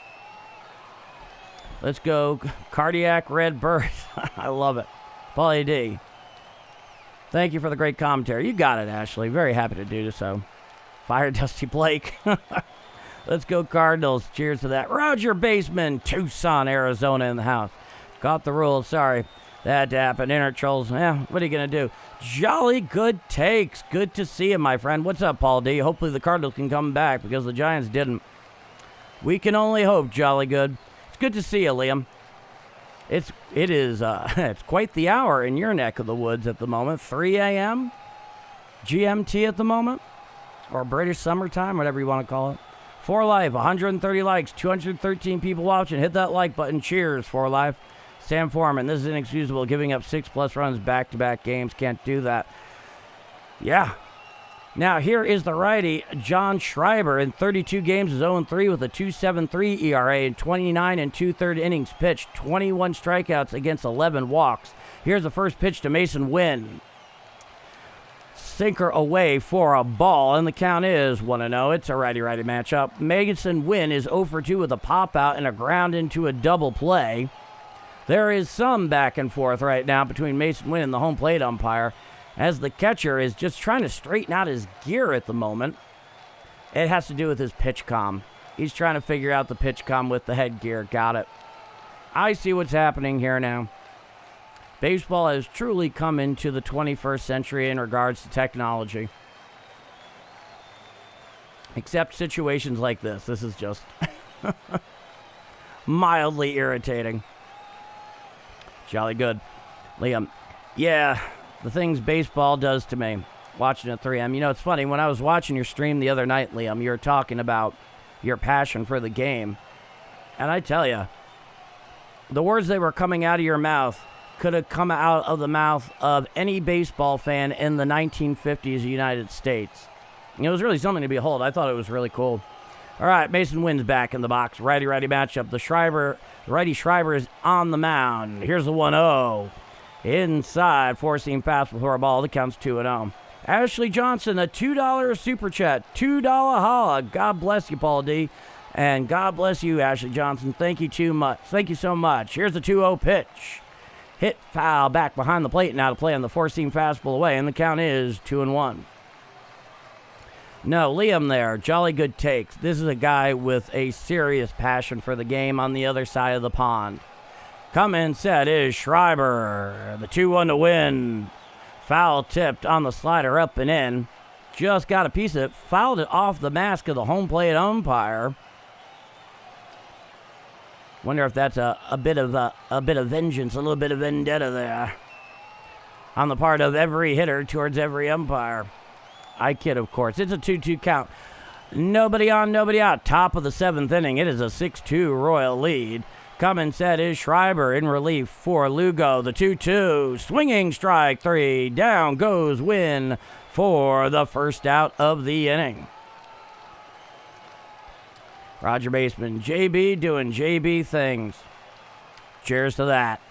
Let's go Cardiac Redbirds. I love it. Paulie D. Thank you for the great commentary. You got it, Ashley. Very happy to do so. Fire Dusty Blake. Let's go Cardinals. Cheers to that. Roger Baseman, Tucson, Arizona in the house. Caught the rules. Sorry. That had to happen. Inner trolls. Yeah, what are you going to do? Jolly good takes. Good to see you, my friend. What's up, Paul D? Hopefully the Cardinals can come back because the Giants didn't. We can only hope, Jolly good. It's good to see you, Liam. It is it's quite the hour in your neck of the woods at the moment. 3 a.m. GMT at the moment, or British summertime, whatever you want to call it. For Life, 130 likes, 213 people watching. Hit that like button. Cheers, For Life. Sam Foreman, this is inexcusable. Giving up 6+ runs back-to-back games. Can't do that. Yeah. Now, here is the righty, John Schreiber. In 32 games is 0-3 with a 2.73 ERA in 29 and 2/3 innings pitched. 21 strikeouts against 11 walks. Here's the first pitch to Mason Wynn. Sinker away for a ball, and the count is 1-0. It's a righty-righty matchup. Mason Wynn is 0-2 with a pop-out and a ground into a double play. There is some back and forth right now between Mason Wynn and the home plate umpire, as the catcher is just trying to straighten out his gear at the moment. It has to do with his pitch comm. He's trying to figure out the pitch comm with the headgear. Got it. I see what's happening here now. Baseball has truly come into the 21st century in regards to technology. Except situations like this. This is just mildly irritating. Jolly good. Liam, yeah, the things baseball does to me. Watching at 3M. You know, it's funny. When I was watching your stream the other night, Liam, you were talking about your passion for the game. And I tell you, the words that were coming out of your mouth could have come out of the mouth of any baseball fan in the 1950s United States. It was really something to behold. I thought it was really cool. All right, Mason Wynn's back in the box. Righty-righty matchup. The righty Schreiber is on the mound. Here's the 1-0. Inside, four-seam fastball for a ball. The count's 2-0. Ashley Johnson, a $2 super chat. $2 holla. God bless you, Paul D. And God bless you, Ashley Johnson. Thank you too much. Thank you so much. Here's the 2-0 pitch. Hit foul back behind the plate. Now to play on the four-seam fastball away. And the count is 2-1. No, Liam there. Jolly good takes. This is a guy with a serious passion for the game on the other side of the pond. Coming set is Schreiber. The 2-1 to win. Foul tipped on the slider up and in. Just got a piece of it. Fouled it off the mask of the home plate umpire. Wonder if that's a bit of vengeance, a little bit of vendetta there on the part of every hitter towards every umpire. I kid, of course. It's a 2-2 count. Nobody on, nobody out. Top of the 7th inning. It is a 6-2 Royal lead. Coming set is Schreiber in relief for Lugo. The 2-2. Swinging strike 3. Down goes Wynn for the first out of the inning. Roger Baseman. JB doing JB things. Cheers to that.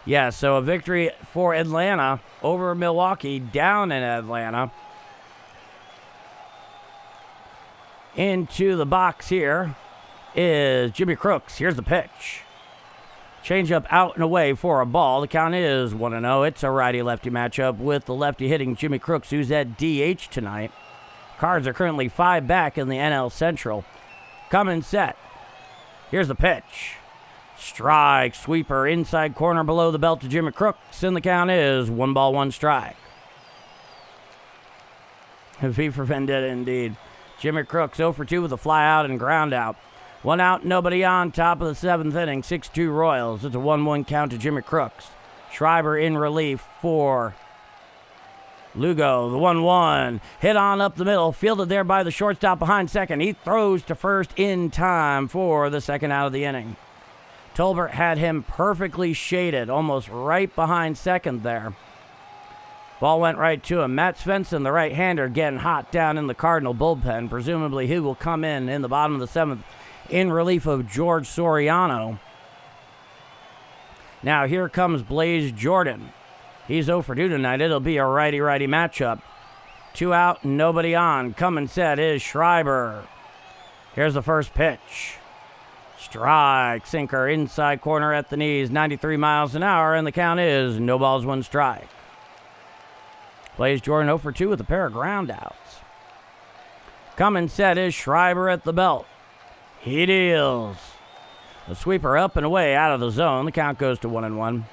Yeah, so a victory for Atlanta over Milwaukee, down in Atlanta. Into the box here is Jimmy Crooks. Here's the pitch. Changeup out and away for a ball. The count is 1-0. It's a righty-lefty matchup with the lefty hitting Jimmy Crooks, who's at DH tonight. Cards are currently 5 back in the NL Central. Coming set. Here's the pitch. Strike, sweeper, inside corner below the belt to Jimmy Crooks, and the count is 1-1 strike. V for Vendetta indeed. Jimmy Crooks 0-2 with a fly out and ground out. 1 out, nobody on, top of the 7th inning, 6-2 Royals. It's a 1-1 count to Jimmy Crooks. Schreiber in relief for Lugo. The 1-1. Hit on up the middle. Fielded there by the shortstop behind second. He throws to first in time for the second out of the inning. Tolbert had him perfectly shaded, almost right behind second there. Ball went right to him. Matt Svensson, the right-hander, getting hot down in the Cardinal bullpen. Presumably he will come in the bottom of the seventh in relief of George Soriano. Now here comes Blaze Jordan. He's 0 for 2 tonight. It'll be a righty-righty matchup. 2 out, nobody on. Coming set is Schreiber. Here's the first pitch. Strike, sinker, inside corner at the knees, 93 miles an hour, and the count is no balls, 1 strike. Blaze Jordan 0 for 2 with a pair of groundouts. Coming set is Schreiber at the belt. He deals. The sweeper up and away out of the zone. The count goes to 1-1.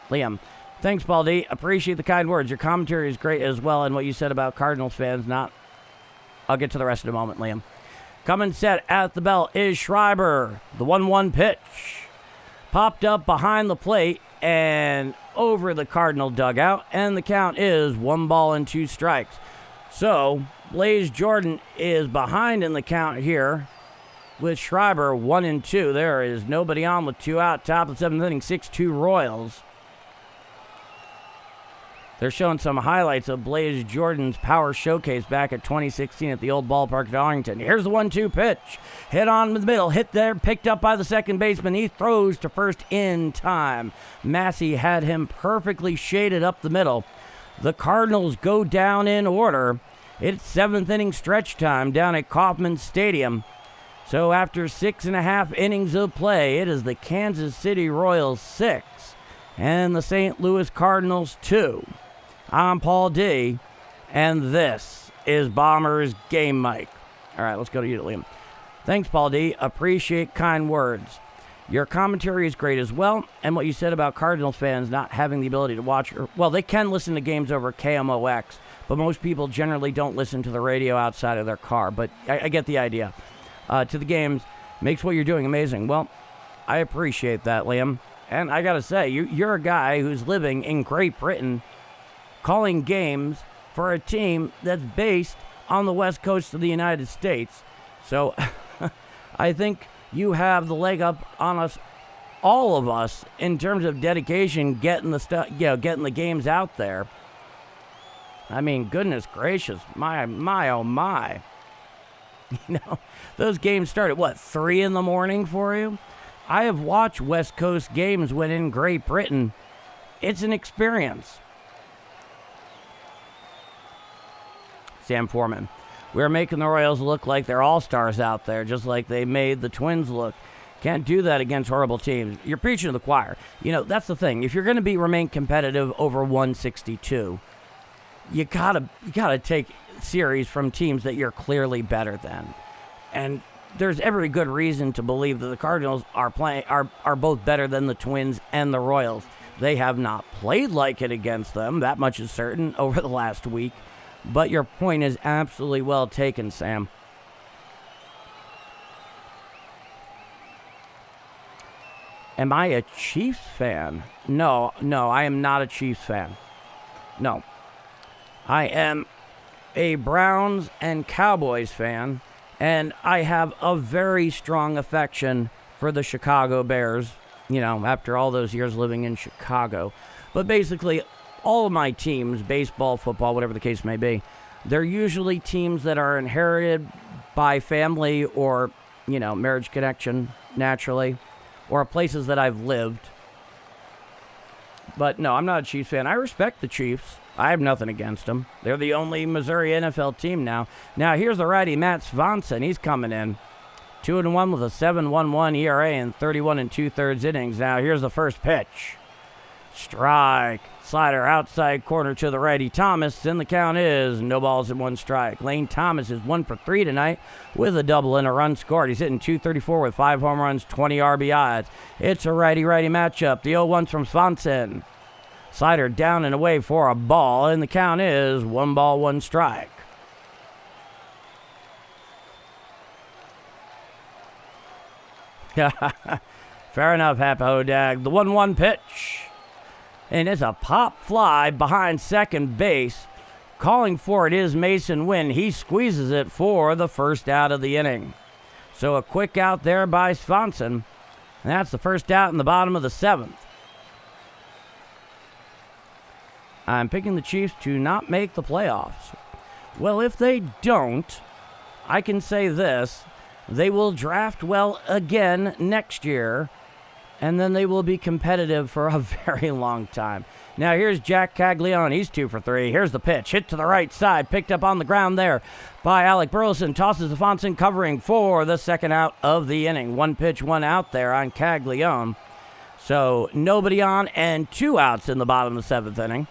Liam, thanks, Paul D. Appreciate the kind words. Your commentary is great as well, and what you said about Cardinals fans, I'll get to the rest in a moment, Liam. Coming set at the belt is Schreiber. The 1-1 pitch. Popped up behind the plate and over the Cardinal dugout, and the count is 1 ball and 2 strikes. So, Blaze Jordan is behind in the count here with Schreiber 1-2. There is nobody on with 2 out. Top of the 7th inning, 6-2 Royals. They're showing some highlights of Blaze Jordan's power showcase back at 2016 at the old ballpark at Arlington. Here's the 1-2 pitch. Hit on the middle. Hit there. Picked up by the second baseman. He throws to first in time. Massey had him perfectly shaded up the middle. The Cardinals go down in order. It's 7th inning stretch time down at Kauffman Stadium. So after 6.5 innings of play, it is the Kansas City Royals 6 and the St. Louis Cardinals 2. I'm Paul D, and this is Bombers Game Mike. All right, let's go to you, Liam. Thanks, Paul D. Appreciate kind words. Your commentary is great as well, and what you said about Cardinals fans not having the ability to watch, they can listen to games over KMOX, but most people generally don't listen to the radio outside of their car, but I get the idea. To the games makes what you're doing amazing. Well, I appreciate that, Liam, and I got to say, you're a guy who's living in Great Britain calling games for a team that's based on the west coast of the United States. So I think you have the leg up on us, all of us, in terms of dedication, getting the games out there. I mean, goodness gracious, my, oh my. Those games start at 3 in the morning for you? I have watched West Coast games when in Great Britain. It's an experience. Sam Foreman. We're making the Royals look like they're all-stars out there, just like they made the Twins look. Can't do that against horrible teams. You're preaching to the choir. That's the thing. If you're going to remain competitive over 162, you gotta take series from teams that you're clearly better than. And there's every good reason to believe that the Cardinals are both better than the Twins and the Royals. They have not played like it against them. That much is certain over the last week. But your point is absolutely well taken, Sam. Am I a Chiefs fan? No, I am not a Chiefs fan. No. I am a Browns and Cowboys fan, and I have a very strong affection for the Chicago Bears, after all those years living in Chicago. But basically, all of my teams, baseball, football, whatever the case may be, they're usually teams that are inherited by family or, marriage connection, naturally, or places that I've lived. But no, I'm not a Chiefs fan. I respect the Chiefs. I have nothing against them. They're the only Missouri NFL team now. Now, here's the righty, Matt Svensson. He's coming in. 2-1 with a 7.11 ERA in 31 2/3 innings. Now, here's the first pitch. Strike. Slider outside corner to the righty Thomas, and the count is no balls and 1 strike. Lane Thomas is 1 for 3 tonight with a double and a run scored. He's hitting .234 with 5 home runs, 20 RBIs. It's a righty-righty matchup. The 0-1 from Svensson. Slider down and away for a ball, and the count is 1 ball, 1 strike. Fair enough, Happy Hodag. The 1-1 pitch. And it's a pop fly behind second base. Calling for it is Mason Wynn. He squeezes it for the first out of the inning. So a quick out there by Swanson. And that's the first out in the bottom of the 7th. I'm picking the Chiefs to not make the playoffs. Well, if they don't, I can say this. They will draft well again next year, and then they will be competitive for a very long time. Now, here's Jack Caglione. He's 2 for 3. Here's the pitch. Hit to the right side. Picked up on the ground there by Alec Burleson. Tosses Afonso covering for the second out of the inning. 1 pitch, 1 out there on Caglione. So, nobody on and 2 outs in the bottom of the 7th inning.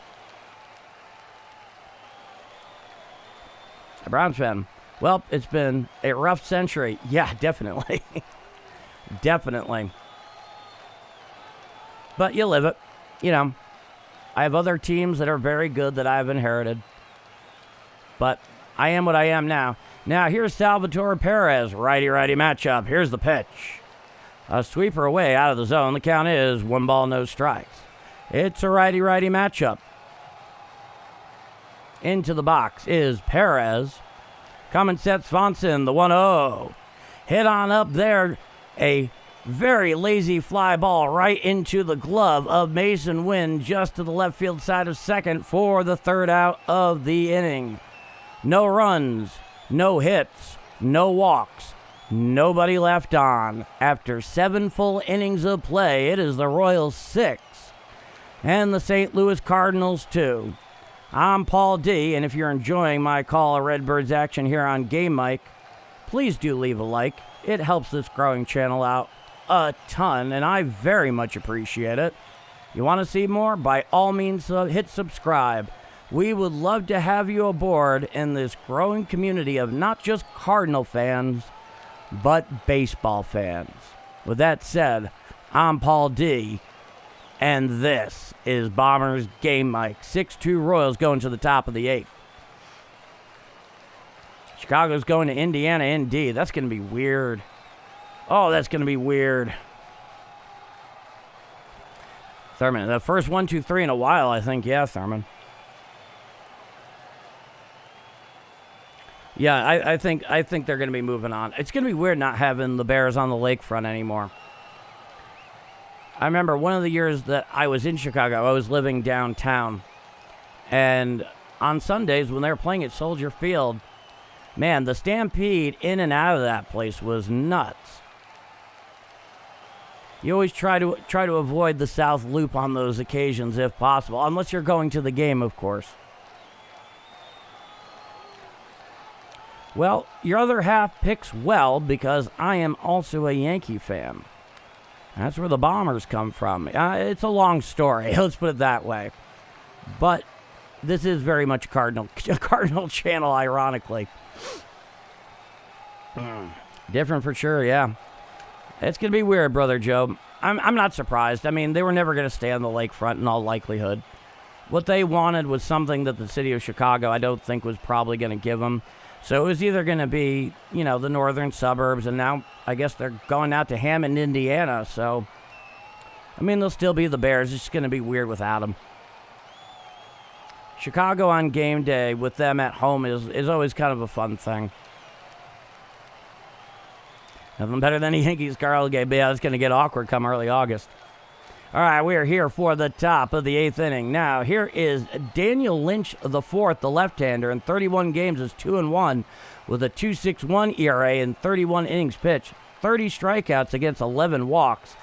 A Browns fan. Well, it's been a rough century. Yeah, definitely. Definitely. But you live it. You know, I have other teams that are very good that I've inherited. But I am what I am now. Now, here's Salvatore Perez. Righty-righty matchup. Here's the pitch. A sweeper away out of the zone. The count is 1 ball, no strikes. It's a righty-righty matchup. Into the box is Perez. Coming set Swanson, the 1-0. Hit on up there. A very lazy fly ball right into the glove of Mason Wynn, just to the left field side of second for the third out of the inning. No runs, no hits, no walks, nobody left on. After 7 full innings of play, it is the Royals 6 and the St. Louis Cardinals 2. I'm Paul D, and if you're enjoying my call of Redbirds action here on Game Mike, please do leave a like. It helps this growing channel out a ton, and I very much appreciate it. You want to see more? By all means, hit subscribe. We would love to have you aboard in this growing community of not just Cardinal fans, but baseball fans. With that said, I'm Paul D, and this is Bombers Game Mike. 6-2 Royals going to the top of the 8th. Chicago's going to Indiana, ND. That's going to be weird. Oh, that's going to be weird. Thurman, the first 1, 2, 3 in a while, I think. Yeah, Thurman. Yeah, I think they're going to be moving on. It's going to be weird not having the Bears on the lakefront anymore. I remember one of the years that I was in Chicago, I was living downtown. And on Sundays when they were playing at Soldier Field, man, the stampede in and out of that place was nuts. You always try to avoid the South Loop on those occasions if possible, unless you're going to the game, of course. Well, your other half picks well because I am also a Yankee fan. That's where the Bombers come from. It's a long story, let's put it that way. But this is very much a Cardinal channel, ironically. Different for sure, yeah. It's going to be weird, Brother Joe. I'm not surprised. I mean, they were never going to stay on the lakefront in all likelihood. What they wanted was something that the city of Chicago, I don't think, was probably going to give them. So it was either going to be, you know, the northern suburbs, and now I guess they're going out to Hammond, Indiana. So, I mean, they'll still be the Bears. It's just going to be weird without them. Chicago on game day with them at home is always kind of a fun thing. Nothing better than the Yankees Carl game. But yeah, it's going to get awkward come early August. All right, we are here for the top of the 8th inning. Now, here is Daniel Lynch IV, the left-hander. In 31 games is 2-1 with a 2.61 ERA in 31 innings pitched. 30 strikeouts against 11 walks.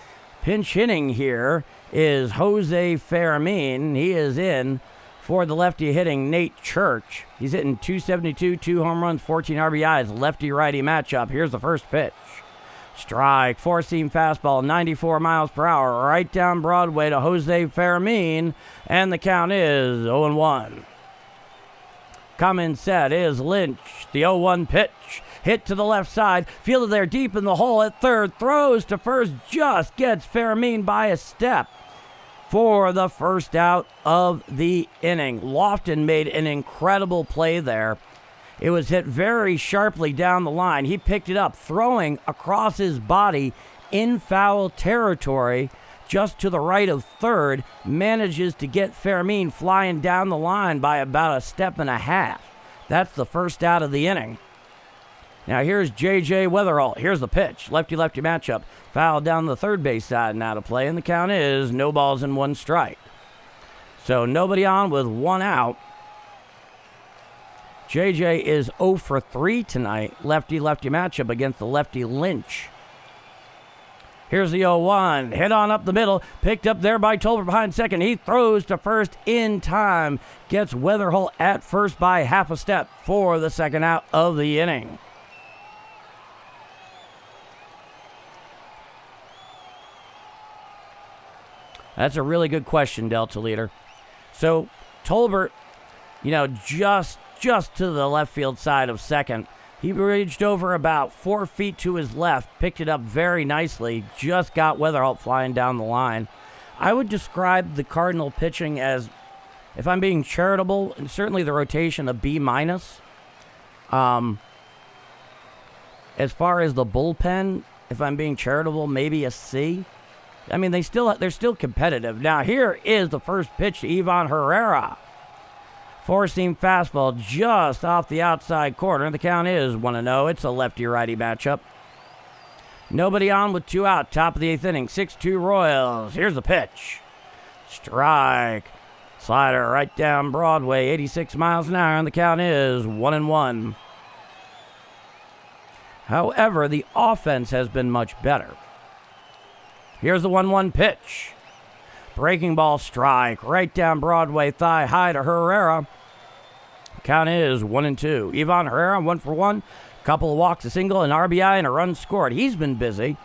Pinch hitting here is Jose Fermin. He is in for the lefty hitting Nate Church. He's hitting 272, 2 home runs, 14 RBIs. Lefty-righty matchup. Here's the first pitch. Strike, four-seam fastball, 94 miles per hour, right down Broadway to Jose Fermin, and the count is 0-1. Coming set is Lynch, the 0-1 pitch, hit to the left side, fielded there deep in the hole at third, throws to first, just gets Fermin by a step for the first out of the inning. Lofton made an incredible play there. It was hit very sharply down the line. He picked it up, throwing across his body in foul territory just to the right of third, manages to get Fermin flying down the line by about a step and a half. That's the first out of the inning. Now here's J.J. Weatherall. Here's the pitch. Lefty-lefty matchup. Foul down the third base side and out of play, and the count is no balls and one strike. So nobody on with one out. J.J. is 0 for 3 tonight. Lefty-lefty matchup against the lefty Lynch. Here's the 0-1. Hit on up the middle. Picked up there by Tolbert behind second. He throws to first in time. Gets Weatherall at first by half a step for the second out of the inning. That's a really good question, Delta Leader. So Tolbert, just to the left field side of second. He reached over about 4 feet to his left, picked it up very nicely, just got Weatherall flying down the line. I would describe the Cardinal pitching as, if I'm being charitable, and certainly the rotation, a B-. As far as the bullpen, if I'm being charitable, maybe a C. I mean, they're still competitive. Now, here is the first pitch to Ivan Herrera. Four-seam fastball just off the outside corner. The count is 1-0. It's a lefty-righty matchup. Nobody on with 2 out. Top of the 8th inning. 6-2 Royals. Here's the pitch. Strike. Slider right down Broadway. 86 miles an hour. And the count is 1-1. However, the offense has been much better. Here's the 1-1 pitch. Breaking ball strike right down Broadway, thigh high to Herrera. Count is 1-2. Ivan Herrera, 1 for 1. Couple of walks, a single, an RBI, and a run scored. He's been busy.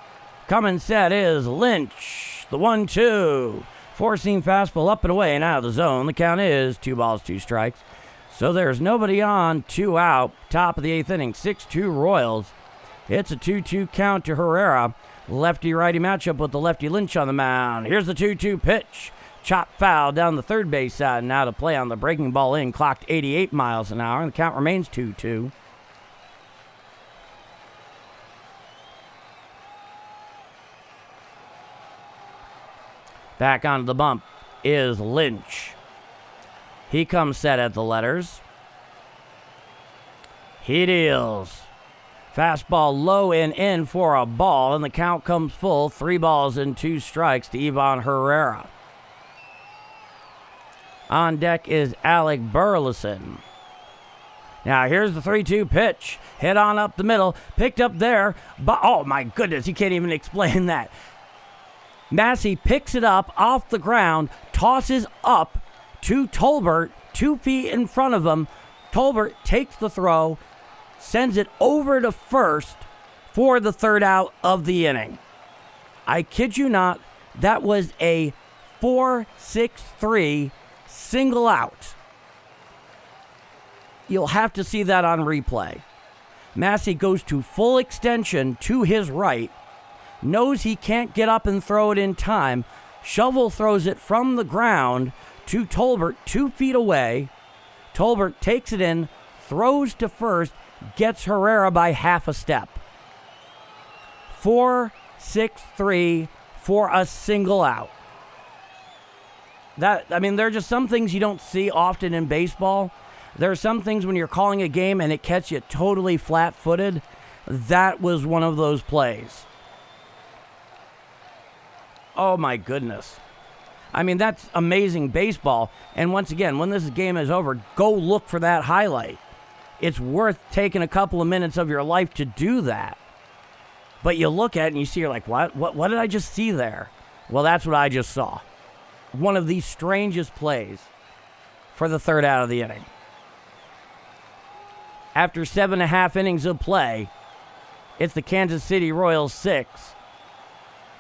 Coming set is Lynch. The 1-2. Four-seam fastball up and away and out of the zone. The count is 2 balls, 2 strikes. So there's nobody on, 2 out. Top of the 8th inning, 6-2 Royals. It's a 2-2 count to Herrera. Lefty-righty matchup with the lefty Lynch on the mound. Here's the 2-2 pitch. Chop foul down the third base side and out of play on the breaking ball in. Clocked 88 miles an hour, and the count remains 2-2. Back onto the bump is Lynch. He comes set at the letters. He deals. Fastball low and in for a ball, and the count comes full. 3 balls and 2 strikes to Ivan Herrera. On deck is Alec Burleson. Now here's the 3-2 pitch. Hit on up the middle. Picked up there. But oh my goodness, you can't even explain that. Massey picks it up off the ground, tosses up to Tolbert, 2 feet in front of him. Tolbert takes the throw, sends it over to first for the third out of the inning. I kid you not, that was a 4-6-3 single out. You'll have to see that on replay. Massey goes to full extension to his right, knows he can't get up and throw it in time, shovel throws it from the ground to Tolbert 2 feet away. Tolbert takes it in, throws to first, gets Herrera by half a step. 4-6-3 for a single out. There are just some things you don't see often in baseball. There are some things when you're calling a game and it catches you totally flat-footed. That was one of those plays. Oh my goodness. That's amazing baseball. And once again, when this game is over, go look for that highlight. It's worth taking a couple of minutes of your life to do that. But you look at it and you see, you're like, what did I just see there? Well, that's what I just saw. One of the strangest plays for the third out of the inning. After 7.5 innings of play, it's the Kansas City Royals 6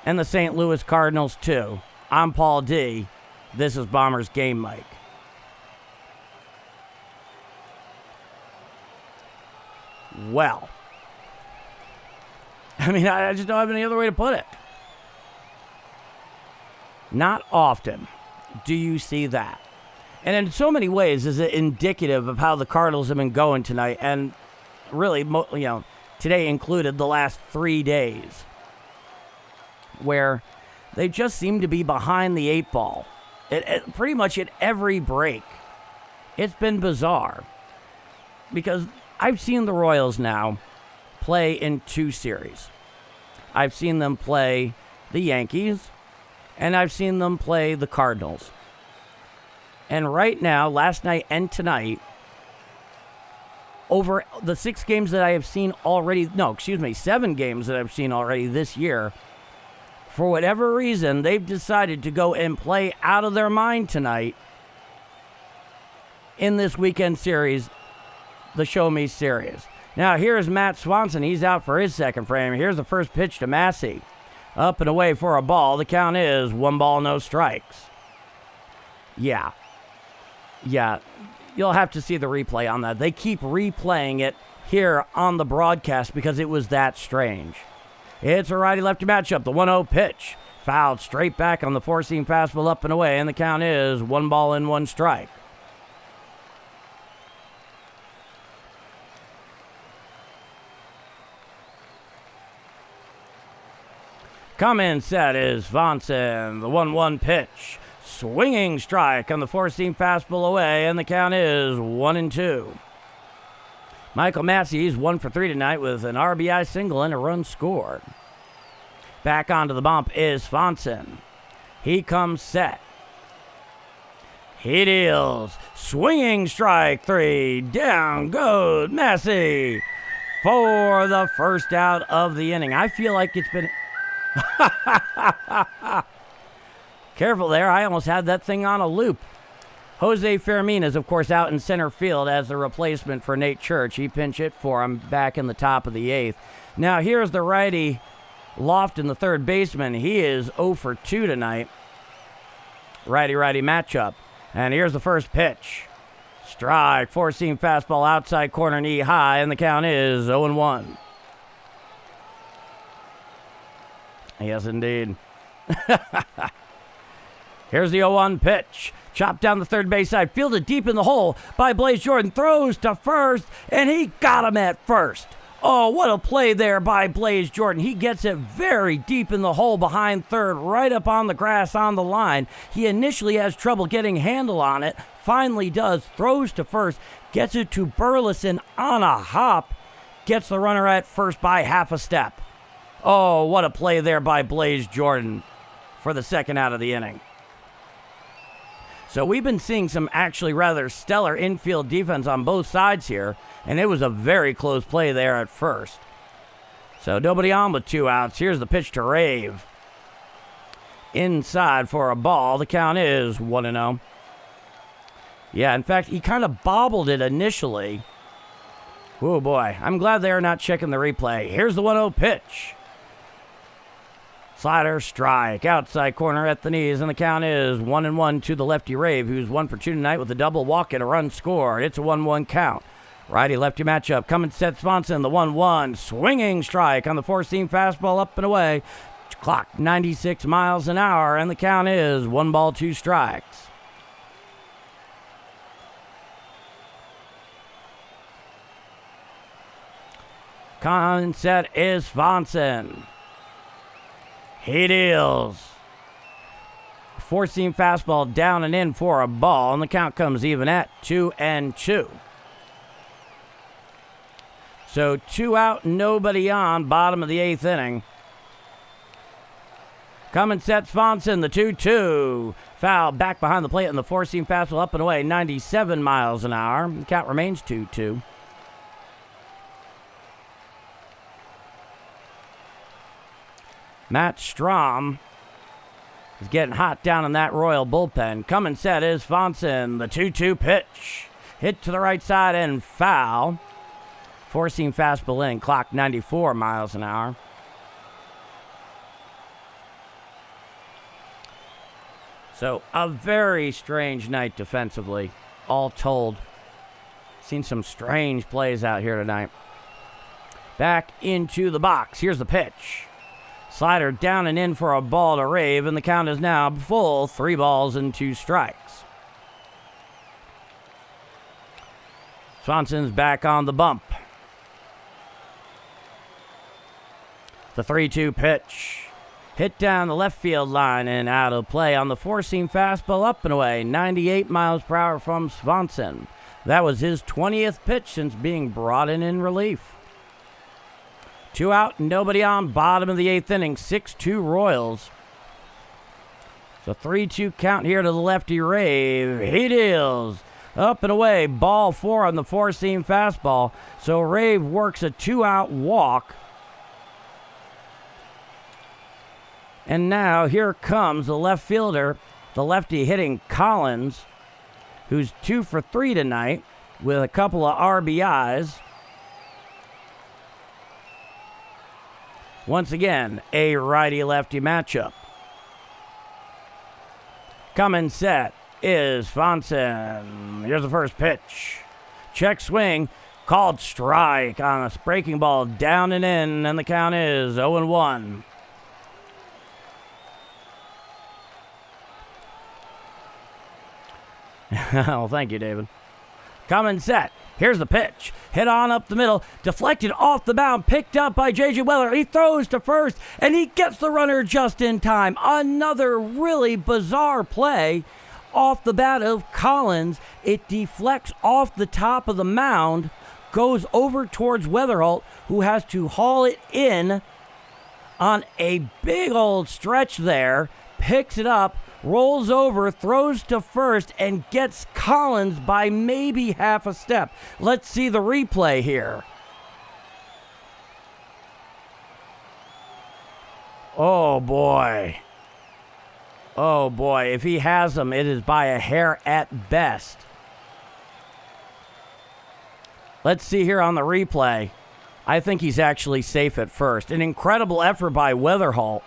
and the St. Louis Cardinals 2. I'm Paul D. This is Bombers Game Mike. Well, I just don't have any other way to put it. Not often do you see that. And in so many ways is it indicative of how the Cardinals have been going tonight, and really, today included the last 3 days, where They just seem to be behind the 8 ball. Pretty much at every break. It's been bizarre. Because I've seen the Royals now play in 2 series. I've seen them play the Yankees, and I've seen them play the Cardinals. And right now, last night and tonight, over the 6 games that I have seen already, 7 games that I've seen already this year, for whatever reason, they've decided to go and play out of their mind tonight in this weekend series, the Show Me series. Now, here's Matt Swanson. He's out for his second frame. Here's the first pitch to Massey. Up and away for a ball. The count is 1 ball, no strikes. Yeah. You'll have to see the replay on that. They keep replaying it here on the broadcast because it was that strange. It's a righty-lefty matchup. The 1-0 pitch. Fouled straight back on the 4-seam fastball up and away, and the count is 1 ball and 1 strike. Coming set is Swanson. The 1-1 pitch. Swinging strike on the 4-seam fastball away, and the count is 1-2. Michael Massey's 1 for 3 tonight with an RBI single and a run scored. Back onto the bump is Swanson. He comes set. He deals. Swinging strike 3. Down goes Massey for the first out of the inning. I feel like it's been... Careful there. I almost had that thing on a loop. Jose Fermin is, of course, out in center field as the replacement for Nate Church. He pinch hit for him back in the top of the 8th. Now, here's the righty Lofton, the third baseman. He is 0 for 2 tonight. Righty-righty matchup. And here's the first pitch. Strike. 4-seam fastball outside corner, knee high, and the count is 0-1. Yes, indeed. Here's the 0-1 pitch. Chopped down the third base side. Fielded deep in the hole by Blaze Jordan. Throws to first, and he got him at first. Oh, what a play there by Blaze Jordan. He gets it very deep in the hole behind third, right up on the grass on the line. He initially has trouble getting handle on it. Finally does. Throws to first. Gets it to Burleson on a hop. Gets the runner at first by half a step. Oh, what a play there by Blaze Jordan for the second out of the inning. So we've been seeing some actually rather stellar infield defense on both sides here, and it was a very close play there at first. So nobody on with 2 outs. Here's the pitch to Rave. Inside for a ball. The count is 1-0. Yeah, in fact, he kind of bobbled it initially. Oh boy, I'm glad they're not checking the replay. Here's the 1-0 pitch. Slider, strike, outside corner at the knees, and the count is 1-1 to the lefty Rave, who's 1 for 2 tonight with a double walk and a run scored. It's a 1-1 count. Righty-lefty matchup. Coming set Swanson, the 1-1. Swinging strike on the 4-seam fastball up and away. Clock 96 miles an hour, and the count is 1 ball, 2 strikes. Coming set is Swanson. He deals. 4-seam fastball down and in for a ball, and the count comes even at 2-2. So 2 out, nobody on, bottom of the 8th inning. Coming set Swanson, the 2-2. Foul back behind the plate, and the 4-seam fastball up and away, 97 miles an hour. The count remains 2-2. Matt Strom is getting hot down in that Royal bullpen. Coming set is Swanson. The 2-2 pitch. Hit to the right side and foul. 4-seam fastball in. Clock 94 miles an hour. So a very strange night defensively, all told. Seen some strange plays out here tonight. Back into the box. Here's the pitch. Slider down and in for a ball to Rave, and the count is now full, 3 balls and 2 strikes. Swanson's back on the bump. The 3-2 pitch. Hit down the left field line and out of play on the four-seam fastball, up and away, 98 miles per hour from Swanson. That was his 20th pitch since being brought in relief. 2 out, nobody on, bottom of the 8th inning, 6-2 Royals. So 3-2 count here to the lefty Rave. He deals. Up and away, ball 4 on the four-seam fastball. So Rave works a 2-out walk. And now here comes the left fielder, the lefty hitting Collins, who's 2 for 3 tonight with a couple of RBIs. Once again, a righty-lefty matchup. Coming set is Swanson. Here's the first pitch. Check swing, called strike on a breaking ball down and in, and the count is 0-1. Oh, thank you, David. Coming set. Here's the pitch. Hit on up the middle. Deflected off the mound. Picked up by J.J. Weller. He throws to first, and he gets the runner just in time. Another really bizarre play off the bat of Collins. It deflects off the top of the mound, goes over towards Weatherholt, who has to haul it in on a big old stretch there. Picks it up, rolls over, throws to first, and gets Collins by maybe half a step. Let's see the replay here. Oh, boy. Oh, boy. If he has him, it is by a hair at best. Let's see here on the replay. I think he's actually safe at first. An incredible effort by Weatherholt.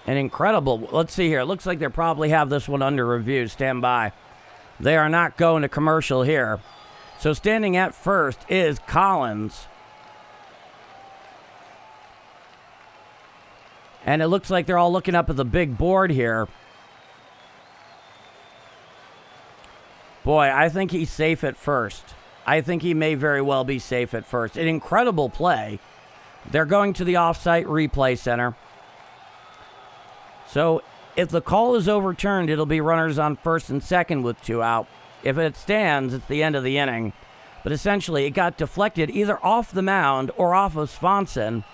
An incredible, let's see here. It looks like they probably have this one under review. Stand by. They are not going to commercial here. So standing at first is Collins. And it looks like they're all looking up at the big board here. Boy, I think he's safe at first. I think he may very well be safe at first. An incredible play. They're going to the off-site replay center. So if the call is overturned, it'll be runners on first and second with 2 out. If it stands, it's the end of the inning. But essentially, it got deflected either off the mound or off of Swanson.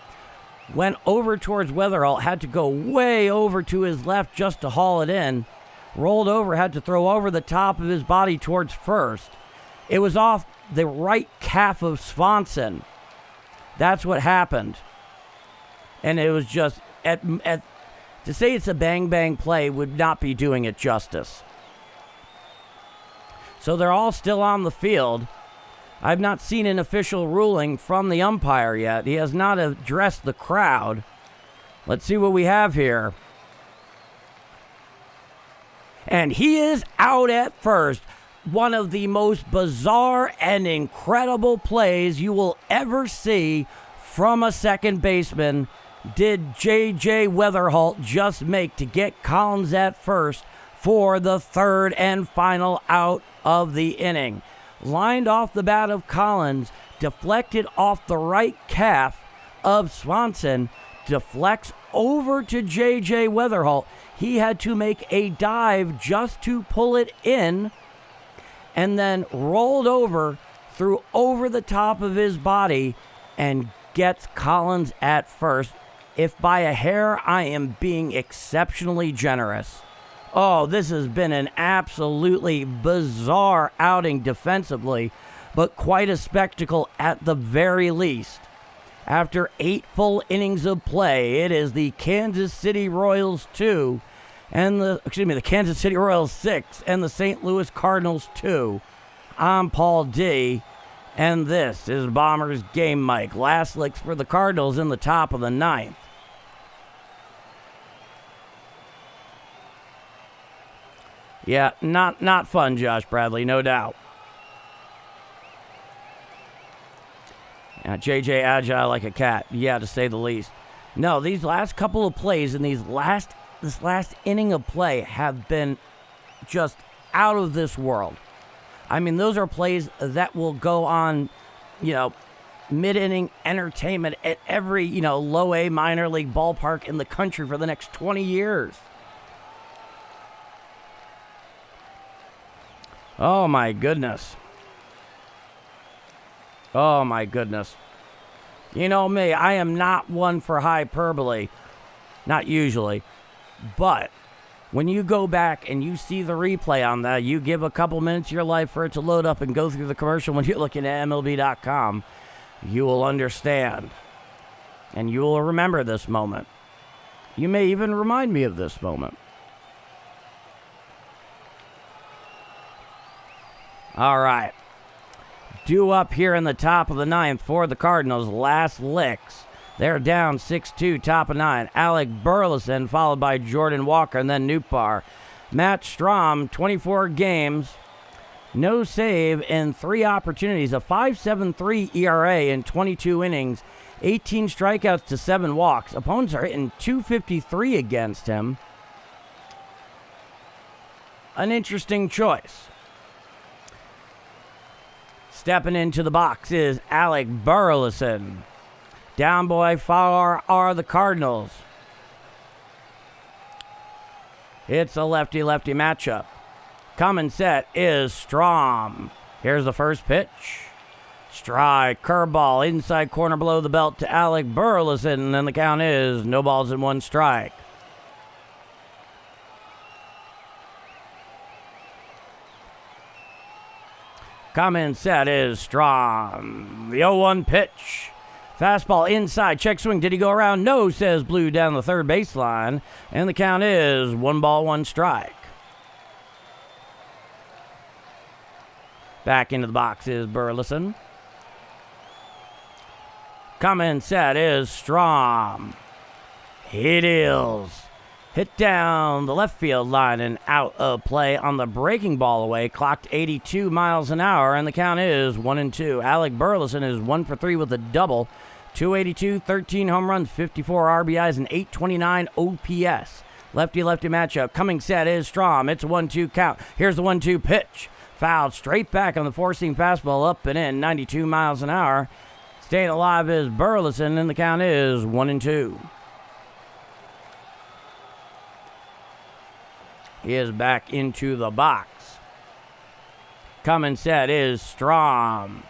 Went over towards Weatherall, had to go way over to his left just to haul it in. Rolled over, had to throw over the top of his body towards first. It was off the right calf of Swanson. That's what happened. And it was just, to say it's a bang-bang play would not be doing it justice. So they're all still on the field. I've not seen an official ruling from the umpire yet. He has not addressed the crowd. Let's see what we have here. And he is out at first. One of the most bizarre and incredible plays you will ever see from a second baseman did J.J. Weatherholt just make to get Collins at first for the third and final out of the inning. Lined off the bat of Collins, deflected off the right calf of Swanson, deflects over to J.J. Weatherholt. He had to make a dive just to pull it in, and then rolled over, threw over the top of his body, and gets Collins at first. If by a hair, I am being exceptionally generous. Oh, this has been an absolutely bizarre outing defensively, but quite a spectacle at the very least. After 8 full innings of play, it is the Kansas City Royals 2 and the Kansas City Royals 6 and the St. Louis Cardinals 2. I'm Paul D, and this is Bombers Game Mike. Last licks for the Cardinals in the top of the 9th. Yeah, not fun, Josh Bradley, no doubt. Yeah, JJ agile like a cat, yeah, to say the least. No, these last couple of plays and this last inning of play have been just out of this world. I mean, those are plays that will go on, mid-inning entertainment at every, low A minor league ballpark in the country for the next 20 years. Oh, my goodness. Oh, my goodness. You know me, I am not one for hyperbole. Not usually. But when you go back and you see the replay on that, you give a couple minutes of your life for it to load up and go through the commercial when you're looking at MLB.com, you will understand. And you will remember this moment. You may even remind me of this moment. All right. Due up here in the top of the ninth for the Cardinals. Last licks. They're down 6-2, top of 9. Alec Burleson, followed by Jordan Walker, and then Nootbaar. Matt Strahm, 24 games, no save in 3 opportunities. A 5.73 ERA in 22 innings, 18 strikeouts to 7 walks. Opponents are hitting .253 against him. An interesting choice. Stepping into the box is Alec Burleson. Down by far are the Cardinals. It's a lefty-lefty matchup. Coming set is Strahm. Here's the first pitch. Strike, curveball, inside corner below the belt to Alec Burleson, and the count is no balls and 1 strike. Coming set is Strahm. The 0-1 pitch. Fastball inside, check swing. Did he go around? No, says Blue down the third baseline. And the count is 1 ball, 1 strike. Back into the box is Burleson. Coming set is Strahm. He deals. Hit down the left field line and out of play on the breaking ball away. Clocked 82 miles an hour, and the count is 1-2. Alec Burleson is 1 for 3 with a double. 282, 13 home runs, 54 RBIs, and 829 OPS. Lefty-lefty matchup. Coming set is Strahm. It's a 1-2 count. Here's the 1-2 pitch. Fouled straight back on the four-seam fastball, up and in, 92 miles an hour. Staying alive is Burleson, and the count is 1-2. He is back into the box. Coming set is Strahm.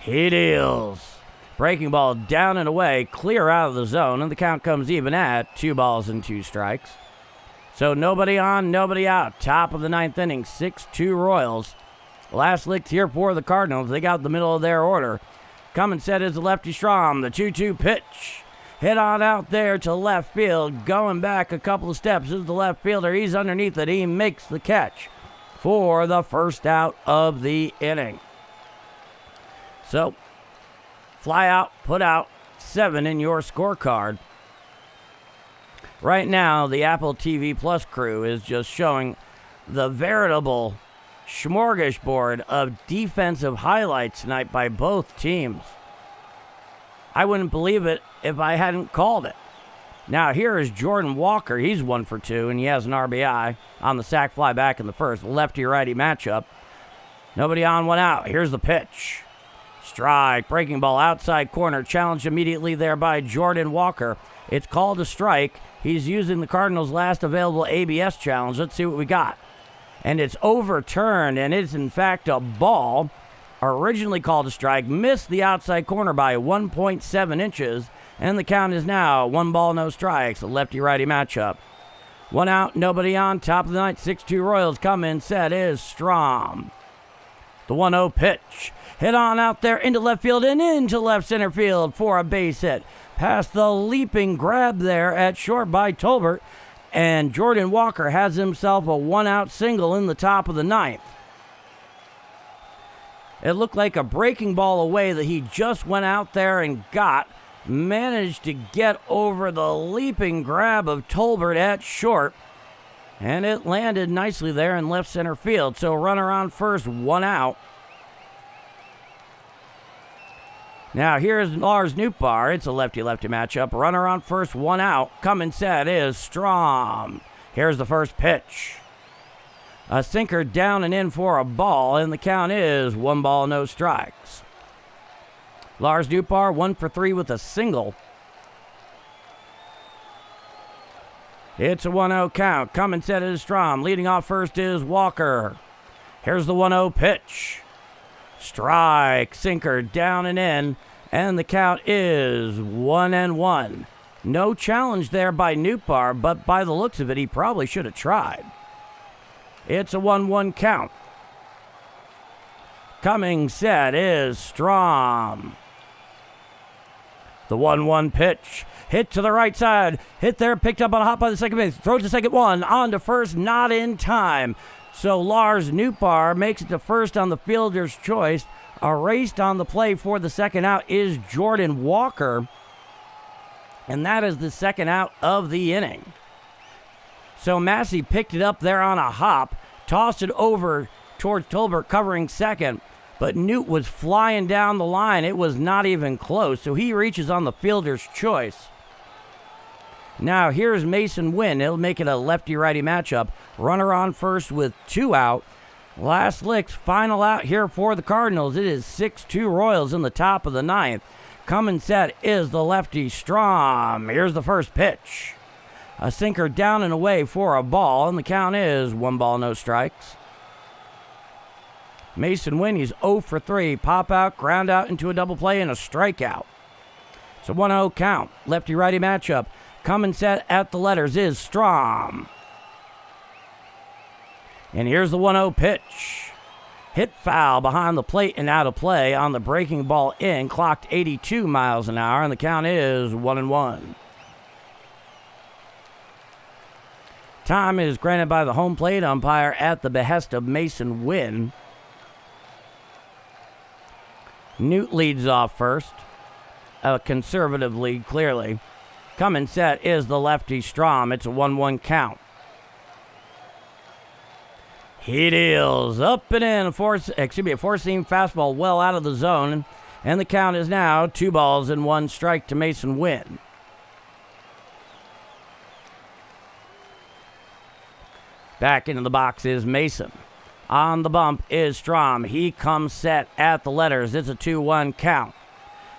He deals. Breaking ball down and away, clear out of the zone, and the count comes even at 2 balls and 2 strikes. So nobody on, nobody out. Top of the 9th inning, 6-2 Royals. Last licks here for the Cardinals. They got the middle of their order. Coming set is the lefty Strahm. The 2-2 pitch. Hit on out there to left field. Going back a couple of steps is the left fielder. He's underneath it. He makes the catch for the first out of the inning. So, fly out, put out, 7 in your scorecard. Right now, the Apple TV Plus crew is just showing the veritable smorgasbord of defensive highlights tonight by both teams. I wouldn't believe it if I hadn't called it. Now, here is Jordan Walker. He's 1 for 2, and he has an RBI on the sac fly back in the first. Lefty-righty matchup. Nobody on, 1 out. Here's the pitch. Strike. Breaking ball outside corner. Challenged immediately there by Jordan Walker. It's called a strike. He's using the Cardinals' last available ABS challenge. Let's see what we got. And it's overturned, and it's in fact a ball. Originally called a strike. Missed the outside corner by 1.7 inches. And the count is now 1 ball, no strikes. A lefty-righty matchup. 1 out, nobody on. Top of the ninth, 6-2 Royals. Come in, set is Strahm. The 1-0 pitch. Hit on out there into left field and into left center field for a base hit. Past the leaping grab there at short by Tolbert. And Jordan Walker has himself a 1-out single in the top of the ninth. It looked like a breaking ball away that he just went out there and got. Managed to get over the leaping grab of Tolbert at short. And it landed nicely there in left center field. So runner on first, 1 out. Now here's Lars Nootbaar. It's a lefty-lefty matchup. Runner on first, 1 out. Coming set is Strahm. Here's the first pitch. A sinker down and in for a ball, and the count is 1 ball, no strikes. Lars Nootbaar 1 for 3 with a single. It's a 1-0 count. Coming set is Strom. Leading off first is Walker. Here's the 1-0 pitch. Strike, sinker, down and in, and the count is 1-1. No challenge there by Nootbaar, but by the looks of it, he probably should have tried. It's a 1-1 count. Coming set is Strom. The 1-1 pitch. Hit to the right side. Hit there, picked up on a hop by the second base. Throws to second one. On to first, not in time. So Lars Nootbaar makes it to first on the fielder's choice. Erased on the play for the second out is Jordan Walker. And that is the second out of the inning. So Massey picked it up there on a hop. Tossed it over towards Tolbert covering second. But Newt was flying down the line. It was not even close. So he reaches on the fielder's choice. Now here's Mason Wynn. It'll make it a lefty-righty matchup. Runner on first with 2 out. Last licks, final out here for the Cardinals. It is 6-2 Royals in the top of the 9th. Coming set is the lefty Strom. Here's the first pitch. A sinker down and away for a ball, and the count is 1 ball, no strikes. Mason Wynn, he's 0 for 3. Pop out, ground out into a double play, and a strikeout. It's a 1-0 count. Lefty-righty matchup. Coming set at the letters is Strom. And here's the 1-0 pitch. Hit foul behind the plate and out of play on the breaking ball in. Clocked 82 miles an hour, and the count is 1-1. Time is granted by the home plate umpire at the behest of Mason Wynn. Newt leads off first. A conservative lead, clearly. Coming set is the lefty Strom. It's a 1-1 count. He deals up and in. A four-seam fastball well out of the zone. And the count is now 2 balls and 1 strike to Mason Wynn. Back into the box is Mason. On the bump is Strom. He comes set at the letters. It's a 2-1 count.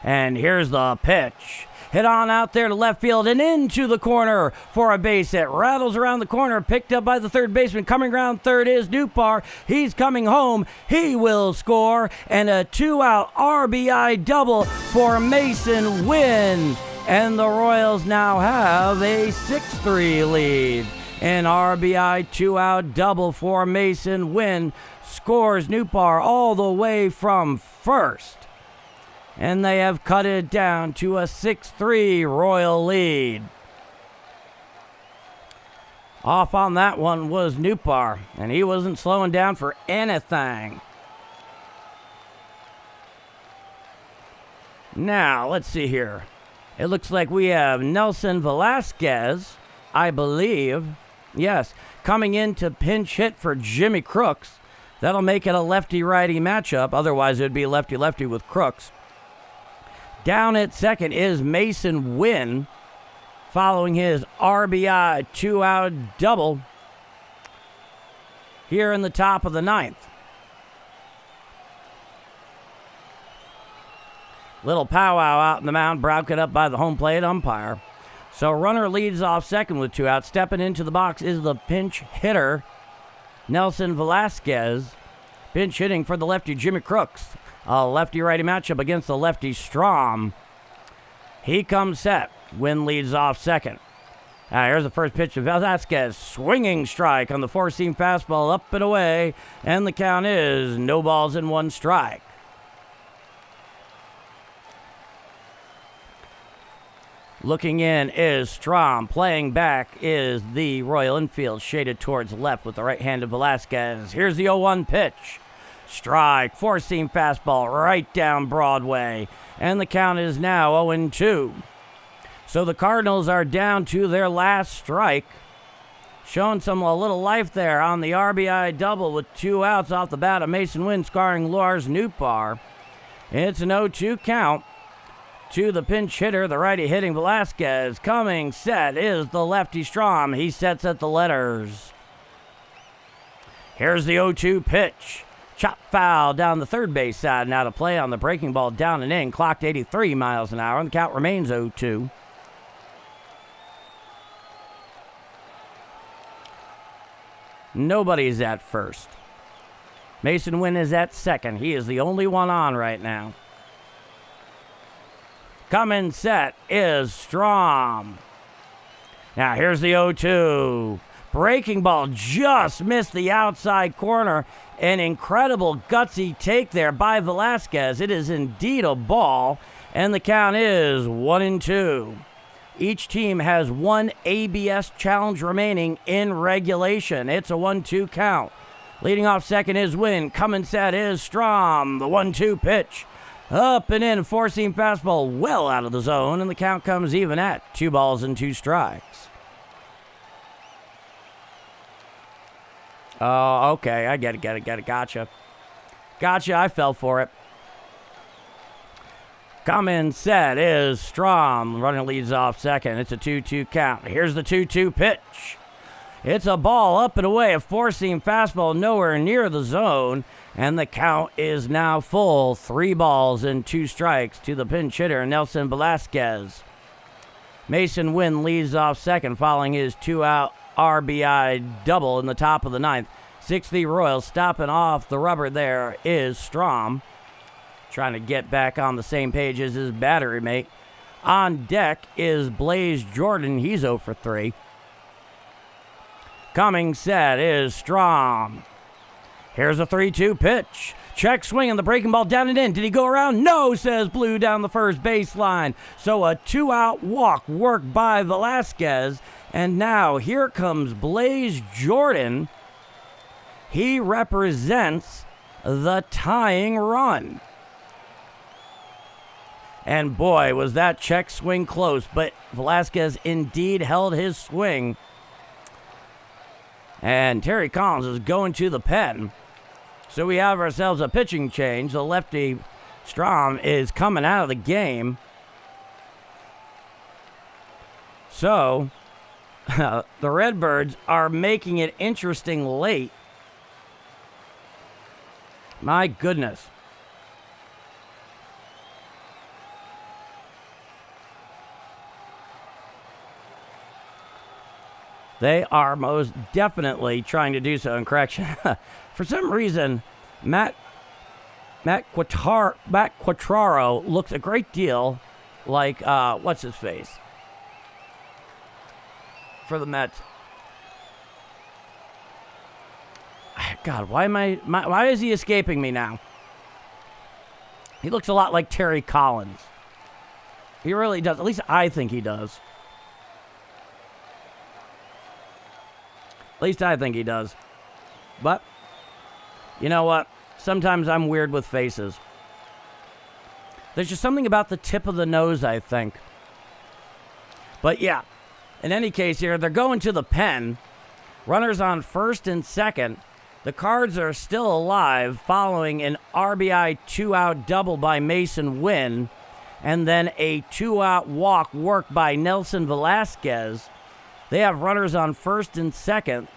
And here's the pitch. Hit on out there to left field and into the corner for a base hit. Rattles around the corner, picked up by the third baseman. Coming around third is Nootbaar. He's coming home. He will score. And a 2-out RBI double for Mason Wynn. And the Royals now have a 6-3 lead. An RBI 2-out double for Mason Wynn. Scores Nootbaar all the way from first. And they have cut it down to a 6-3 Royal lead. Off on that one was Nootbaar, and he wasn't slowing down for anything. Now, let's see here. It looks like we have Nelson Velasquez, I believe. Yes, coming in to pinch hit for Jimmy Crooks. That'll make it a lefty-righty matchup. Otherwise, it would be lefty-lefty with Crooks. Down at second is Mason Wynn, following his RBI 2-out double here in the top of the 9th. Little powwow out in the mound, broken up by the home plate umpire. So runner leads off second with 2 outs. Stepping into the box is the pinch hitter, Nelson Velasquez. Pinch hitting for the lefty Jimmy Crooks. A lefty-righty matchup against the lefty Strom. He comes set. Wynn leads off second. Here's the first pitch of Velasquez. Swinging strike on the 4-seam fastball up and away. And the count is 0 balls and 1 strike. Looking in is Strom. Playing back is the Royal infield, shaded towards left with the right-handed Velasquez. Here's the 0-1 pitch. Strike, 4-seam fastball right down Broadway. And the count is now 0-2. So the Cardinals are down to their last strike. Showing a little life there on the RBI double with 2 outs off the bat of Mason Wynn, scoring Lars Nootbaar. It's an 0-2 count to the pinch hitter, the righty hitting Velasquez. Coming set is the lefty Strom. He sets at the letters. Here's the 0-2 pitch. Chop foul down the third base side. Now to play on the breaking ball down and in. Clocked 83 miles an hour, and the count remains 0-2. Nobody's at first. Mason Wynn is at second. He is the only one on right now. Coming set is Strom. Now here's the 0-2. Breaking ball just missed the outside corner. An incredible gutsy take there by Velasquez. It is indeed a ball, and the count is 1-2. Each team has one ABS challenge remaining in regulation. It's a 1-2 count. Leading off second is Wynn. Coming set is Strom. The 1-2 pitch. Up and in, four-seam fastball well out of the zone, and the count comes even at 2 balls and 2 strikes. Oh, okay, I get it. Gotcha, I fell for it. Coming set is Strom. Runner leads off second. It's a 2-2 count. Here's the 2-2 pitch. It's a ball up and away, a four-seam fastball nowhere near the zone, and the count is now full. 3 balls and 2 strikes to the pinch hitter, Nelson Velasquez. Mason Wynn leads off second following his 2-out RBI double in the top of the 9th. 6-3 Royals. Stopping off the rubber there is Strom, trying to get back on the same page as his battery mate. On deck is Blaze Jordan. He's 0 for 3. Coming set is Strom. Here's a 3-2 pitch. Check swing on the breaking ball down and in. Did he go around? No, says Blue down the first baseline. So a 2-out walk worked by Velasquez. And now here comes Blaze Jordan. He represents the tying run. And boy, was that check swing close. But Velasquez indeed held his swing. And Terry Collins is going to the pen. So we have ourselves a pitching change. The lefty Strom is coming out of the game. So the Redbirds are making it interesting late. My goodness. They are most definitely trying to do so. And correction, for some reason, Matt Quatraro looks a great deal like, what's his face? For the Mets. God, why is he escaping me now? He looks a lot like Terry Collins. He really does. At least I think he does. At least I think he does. But, you know what? Sometimes I'm weird with faces. There's just something about the tip of the nose, I think. But yeah, in any case here, they're going to the pen. Runners on first and second. The Cards are still alive following an RBI 2-out double by Mason Wynn. And then a 2-out walk worked by Nelson Velasquez. They have runners on first and second.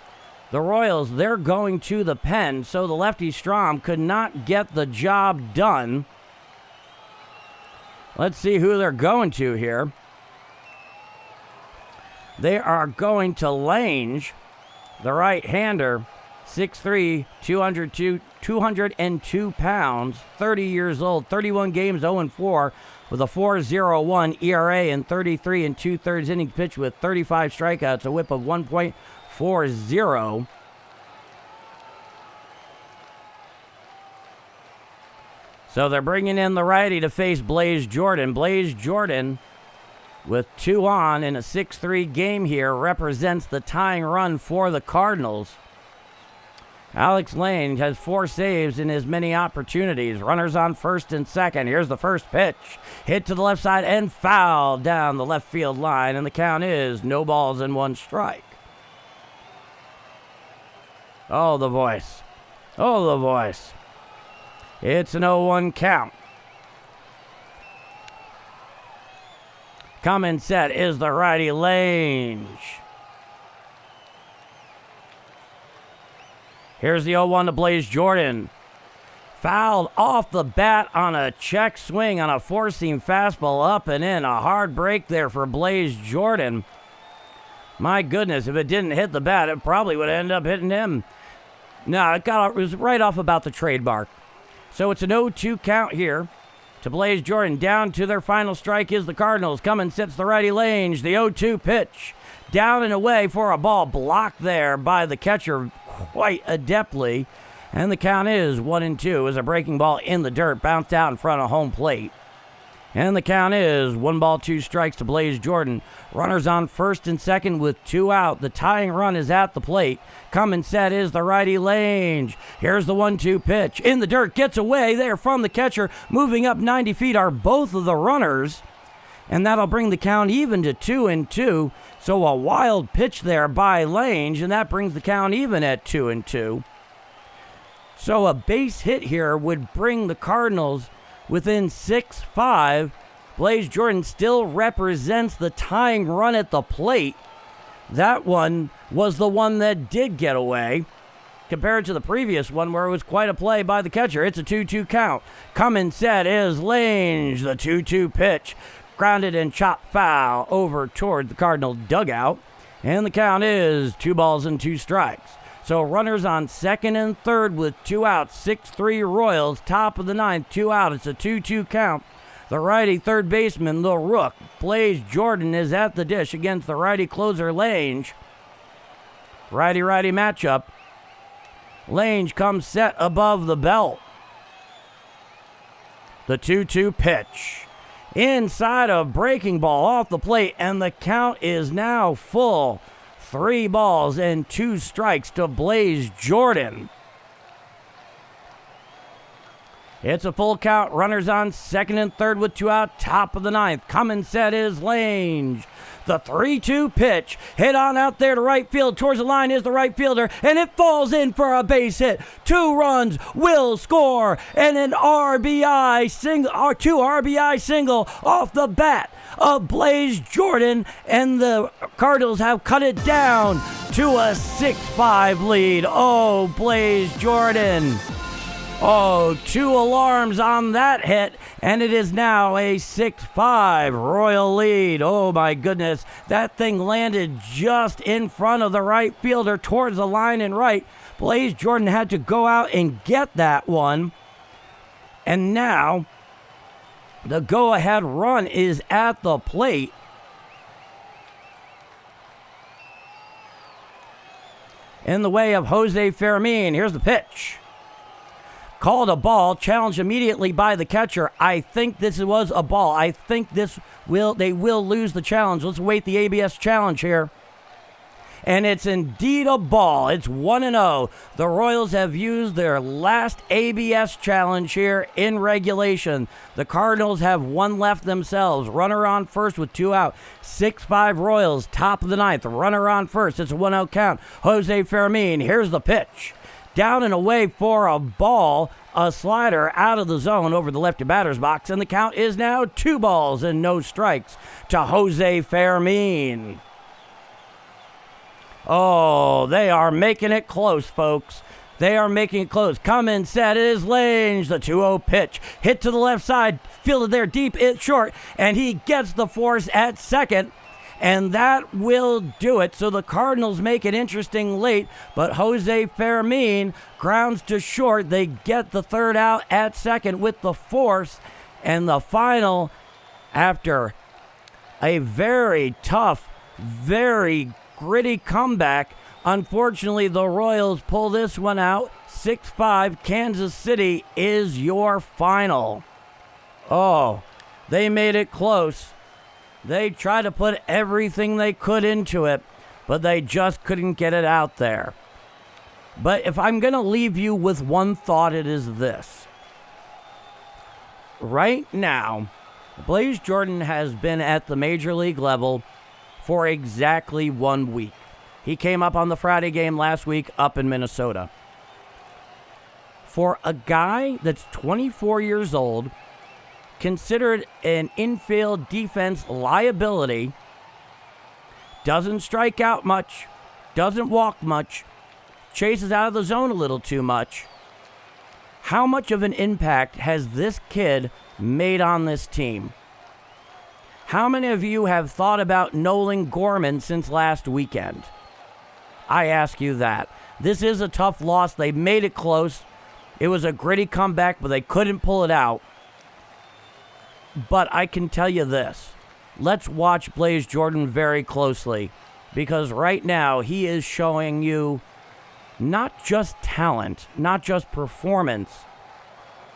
The Royals, they're going to the pen, so the lefty Strom could not get the job done. Let's see who they're going to here. They are going to Lange, the right-hander, 6'3", 202 pounds, 30 years old, 31 games, 0-4, with a 4.01 ERA and 33 2/3 innings pitched with 35 strikeouts, a whip of 1.40. So they're bringing in the righty to face Blaze Jordan. Blaze Jordan, with 2 on in a 6-3 game here, represents the tying run for the Cardinals. Alex Lange has 4 saves in his many opportunities. Runners on first and second. Here's the first pitch. Hit to the left side and foul down the left field line. And the count is no balls and 1 strike. Oh, the voice. Oh, the voice. It's an 0-1 count. Coming set is the righty Lange. Here's the 0-1 to Blaze Jordan. Fouled off the bat on a check swing on a four-seam fastball up and in. A hard break there for Blaze Jordan. My goodness, if it didn't hit the bat, it probably would end up hitting him. No, it was right off about the trademark. So it's an 0-2 count here to Blaze Jordan. Down to their final strike is the Cardinals. Coming sits the righty Lange. The 0-2 pitch. Down and away for a ball blocked there by the catcher quite adeptly. And the count is 1-2 as a breaking ball in the dirt bounced out in front of home plate. And the count is 1-2 strikes to Blaze Jordan. Runners on first and second with 2 out. The tying run is at the plate. Coming set is the righty Lange. Here's the 1-2 pitch. In the dirt, gets away there from the catcher. Moving up 90 feet are both of the runners. And that'll bring the count even to 2-2. So a wild pitch there by Lange, and that brings the count even at 2-2. So a base hit here would bring the Cardinals within 6-5. Blaze Jordan still represents the tying run at the plate. That one was the one that did get away compared to the previous one where it was quite a play by the catcher. It's a 2-2 count. Coming set is Lange. The 2-2 pitch. Grounded and chopped foul over toward the Cardinal dugout. And the count is 2-2 strikes. So runners on second and third with 2 outs. 6-3 Royals, top of the ninth, 2 out. It's a 2-2 count. The righty third baseman, the Rook, Blaze Jordan, is at the dish against the righty closer, Lange. Righty-righty matchup. Lange comes set above the belt. The 2-2 pitch. Inside a breaking ball off the plate, and the count is now full. 3-2 strikes to Blaze Jordan. It's a full count. Runners on second and third with 2 out. Top of the ninth. Coming set is Lange. The 3-2 pitch. Hit on out there to right field. Towards the line is the right fielder. And it falls in for a base hit. 2 runs will score. And an RBI single, or 2 RBI single off the bat of Blaze Jordan. And the Cardinals have cut it down to a 6-5 lead. Oh, Blaze Jordan. Oh, 2 alarms on that hit, and it is now a 6-5 Royal lead. Oh, my goodness. That thing landed just in front of the right fielder towards the line and right. Blaze Jordan had to go out and get that one. And now the go-ahead run is at the plate. In the way of Jose Fermin. Here's the pitch. Called a ball, challenged immediately by the catcher. I think this was a ball. I think they will lose the challenge. Let's wait the ABS challenge here. And it's indeed a ball. It's 1-0. The Royals have used their last ABS challenge here in regulation. The Cardinals have 1 left themselves. Runner on first with 2 out. 6-5 Royals, top of the ninth. Runner on first. It's a 1-0 count. Jose Fermin, here's the pitch. Down and away for a ball, a slider out of the zone over the lefty batter's box, and the count is now 2-0 strikes to Jose Fermin. Oh, they are making it close, folks. They are making it close. Coming set is Lange. The 2-0 pitch. Hit to the left side. Fielded there deep. It's short. And he gets the force at second. And that will do it. So the Cardinals make it interesting late. But Jose Fermin grounds to short. They get the third out at second with the force. And the final, after a very tough, very gritty comeback, unfortunately the Royals pull this one out. 6-5 Kansas City is your final. Oh, they made it close. They tried to put everything they could into it, but they just couldn't get it out there. But if I'm going to leave you with one thought, it is this. Right now, Blaze Jordan has been at the major league level for exactly 1 week. He came up on the Friday game last week up in Minnesota. For a guy that's 24 years old, considered an infield defense liability, doesn't strike out much, doesn't walk much, chases out of the zone a little too much. How much of an impact has this kid made on this team? How many of you have thought about Nolan Gorman since last weekend? I ask you that. This is a tough loss. They made it close. It was a gritty comeback, but they couldn't pull it out. But I can tell you this. Let's watch Blaze Jordan very closely, because right now he is showing you not just talent, not just performance.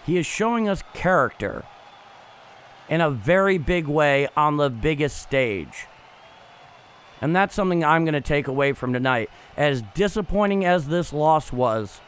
He is showing us character in a very big way on the biggest stage. And that's something I'm going to take away from tonight. As disappointing as this loss was,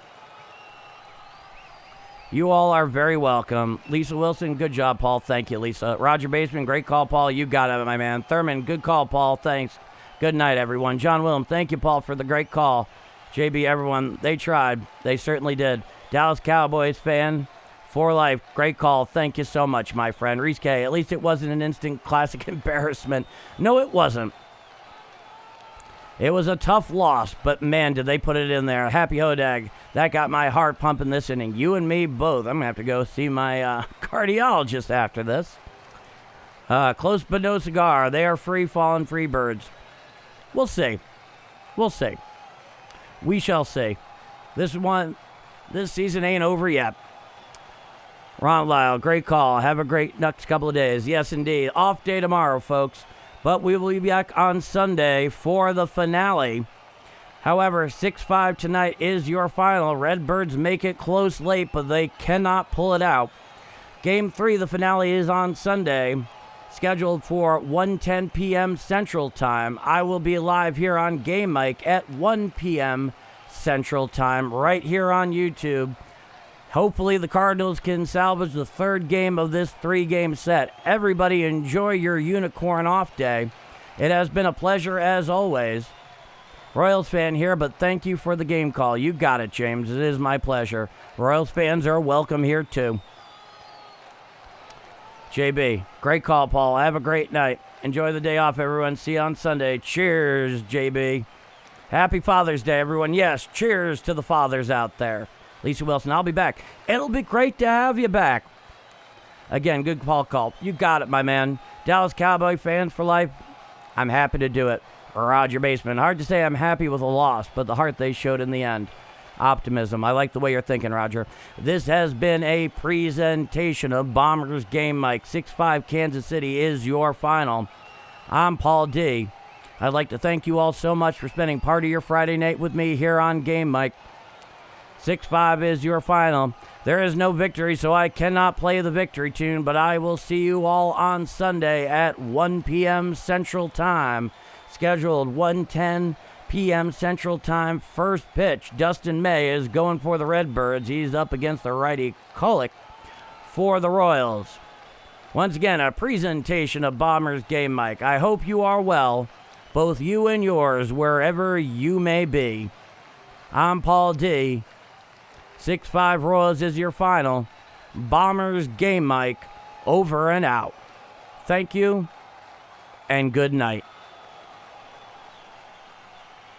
you all are very welcome. Lisa Wilson, good job, Paul. Thank you, Lisa. Roger Baseman, great call, Paul. You got it, my man. Thurman, good call, Paul. Thanks. Good night, everyone. John Willem, thank you, Paul, for the great call. JB, everyone, they tried. They certainly did. Dallas Cowboys fan for life. Great call. Thank you so much, my friend. Reese K, at least it wasn't an instant classic embarrassment. No, it wasn't. It was a tough loss, but man, did they put it in there. Happy Hodag. That got my heart pumping this inning. You and me both. I'm going to have to go see my cardiologist after this. Close but no cigar. They are free falling free birds. We'll see. We'll see. We shall see. This season ain't over yet. Ron Lyle, great call. Have a great next couple of days. Yes, indeed. Off day tomorrow, folks. But we will be back on Sunday for the finale. However, 6-5 tonight is your final. Redbirds make it close late, but they cannot pull it out. Game 3, the finale, is on Sunday, scheduled for 1:10 p.m. Central Time. I will be live here on Game Mike at 1 p.m. Central Time, right here on YouTube. Hopefully the Cardinals can salvage the third game of this 3-game set. Everybody enjoy your unicorn off day. It has been a pleasure as always. Royals fan here, but thank you for the game call. You got it, James. It is my pleasure. Royals fans are welcome here too. JB, great call, Paul. Have a great night. Enjoy the day off, everyone. See you on Sunday. Cheers, JB. Happy Father's Day, everyone. Yes, cheers to the fathers out there. Lisa Wilson, I'll be back. It'll be great to have you back. Again, good call. You got it, my man. Dallas Cowboy fans for life. I'm happy to do it. Roger Baseman. Hard to say I'm happy with a loss, but the heart they showed in the end. Optimism. I like the way you're thinking, Roger. This has been a presentation of Bombers Game Mike. 6-5 Kansas City is your final. I'm Paul D. I'd like to thank you all so much for spending part of your Friday night with me here on Game Mike. 6-5 is your final. There is no victory, so I cannot play the victory tune, but I will see you all on Sunday at 1 p.m. Central Time. Scheduled 1:10 p.m. Central Time. First pitch, Dustin May is going for the Redbirds. He's up against the righty Kulik for the Royals. Once again, a presentation of Bombers Game Mike. I hope you are well, both you and yours, wherever you may be. I'm Paul D. 6-5 Royals is your final. Bombers Game Mike over and out. Thank you and good night.